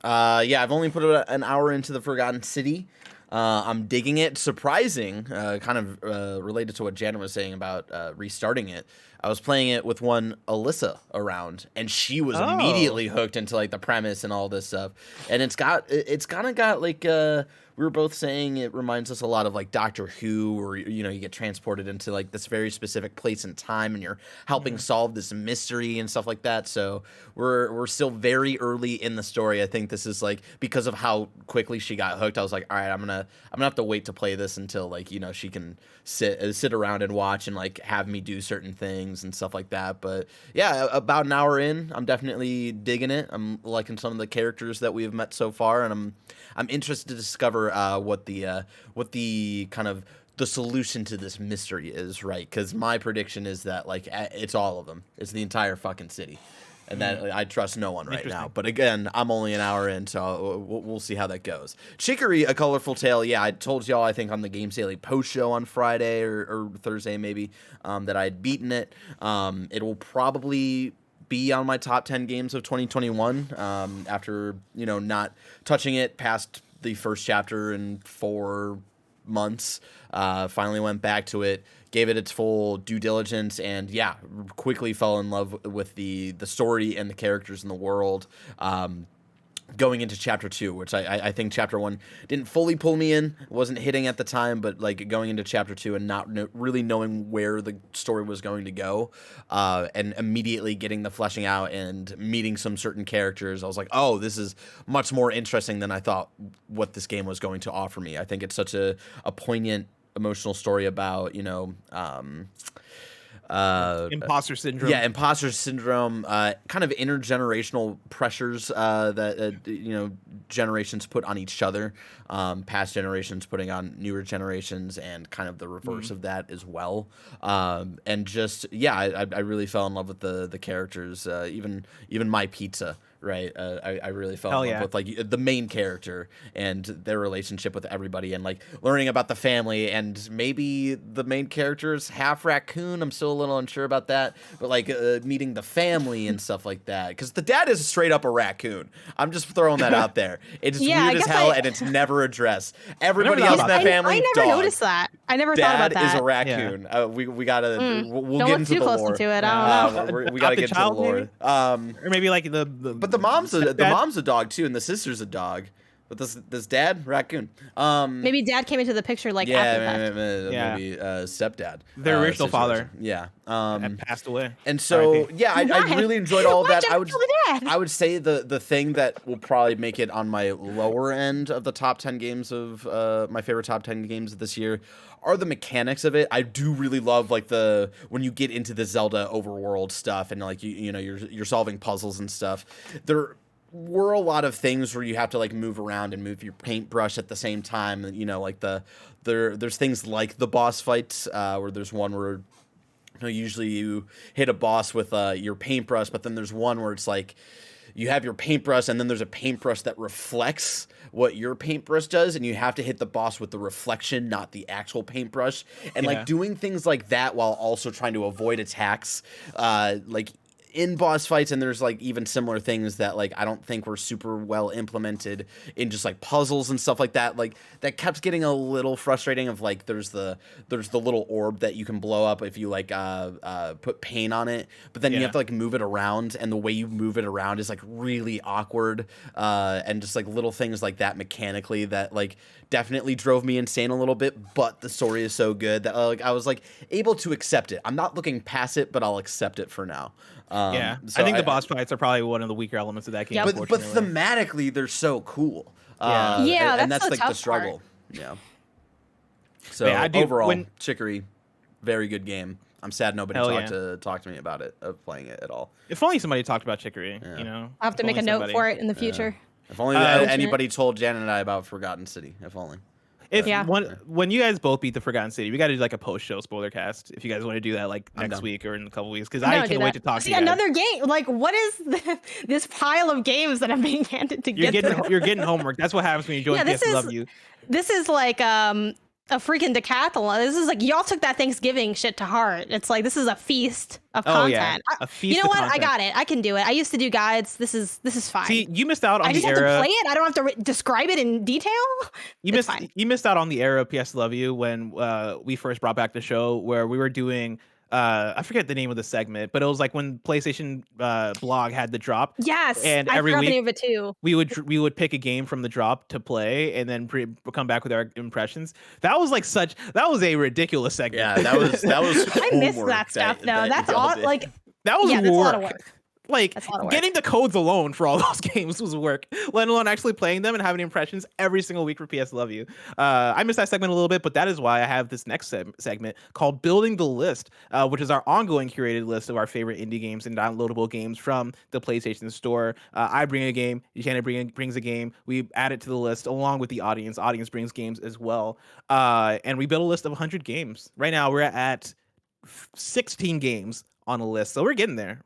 I've only put an hour into The Forgotten City. I'm digging it. Surprising, kind of related to what Janet was saying about restarting it. I was playing it with one Alyssa around, and she was immediately hooked into like the premise and all this stuff. And it's kind of got like we were both saying it reminds us a lot of like Doctor Who, or you get transported into like this very specific place and time, and you're helping solve this mystery and stuff like that. So we're still very early in the story. I think this is like, because of how quickly she got hooked, I was like, all right, I'm gonna have to wait to play this until like she can sit around and watch and like have me do certain things and stuff like that. But yeah, about an hour in, I'm definitely digging it. I'm liking some of the characters that we have met so far, and I'm interested to discover what the kind of the solution to this mystery is, right? Because my prediction is that like it's all of them. It's the entire fucking city. And that I trust no one right now. But again, I'm only an hour in, so we'll see how that goes. Chicory, A Colorful Tale. Yeah, I told y'all, I think, on the Games Daily post show on Friday or Thursday maybe, that I had beaten it. It will probably be on my top 10 games of 2021 after, not touching it past the first chapter in 4 months. Finally went back to it, gave it its full due diligence, and yeah, quickly fell in love with the story and the characters in the world. Going into chapter 2, which I think chapter 1 didn't fully pull me in, wasn't hitting at the time, but like going into chapter 2 and not really knowing where the story was going to go, and immediately getting the fleshing out and meeting some certain characters, I was like, oh, this is much more interesting than I thought what this game was going to offer me. I think it's such a poignant, emotional story about, imposter syndrome. Yeah, imposter syndrome, kind of intergenerational pressures that generations put on each other, past generations putting on newer generations, and kind of the reverse of that as well. And just I really fell in love with the characters, even my pizza. Right, I really fell in love with like the main character and their relationship with everybody, and like learning about the family, and maybe the main character is half raccoon. I'm still a little unsure about that, but like meeting the family and stuff like that, because the dad is straight up a raccoon. I'm just throwing that out there. It's weird as hell, and it's never addressed. Everybody else in that family, I never noticed that. I never thought about that. Dad is a raccoon. Yeah. We gotta we'll don't get look into too the close lore. Into it. I don't know. We gotta get into the lore. Or maybe like but the mom's a dog too, and the sister's a dog. But this dad, raccoon. Maybe dad came into the picture like after that. Maybe stepdad. Their original father. Yeah. And passed away. And so I really enjoyed all of that. I would say the thing that will probably make it on my lower end of the top 10 games of my favorite top 10 games of this year are the mechanics of it. I do really love like when you get into the Zelda overworld stuff, and like you're solving puzzles and stuff. There were a lot of things where you have to like move around and move your paintbrush at the same time. Like there's things like the boss fights where there's one where usually you hit a boss with your paintbrush, but then there's one where it's like you have your paintbrush and then there's a paintbrush that reflects what your paintbrush does, and you have to hit the boss with the reflection, not the actual paintbrush. And like doing things like that while also trying to avoid attacks, like in boss fights, and there's like even similar things that like I don't think were super well implemented in just like puzzles and stuff like that. Like that kept getting a little frustrating. Of like there's the little orb that you can blow up if you like put paint on it, but then you have to like move it around, and the way you move it around is like really awkward, and just like little things like that mechanically that like definitely drove me insane a little bit. But the story is so good that like I was like able to accept it. I'm not looking past it, but I'll accept it for now. So I think the boss fights are probably one of the weaker elements of that game. But thematically, they're so cool. And that's like the struggle. Part. Yeah. So overall, Chicory, very good game. I'm sad nobody talked to me about it, of playing it at all. If only somebody talked about Chicory, I'll have to make a note for it in the future. If only anybody told Jan and I about Forgotten City. If only. When you guys both beat the Forgotten City, we got to do like a post-show spoiler cast if you guys want to do that like next week or in a couple weeks, because I can't wait to talk to you guys. Another game, like what is this pile of games that I'm being handed to You're getting homework. That's what happens when you join PSILOVEYOU. This is like a freaking decathlon. This is like y'all took that Thanksgiving shit to heart. It's like this is a feast of content. A feast. You know what? Content. I got it. I can do it. I used to do guides. This is fine. See, you missed out on I just have to play it. I don't have to describe it in detail. You missed out on the era of PSILOVEYOU when we first brought back the show, where we were doing I forget the name of the segment, but it was like when PlayStation blog had the drop. Yes, and I every forgot week the name of it too. we would pick a game from the drop to play, and then come back with our impressions. That was a ridiculous segment. Yeah, that was. I miss that stuff though. That's all. Like that was that's a lot of work. Like getting the codes alone for all those games was work, let alone actually playing them and having impressions every single week for PSILOVEYOU. I missed that segment a little bit, but that is why I have this next segment called Building the List, which is our ongoing curated list of our favorite indie games and downloadable games from the PlayStation Store. I bring a game, Janet brings a game, we add it to the list along with the audience. Audience brings games as well, and we build a list of 100 games. Right now we're at 16 games on a list, so we're getting there.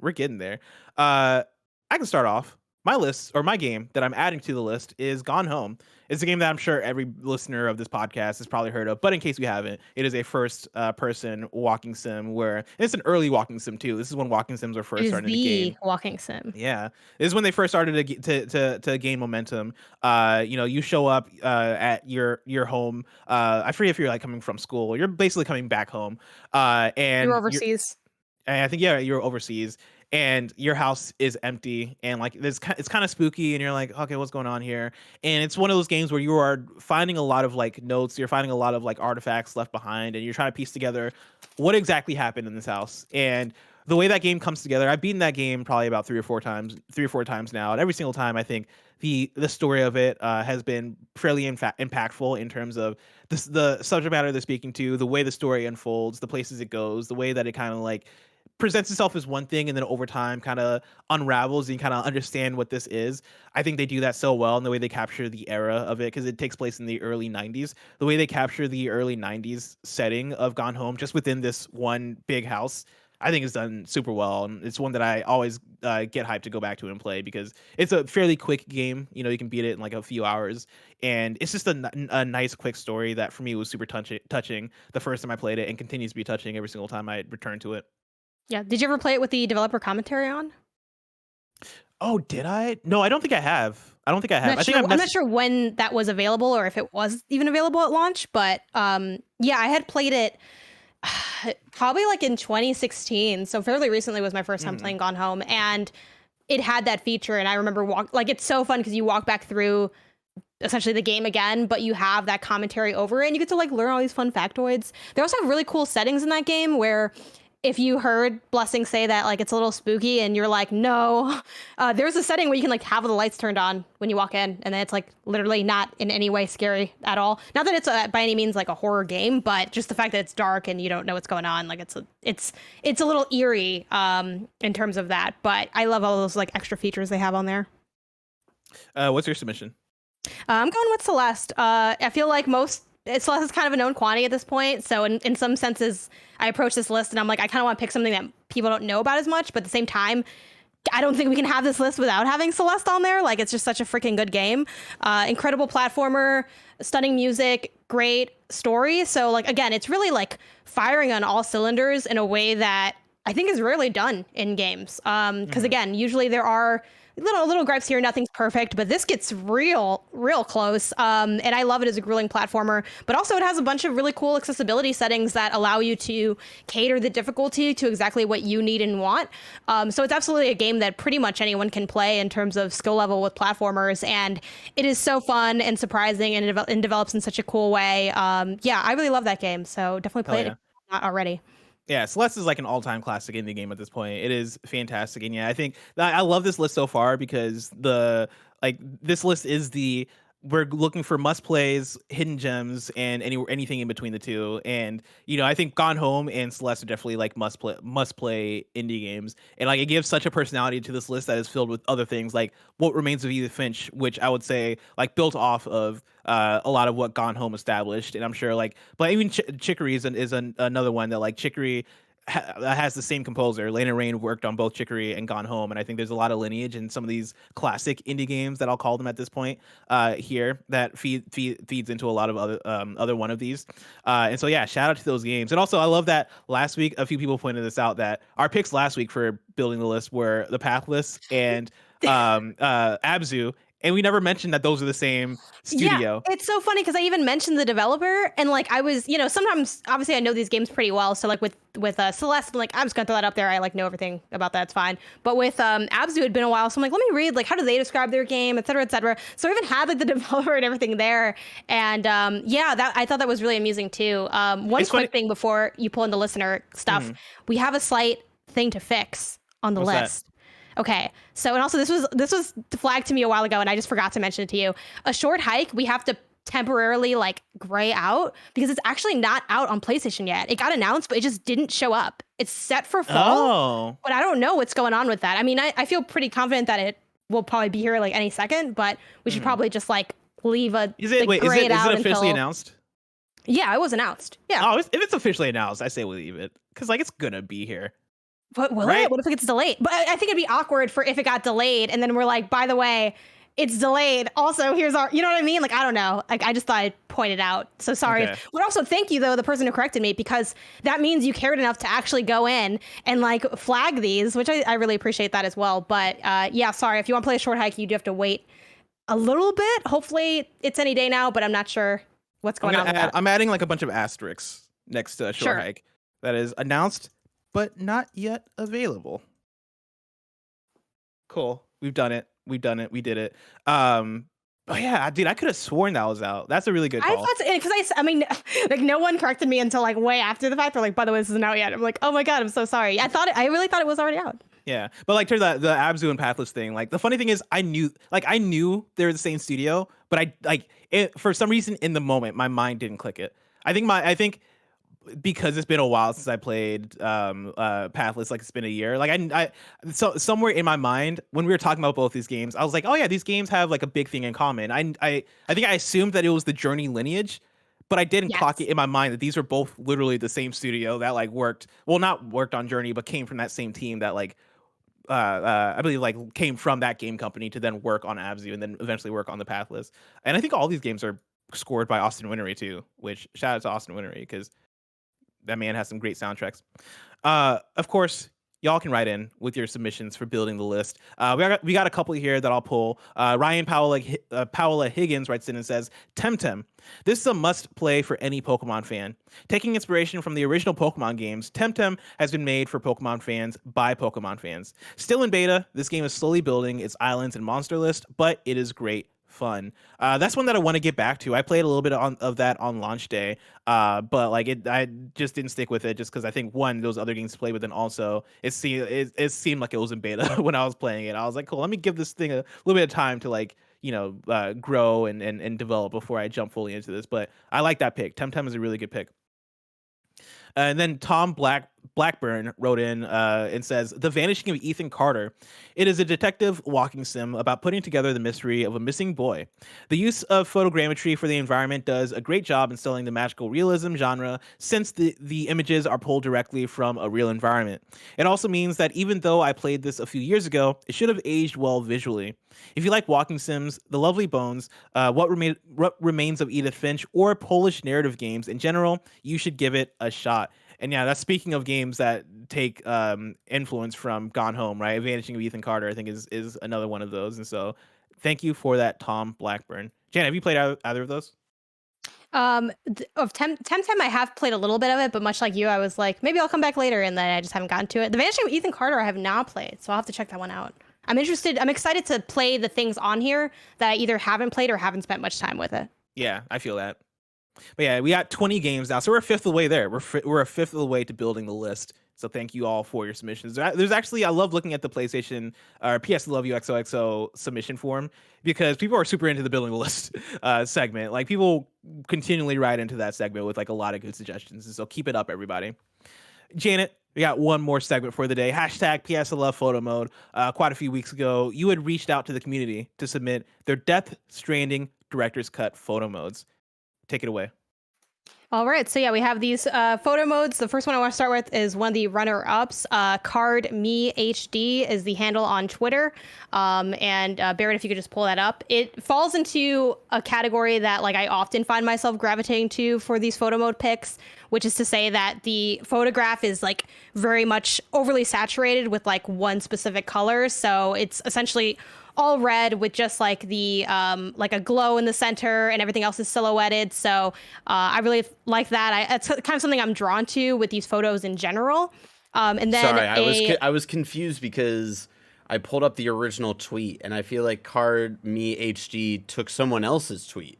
I can start off. my list, or my game that I'm adding to the list, is Gone Home. It's a game that I'm sure every listener of this podcast has probably heard of, but in case you haven't, it is a first person walking sim where it's an early walking sim too. This is when walking sims were first starting to gain walking sim. Yeah, this is when they first started to gain momentum. You show up at your home. I forget if you're like coming from school. You're basically coming back home. And You're overseas. And I think you're overseas, and your house is empty, and like it's kind of spooky, and you're like, okay, what's going on here? And it's one of those games where you are finding a lot of like notes, you're finding a lot of like artifacts left behind, and you're trying to piece together what exactly happened in this house. And the way that game comes together, I've beaten that game probably about three or four times now, and every single time I think the story of it has been fairly impactful in terms of the subject matter they're speaking to, the way the story unfolds, the places it goes, the way that it kind of like presents itself as one thing and then over time kind of unravels and you kind of understand what this is. I think they do that so well in the way they capture the era of it, because it takes place in the early 90s. The way they capture the early 90s setting of Gone Home just within this one big house, I think is done super well. And it's one that I always get hyped to go back to and play, because it's a fairly quick game. You can beat it in like a few hours, and it's just a nice quick story that for me was super touching the first time I played it, and continues to be touching every single time I return to it. Yeah. Did you ever play it with the developer commentary on? Oh, did I? No, I don't think I have. I don't think I have. I'm not sure when that was available or if it was even available at launch, but yeah, I had played it probably like in 2016. So fairly recently was my first time playing Gone Home, and it had that feature. And I remember it's so fun because you walk back through essentially the game again, but you have that commentary over it and you get to like learn all these fun factoids. They also have really cool settings in that game where if you heard Blessing say that like it's a little spooky and you're like, no, there's a setting where you can like have the lights turned on when you walk in, and then it's like literally not in any way scary at all. Not that it's by any means like a horror game, but just the fact that it's dark and you don't know what's going on, like it's a little eerie in terms of that. But I love all those like extra features they have on there. What's your submission? I'm going with Celeste. I feel like Celeste is kind of a known quantity at this point. So in some senses, I approach this list and I'm like, I kind of want to pick something that people don't know about as much. But at the same time, I don't think we can have this list without having Celeste on there. Like, it's just such a freaking good game. Incredible platformer, stunning music, great story. So like, again, it's really like firing on all cylinders in a way that I think is rarely done in games. Because again, usually there are little gripes here. Nothing's perfect, but this gets real close. And I love it as a grueling platformer, but also it has a bunch of really cool accessibility settings that allow you to cater the difficulty to exactly what you need and want. So it's absolutely a game that pretty much anyone can play in terms of skill level with platformers. And it is so fun and surprising, and it develops in such a cool way. Yeah, I really love that game. So definitely play it if not already. Yeah, Celeste is like an all-time classic indie game at this point. It is fantastic, and yeah, I think I love this list so far because this list is we're looking for must plays, hidden gems, and anything in between the two. And I think Gone Home and Celeste are definitely like must play indie games, and like it gives such a personality to this list that is filled with other things like What Remains of Edith Finch, which I would say like built off of a lot of what Gone Home established. And I'm sure but even Chicory is another one that like Chicory has the same composer. Lena Raine worked on both Chicory and Gone Home, and I think there's a lot of lineage in some of these classic indie games that I'll call them at this point here that feeds into a lot of other one of these. And so yeah, shout out to those games. And also I love that last week a few people pointed this out that our picks last week for building the list were The Pathless and Abzu. And we never mentioned that those are the same studio. Yeah, it's so funny because I even mentioned the developer, and like I was, sometimes obviously I know these games pretty well. So like with Celeste, I'm like, I'm just gonna throw that up there. I like know everything about that. It's fine. But with Abzu, it'd been a while, so I'm like, let me read like how do they describe their game, et cetera, et cetera. So I even had like the developer and everything there. And that I thought that was really amusing too. One quick thing before you pull in the listener stuff, we have a slight thing to fix on the list. That? Okay, so and also this was flagged to me a while ago, and I just forgot to mention it to you. A short hike we have to temporarily like gray out because it's actually not out on PlayStation yet. It got announced, but it just didn't show up. It's set for fall, but I don't know what's going on with that. I mean, I feel pretty confident that it will probably be here like any second, but we should probably just like leave a. Is it officially announced? Yeah, it was announced. Yeah. Oh, if it's officially announced, I say we leave it because like it's gonna be here. But will Right? it? What if it gets delayed? But I think it'd be awkward for if it got delayed and then we're like, by the way, it's delayed. Also, here's our, you know what I mean? Like, I don't know. Like, I just thought I'd point it out. So sorry. Okay. But also thank you though, the person who corrected me, because that means you cared enough to actually go in and like flag these, which I really appreciate that as well. But yeah, sorry. If you want to play a short hike, you do have to wait a little bit. Hopefully it's any day now, but I'm not sure what's going on with that. I'm adding like a bunch of asterisks next to a short Sure. hike that is announced, but not yet available. Cool. We've done it. We did it. Oh yeah, dude, I could have sworn that was out. That's a really good I call. thought, because I mean, like no one corrected me until like way after the fact. They're like, by the way, this isn't out yet. I'm like, oh my God, I'm so sorry. I really thought it was already out. Yeah, but like to the Abzu and Pathless thing, like the funny thing is I knew they were the same studio, but I like it for some reason in the moment my mind didn't click it. I think because it's been a while since I played Pathless, like it's been a year. Like so somewhere in my mind when we were talking about both these games, I was like, oh yeah, these games have like a big thing in common. I think I assumed that it was the Journey lineage, but I didn't clock it in my mind that these were both literally the same studio that like not worked on Journey, but came from that same team that like I believe like came from that game company to then work on Abzu and then eventually work on the Pathless. And I think all these games are scored by Austin Wintory too, which shout out to Austin Wintory because that man has some great soundtracks. Of course, y'all can write in with your submissions for building the list. We got a couple here that I'll pull. Ryan Paola Higgins writes in and says, Temtem. This is a must play for any Pokemon fan. Taking inspiration from the original Pokemon games, Temtem has been made for Pokemon fans by Pokemon fans. Still in beta, this game is slowly building its islands and monster list, but it is great fun. That's one that I want to get back to. I played a little bit of that on launch day, but like I just didn't stick with it just because I think one, those other games to play with, and also it seemed like it was in beta when I was playing it. I was like, cool, let me give this thing a little bit of time to like grow and develop before I jump fully into this. But I like that pick. Temtem is a really good pick. And then Tom Blackburn wrote in and says, The Vanishing of Ethan Carter. It is a detective walking sim about putting together the mystery of a missing boy. The use of photogrammetry for the environment does a great job in selling the magical realism genre since the images are pulled directly from a real environment. It also means that even though I played this a few years ago, it should have aged well visually. If you like walking sims, The Lovely Bones, What Remains of Edith Finch, or Polish narrative games in general, you should give it a shot. And yeah, that's speaking of games that take influence from Gone Home, right? Vanishing of Ethan Carter, I think, is another one of those. And so thank you for that, Tom Blackburn. Jan, have you played either of those? Of Temtem, I have played a little bit of it, but much like you, I was like, maybe I'll come back later, and then I just haven't gotten to it. The Vanishing of Ethan Carter, I have not played, so I'll have to check that one out. I'm excited to play the things on here that I either haven't played or haven't spent much time with it. Yeah, I feel that. But yeah, we got 20 games now, so we're a fifth of the way there. We're a fifth of the way to building the list. So thank you all for your submissions. There's actually, I love looking at the PlayStation or PS Love You XOXO submission form because people are super into the building the list segment. Like people continually write into that segment with like a lot of good suggestions. And so keep it up, everybody. Janet, we got one more segment for the day. Hashtag PSILOVEPHOTOMODE. Quite a few weeks ago, you had reached out to the community to submit their Death Stranding Director's Cut photo modes. Take it away. All right. So yeah, we have these photo modes. The first one I want to start with is one of the runner-ups. Card Me HD is the handle on Twitter. And Barrett, if you could just pull that up. It falls into a category that like I often find myself gravitating to for these photo mode picks, which is to say that the photograph is like very much overly saturated with like one specific color. So it's essentially all red with just like the like a glow in the center and everything else is silhouetted. So I really like that. It's kind of something I'm drawn to with these photos in general. And then sorry, I was confused because I pulled up the original tweet and I feel like Card Me HD took someone else's tweet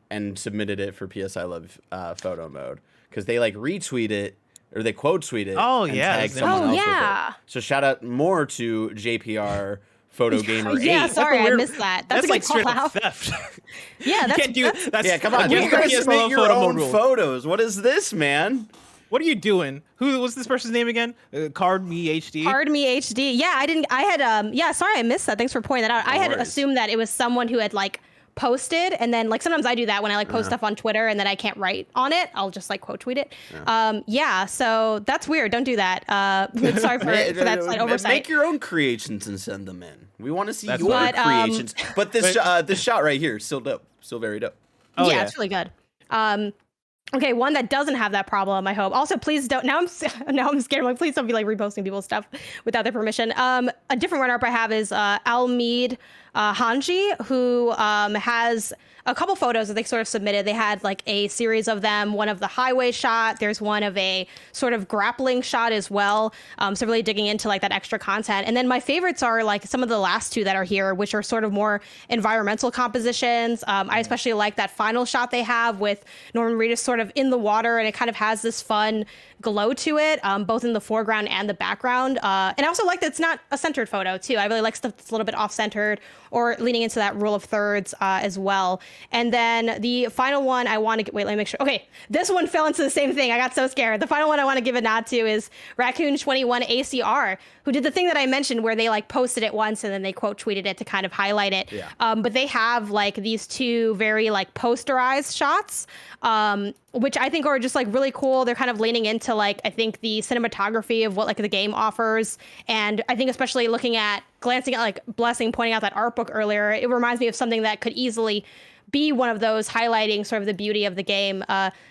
and submitted it for PSI Love photo mode because they like retweet it or they quote tweet it. Oh and yeah, tag someone else with it. So shout out more to JPR. Photo Gamer 8. Yeah, sorry, I missed that. That's a like good straight call up out. theft. Yeah, that's come on. You guys submit your own photos. What is this, man? What are you doing? Who was this person's name again? Card Me HD. Card Me HD. Yeah, I had yeah, sorry I missed that. Thanks for pointing that out. I had assumed that it was someone who had like posted, and then like sometimes I do that when I like post stuff on Twitter and then I can't write on it, I'll just like quote tweet it. So that's weird. Don't do that. Sorry for that slight oversight. Make your own creations and send them in. We want to see your creations. But this shot right here, still dope, still very dope. Oh, yeah, it's really good. Okay, one that doesn't have that problem, I hope. Also, please don't. Now I'm scared. I'm like, please don't be like reposting people's stuff without their permission. A different runner-up I have is Almeid Hanji, who has a couple photos that they sort of submitted. They had like a series of them, one of the highway shot. There's one of a sort of grappling shot as well. So really digging into like that extra content. And then my favorites are like some of the last two that are here, which are sort of more environmental compositions. I especially like that final shot they have with Norman Reedus sort of in the water, and it kind of has this fun glow to it, both in the foreground and the background. And I also like that it's not a centered photo too. I really like stuff that's a little bit off-centered or leaning into that rule of thirds as well. And then the final one I want to wait, let me make sure. Okay, this one fell into the same thing. I got so scared. The final one I want to give a nod to is Raccoon21 ACR, who did the thing that I mentioned where they like posted it once and then they quote tweeted it to kind of highlight it. Yeah. But they have like these two very like posterized shots, which I think are just like really cool. They're kind of leaning into like, I think the cinematography of what like the game offers. And I think especially looking at glancing at like Blessing pointing out that art book earlier, it reminds me of something that could easily be one of those highlighting sort of the beauty of the game.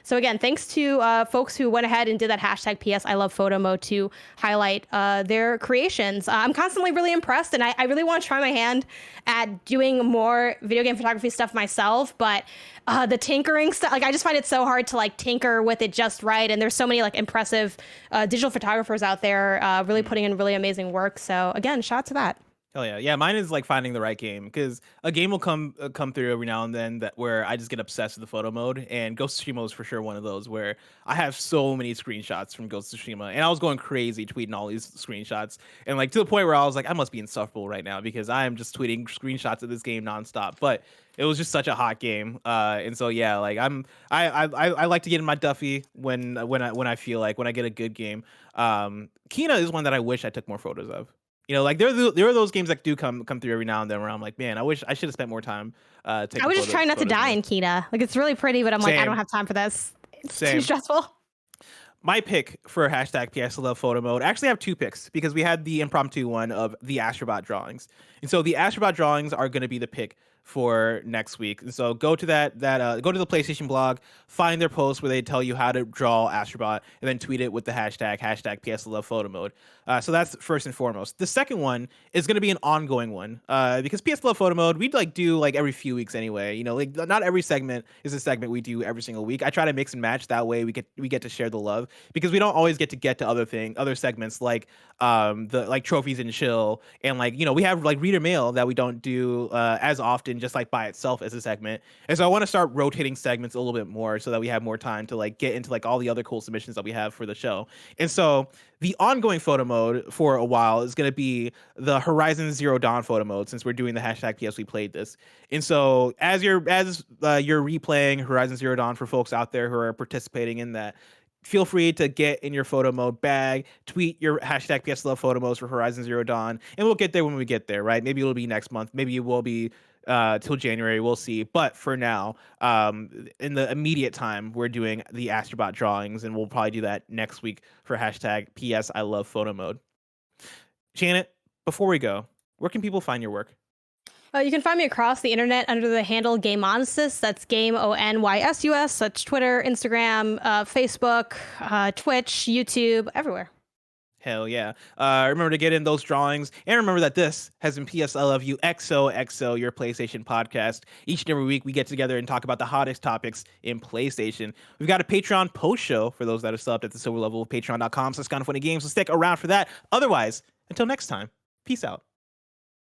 So again, thanks to folks who went ahead and did that hashtag PSILOVEPHOTOMODE to highlight their creations. I'm constantly really impressed, and I really want to try my hand at doing more video game photography stuff myself, but the tinkering stuff, like I just find it so hard to like tinker with it just right. And there's so many like impressive digital photographers out there really putting in really amazing work. So again, shout out to that. Hell yeah. Yeah, mine is like finding the right game, because a game will come through every now and then that where I just get obsessed with the photo mode, and Ghost of Tsushima is for sure one of those where I have so many screenshots from Ghost of Tsushima, and I was going crazy tweeting all these screenshots, and like to the point where I was like, I must be insufferable right now because I am just tweeting screenshots of this game nonstop. But it was just such a hot game, and so yeah, like I like to get in my Duffy when I feel like when I get a good game. Kina is one that I wish I took more photos of. You know, like there are those games that do come through every now and then where I'm like, man, I wish I should have spent more time. Taking I was just trying not to die in Kina. Like it's really pretty, but I'm like, I don't have time for this. It's too stressful. My pick for hashtag PSILOVEPHOTOMODE, I actually have two picks because we had the impromptu one of the Astrobot drawings. And so the Astrobot drawings are going to be the pick for next week. And so go to go to the PlayStation blog, find their post where they tell you how to draw Astrobot, and then tweet it with the hashtag PSILOVEPHOTOMODE. So that's first and foremost. The second one is going to be an ongoing one because PSILOVEPHOTOMODE we like do like every few weeks anyway. You know, like not every segment is a segment we do every single week. I try to mix and match, that way we get to share the love, because we don't always get to other segments like the like trophies and chill, and like, you know, we have like reader mail that we don't do as often just like by itself as a segment. And so I want to start rotating segments a little bit more so that we have more time to like get into like all the other cool submissions that we have for the show. And so the ongoing photo mode for a while is going to be the Horizon Zero Dawn photo mode, since we're doing the hashtag PS We Played This. And so as you're replaying Horizon Zero Dawn, for folks out there who are participating in that, feel free to get in your photo mode bag, tweet your hashtag PSILOVEPHOTOMODE for Horizon Zero Dawn, and we'll get there when we get there, right? Maybe it'll be next month. Maybe it will be till January. We'll see. But for now, in the immediate time, we're doing the Astrobot drawings, and we'll probably do that next week for hashtag PSILOVEPHOTOMODE. Janet, before we go, where can people find your work? You can find me across the internet under the handle GameOnysus. That's Game ONYSUS. That's Twitter, Instagram, Facebook, Twitch, YouTube, everywhere. Hell yeah. Remember to get in those drawings. And remember that this has been PSILOVEU XOXO, your PlayStation podcast. Each and every week we get together and talk about the hottest topics in PlayStation. We've got a Patreon post show for those that are subbed at the silver level of patreon.com/KindaFunny Games. So stick around for that. Otherwise, until next time, peace out.